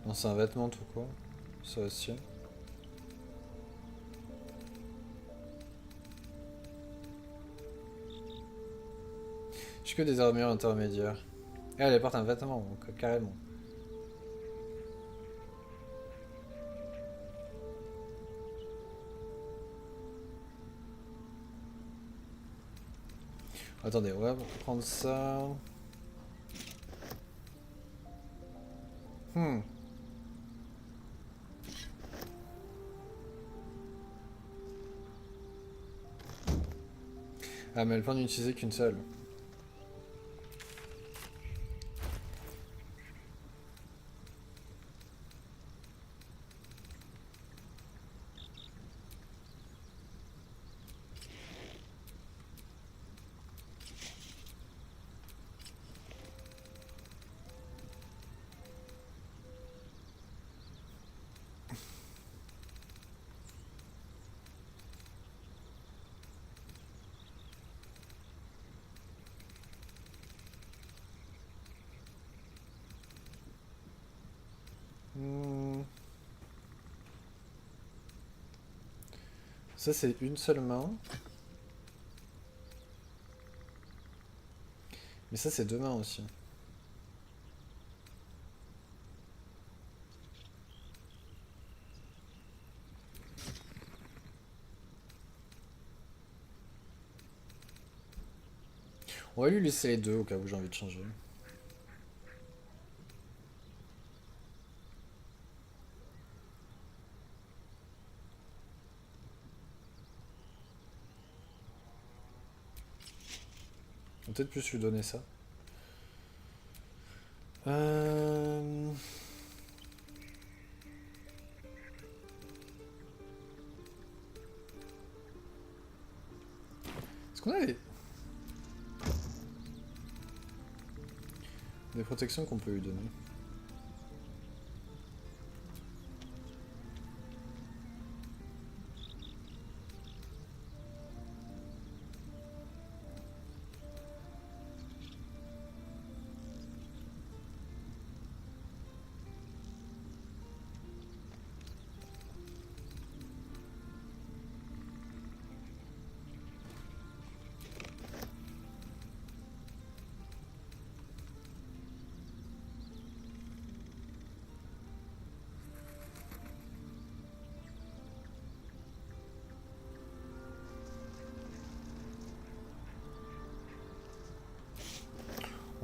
Non, c'est un vêtement tout court. Ça aussi. J'ai que des armures intermédiaires. Et elle porte un vêtement, donc carrément. Attendez, on va prendre ça. Ah, mais elle peut en utiliser qu'une seule. Ça, c'est une seule main. Mais ça, c'est deux mains aussi. On va lui laisser les deux au cas où j'ai envie de changer. On va peut-être plus lui donner ça. Est-ce qu'on a des protections qu'on peut lui donner?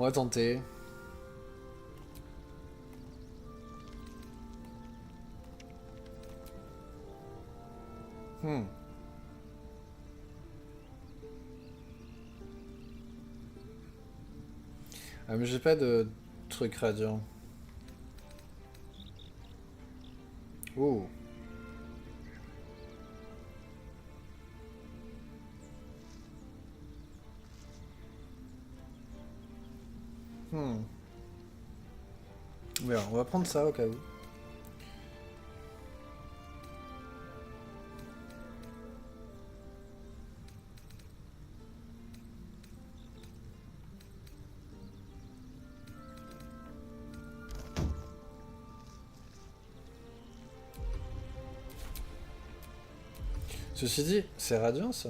On va tenter. Ah mais j'ai pas de truc radiant. Oh. Bien, on va prendre ça au cas où. Ceci dit, c'est radiant ça.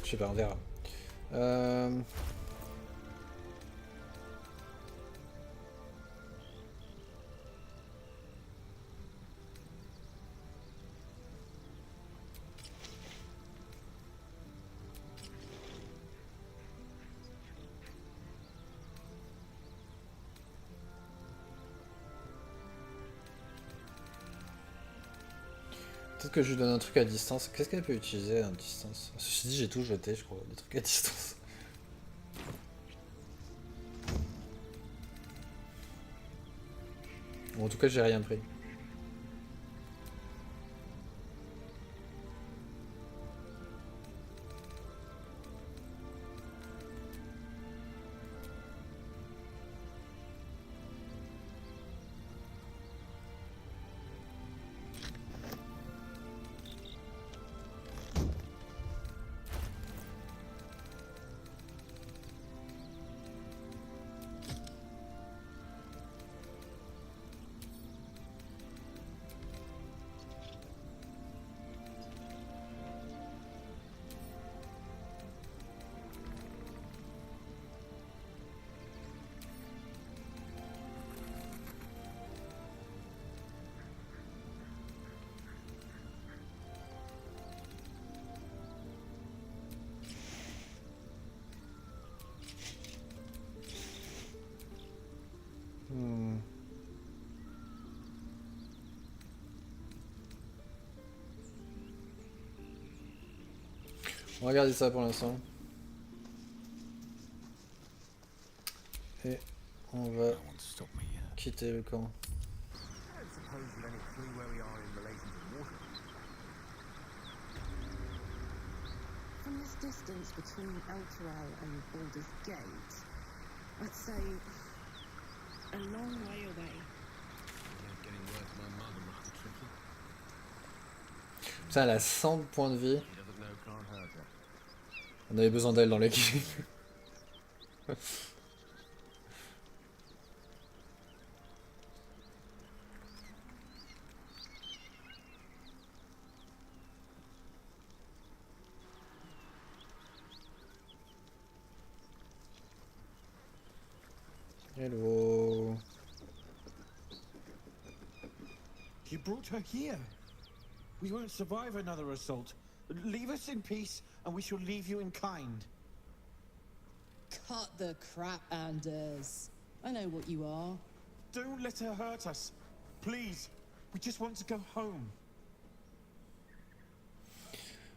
Je sais pas, on verra. Peut-être que je lui donne un truc à distance. Qu'est-ce qu'elle peut utiliser à distance? Ceci dit, j'ai tout jeté, je crois, des trucs à distance. Bon, en tout cas, j'ai rien pris. On va regarder ça pour l'instant. Et on va quitter le camp. From this distance between Elturel and Baldur's Gate, I'd say a long way away. Putain, elle a 100 points de vie. On avait besoin d'elle dans l'équipe. Hello. You brought her here. We won't survive another assault. Leave us in peace, and we shall leave you in kind. Cut the crap, Anders. I know what you are. Don't let her hurt us. Please. We just want to go home.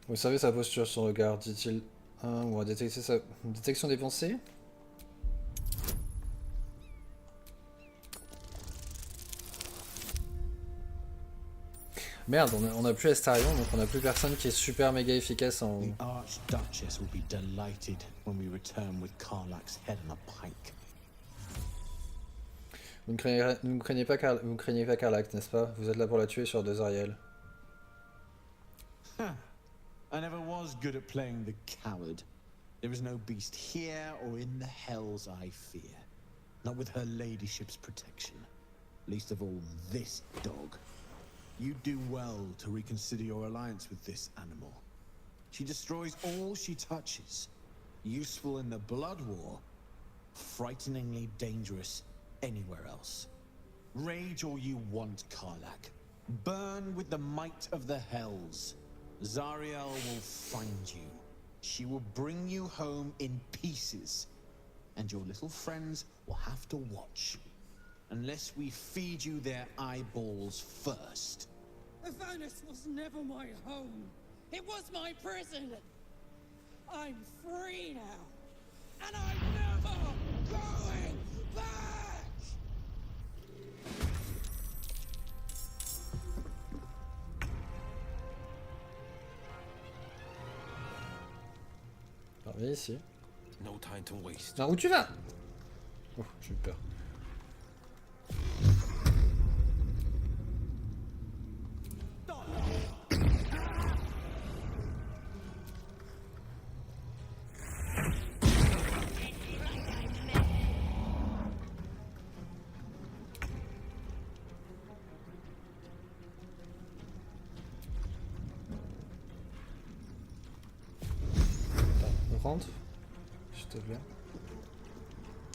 Vous savez sa posture, son regard, dit-il. On va détecter sa détection des pensées. Merde, on a plus Astarion, donc on a plus personne qui est super méga efficace en... The Archduchess will be delighted when we return with Karlach's head on a pike. Vous ne craignez pas Karlach, n'est-ce pas? Vous êtes là pour la tuer sur 2 Ariel. Huh. I never was good at playing the coward. There is no beast here or in the hells I fear. Not with her ladyship's protection. Least of all this dog. You do well to reconsider your alliance with this animal. She destroys all she touches. Useful in the blood war. Frighteningly dangerous anywhere else. Rage all you want, Karlach. Burn with the might of the hells. Zariel will find you. She will bring you home in pieces. And your little friends will have to watch. Unless we feed you their eyeballs first. Avernus was never my home. It was my prison. I'm free now. And I'm never going back! Alors, viens ici. No time to waste. Non, où tu vas? Oh, j'ai eu peur. Rentre, s'il te plaît.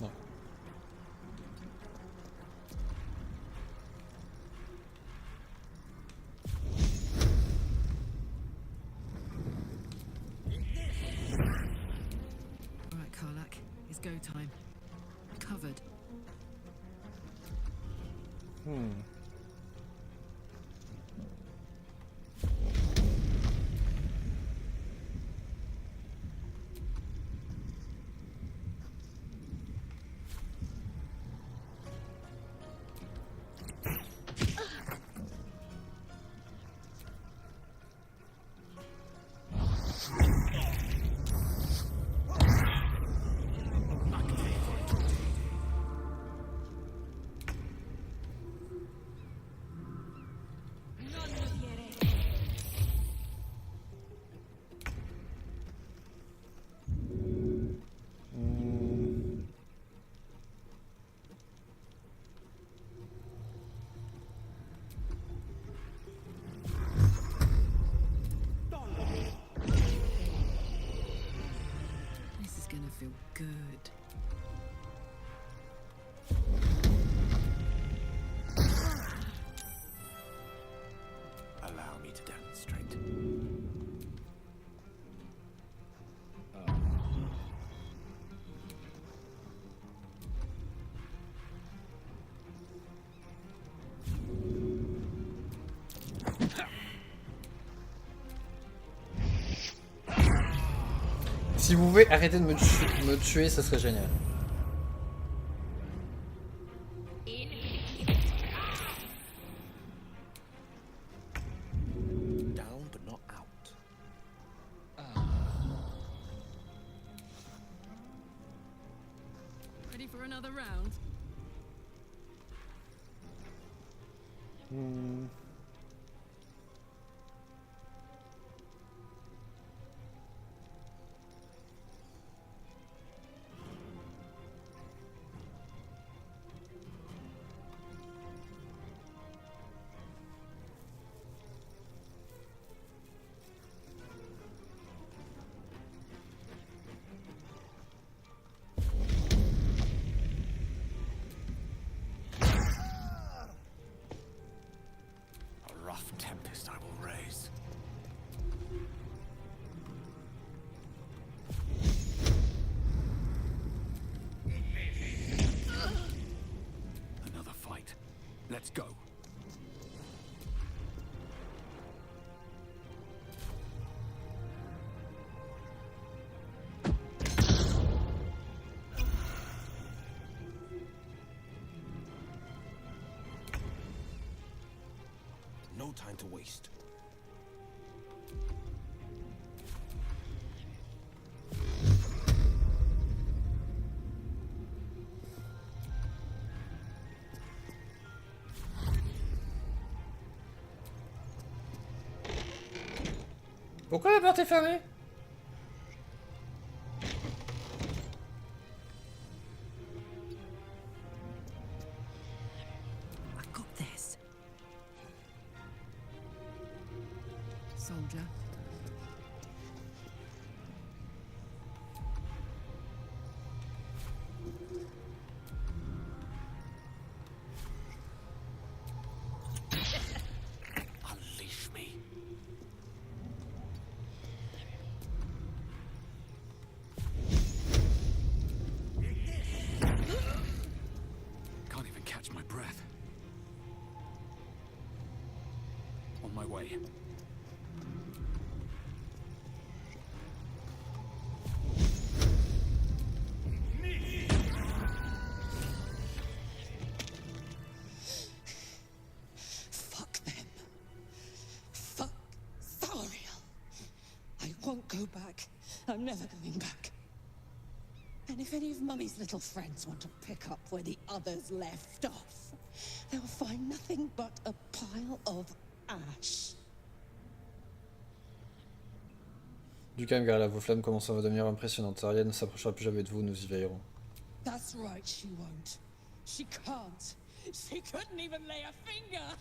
Non. All right, Karlak, it's go time. Covered. This is gonna feel good. Allow me to demonstrate. Si vous pouvez arrêter de me tuer, ça serait génial. Down but not out. Ready for another round? A rough tempest I will raise. Another fight. Let's go. No time to waste. Pourquoi la porte est fermée? I got this. Soldier. Unleash me. catch my breath. On my way. Fuck them. Fuck Zariel. I won't go back. I'm never going back. And if any of Mummy's little friends want to pick up where the others left off, they'll find nothing but a pile of ash. Du calme, car là, vos flammes commencent à devenir impressionnantes. Ariane ne s'approchera plus jamais de vous, nous y veillerons. That's right, she won't. She can't. She couldn't even lay a finger.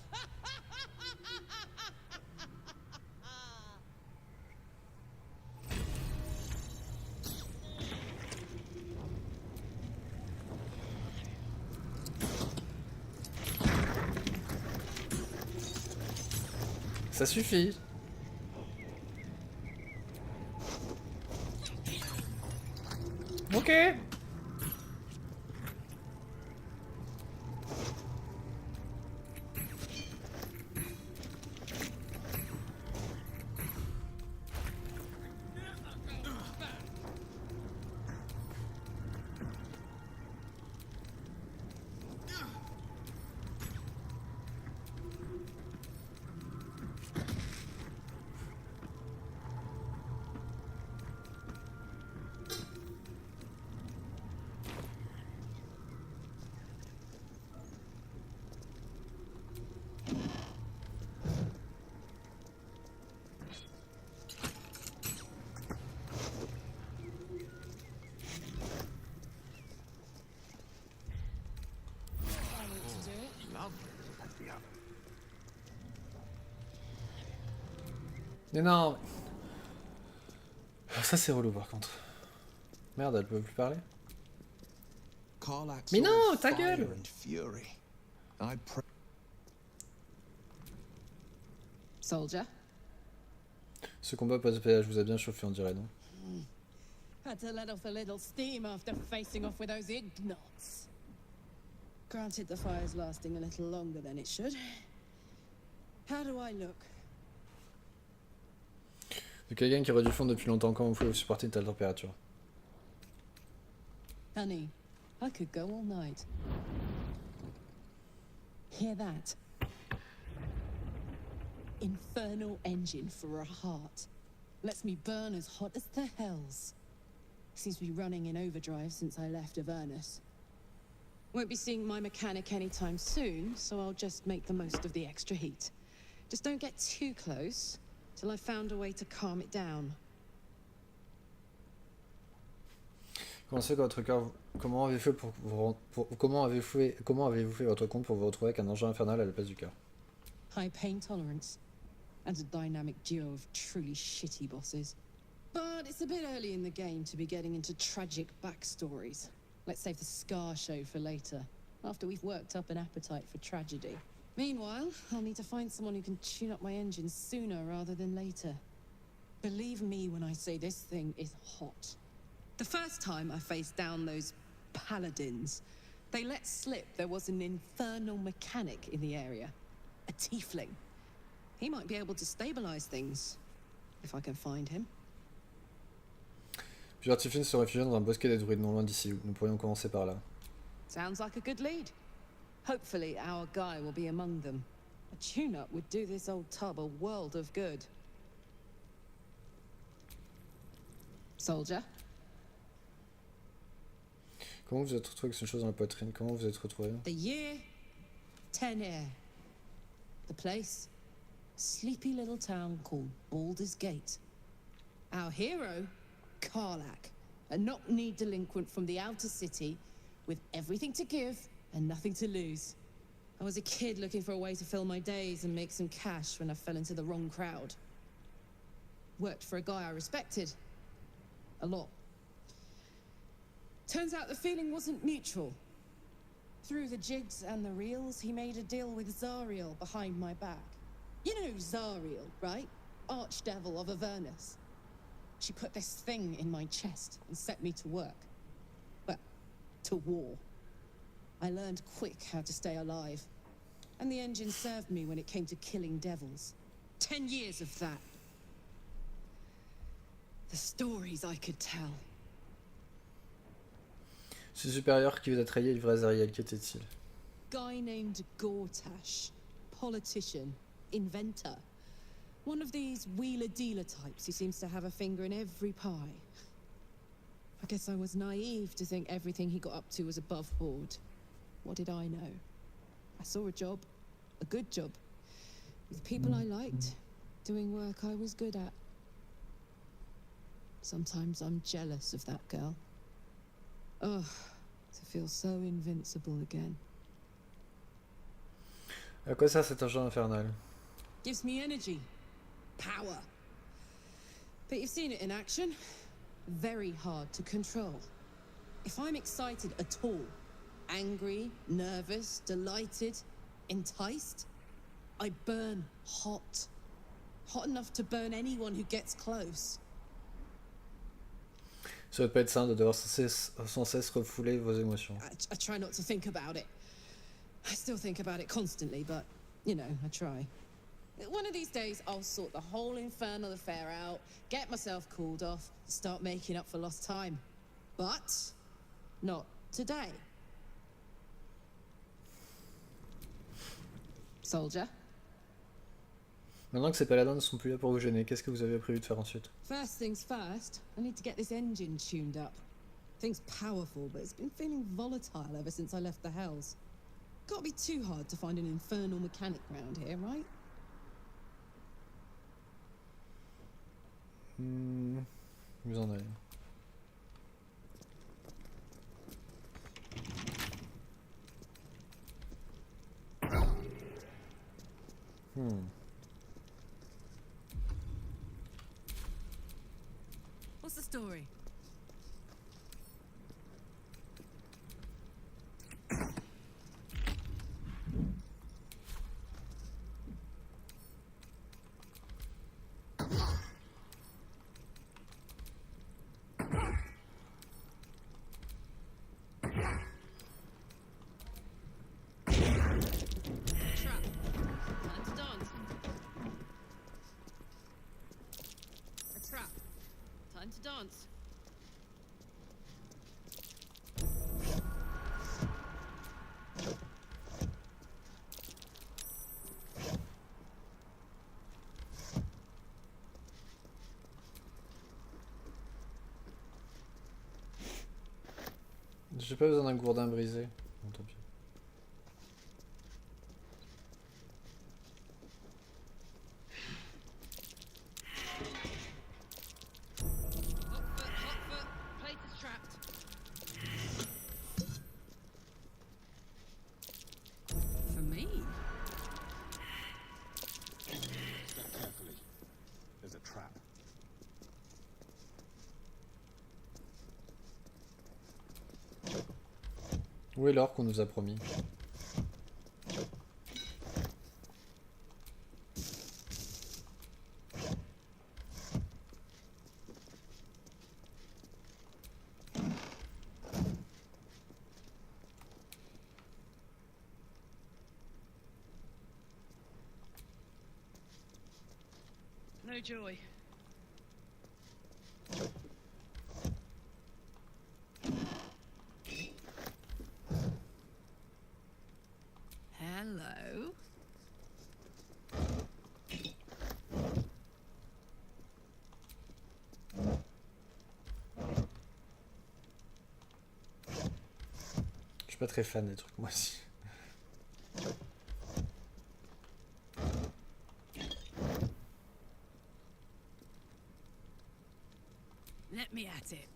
Ça suffit. Ok. Mais non. Ça c'est relou par contre. Merde, elle peut plus parler. Mais non, ta gueule. Soldier? Ce combat post-péage vous a bien chauffé, on dirait, non? Had to let off a little steam after facing off with those ignots. Granted, the fire's lasting a little longer than it should. How do I look? De quelqu'un qui aurait dû fondre depuis longtemps, comment vous pouvez supporter une telle température? Honey, I could go all night. Hear that? Infernal engine for a heart. Lets me burn as hot as the hells. Seems to be running in overdrive since I left Avernus. Won't be seeing my mechanic anytime soon, so I'll just make the most of the extra heat. Just don't get too close till I've found a way to calm it down. Comment avez-vous fait votre compte pour vous retrouver avec un engin infernal à la place du cœur? High pain tolerance, and a dynamic duo of truly shitty bosses. But it's a bit early in the game to be getting into tragic backstories. Let's save the Scar show for later, after we've worked up an appetite for tragedy. Meanwhile, I'll need to find someone who can tune up my engine sooner rather than later. Believe me when I say this thing is hot. The first time I faced down those paladins, they let slip there was an infernal mechanic in the area. A tiefling. He might be able to stabilize things, if I can find him. Plusieurs tieflings se réfugient dans un bosquet des druides non loin d'ici. Nous pourrions commencer par là. Sounds like a good lead. Hopefully our guy will be among them. A tune-up would do this old tub a world of good. Soldier? Comment vous êtes retrouvé avec cette chose dans la poitrine? Comment vous êtes retrouvé? The year, 10 air. The place, sleepy little town called Baldur's Gate. Our hero, Karlach, a knock-kneed delinquent from the outer city with everything to give and nothing to lose. I was a kid looking for a way to fill my days and make some cash when I fell into the wrong crowd. Worked for a guy I respected. A lot. Turns out the feeling wasn't mutual. Through the jigs and the reels, he made a deal with Zariel behind my back. You know Zariel, right? Archdevil of Avernus. She put this thing in my chest and set me to work. Well, to war. I learned quick how to stay alive. And the engine served me when it came to killing devils. 10 years of that. The stories I could tell. Ce supérieur qui vous a trahi est le vrai Azariel, qu'était-il? Guy named Gortash. Politician. Inventor. One of these wheeler-dealer types who seems to have a finger in every pie. I guess I was naive to think everything he got up to was above board. What did I know? I saw a job. A good job. With people I liked. Doing work I was good at. Sometimes I'm jealous of that girl. Ugh, to feel so invincible again. À quoi sert cet engin infernal? Gives me energy. Power. But you've seen it in action. Very hard to control. If I'm excited at all, angry, nervous, delighted, enticed, I burn hot. Hot enough to burn anyone who gets close. Ça doit pas être sain de devoir sans cesse refouler vos émotions. I try not to think about it. I still think about it constantly, but, you know, I try. One of these days, I'll sort the whole infernal affair out, get myself cooled off, start making up for lost time. But not today. Soldier? Maintenant que ces paladins ne sont plus là pour vous gêner, qu'est-ce que vous avez prévu de faire ensuite? First things first, I need to get this engine tuned up. Thing's powerful, but it's been feeling volatile ever since I left the Hells. Can't be too hard to find an infernal mechanic round here, right? Vous en allez. What's the story? Time to dance. J'ai pas besoin d'un gourdin brisé. Bon, tant pis. For me? Step carefully. There's a trap. Où est l'or qu'on nous a promis? No joy. Hello. Je suis pas très fan des trucs moi aussi. Let me at it.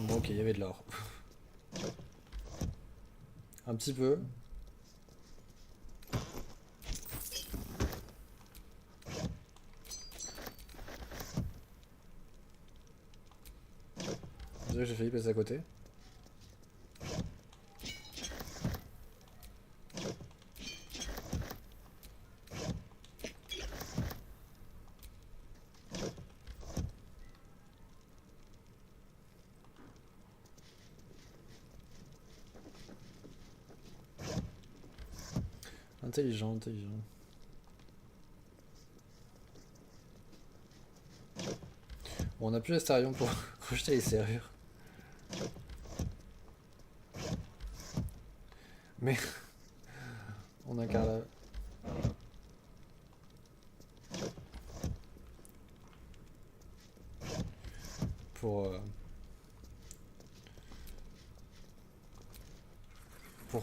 Bon, ok, il y avait de l'or. Un petit peu. Désolé, j'ai failli passer à côté. Intelligent, intelligent. Bon, on n'a plus l'Astarion pour rejeter les serrures. Mais on a Carla. Pour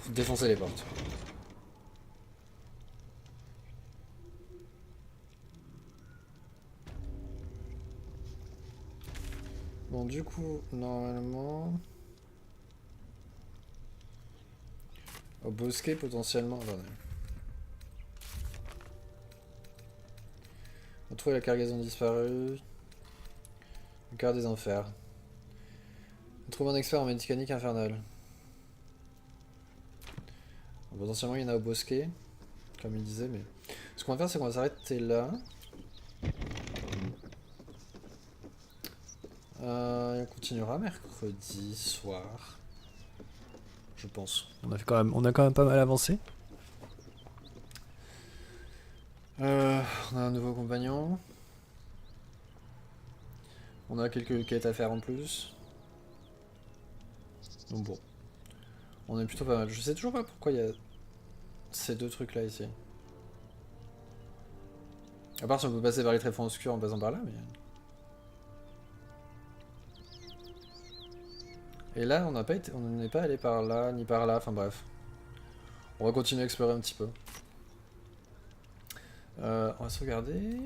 défoncer les portes. Bon, du coup, normalement... Au bosquet, potentiellement... Attendez. Retrouver la cargaison disparue. Le quart des enfers. Trouver un expert en mécanique infernale. Bon, potentiellement, il y en a au bosquet. Comme il disait, mais... Ce qu'on va faire, c'est qu'on va s'arrêter là. On continuera mercredi soir. Je pense. On a quand même pas mal avancé. On a un nouveau compagnon. On a quelques quêtes à faire en plus. Donc bon. On est plutôt pas mal. Je sais toujours pas pourquoi il y a ces deux trucs là ici. À part si on peut passer par les tréfonds obscurs en passant par là, mais... Et là, on n'est pas allé par là, ni par là, enfin bref. On va continuer à explorer un petit peu. On va sauvegarder.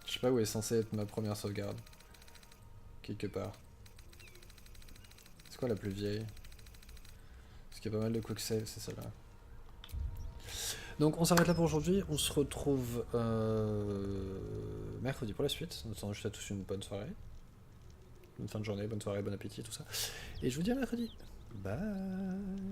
Je sais pas où est censée être ma première sauvegarde. Quelque part. C'est quoi la plus vieille? Parce qu'il y a pas mal de quick save, c'est celle-là. Donc on s'arrête là pour aujourd'hui, on se retrouve mercredi pour la suite. Nous souhaitons juste à tous une bonne soirée. Bonne fin de journée, bonne soirée, bon appétit, tout ça. Et je vous dis à mercredi. Bye.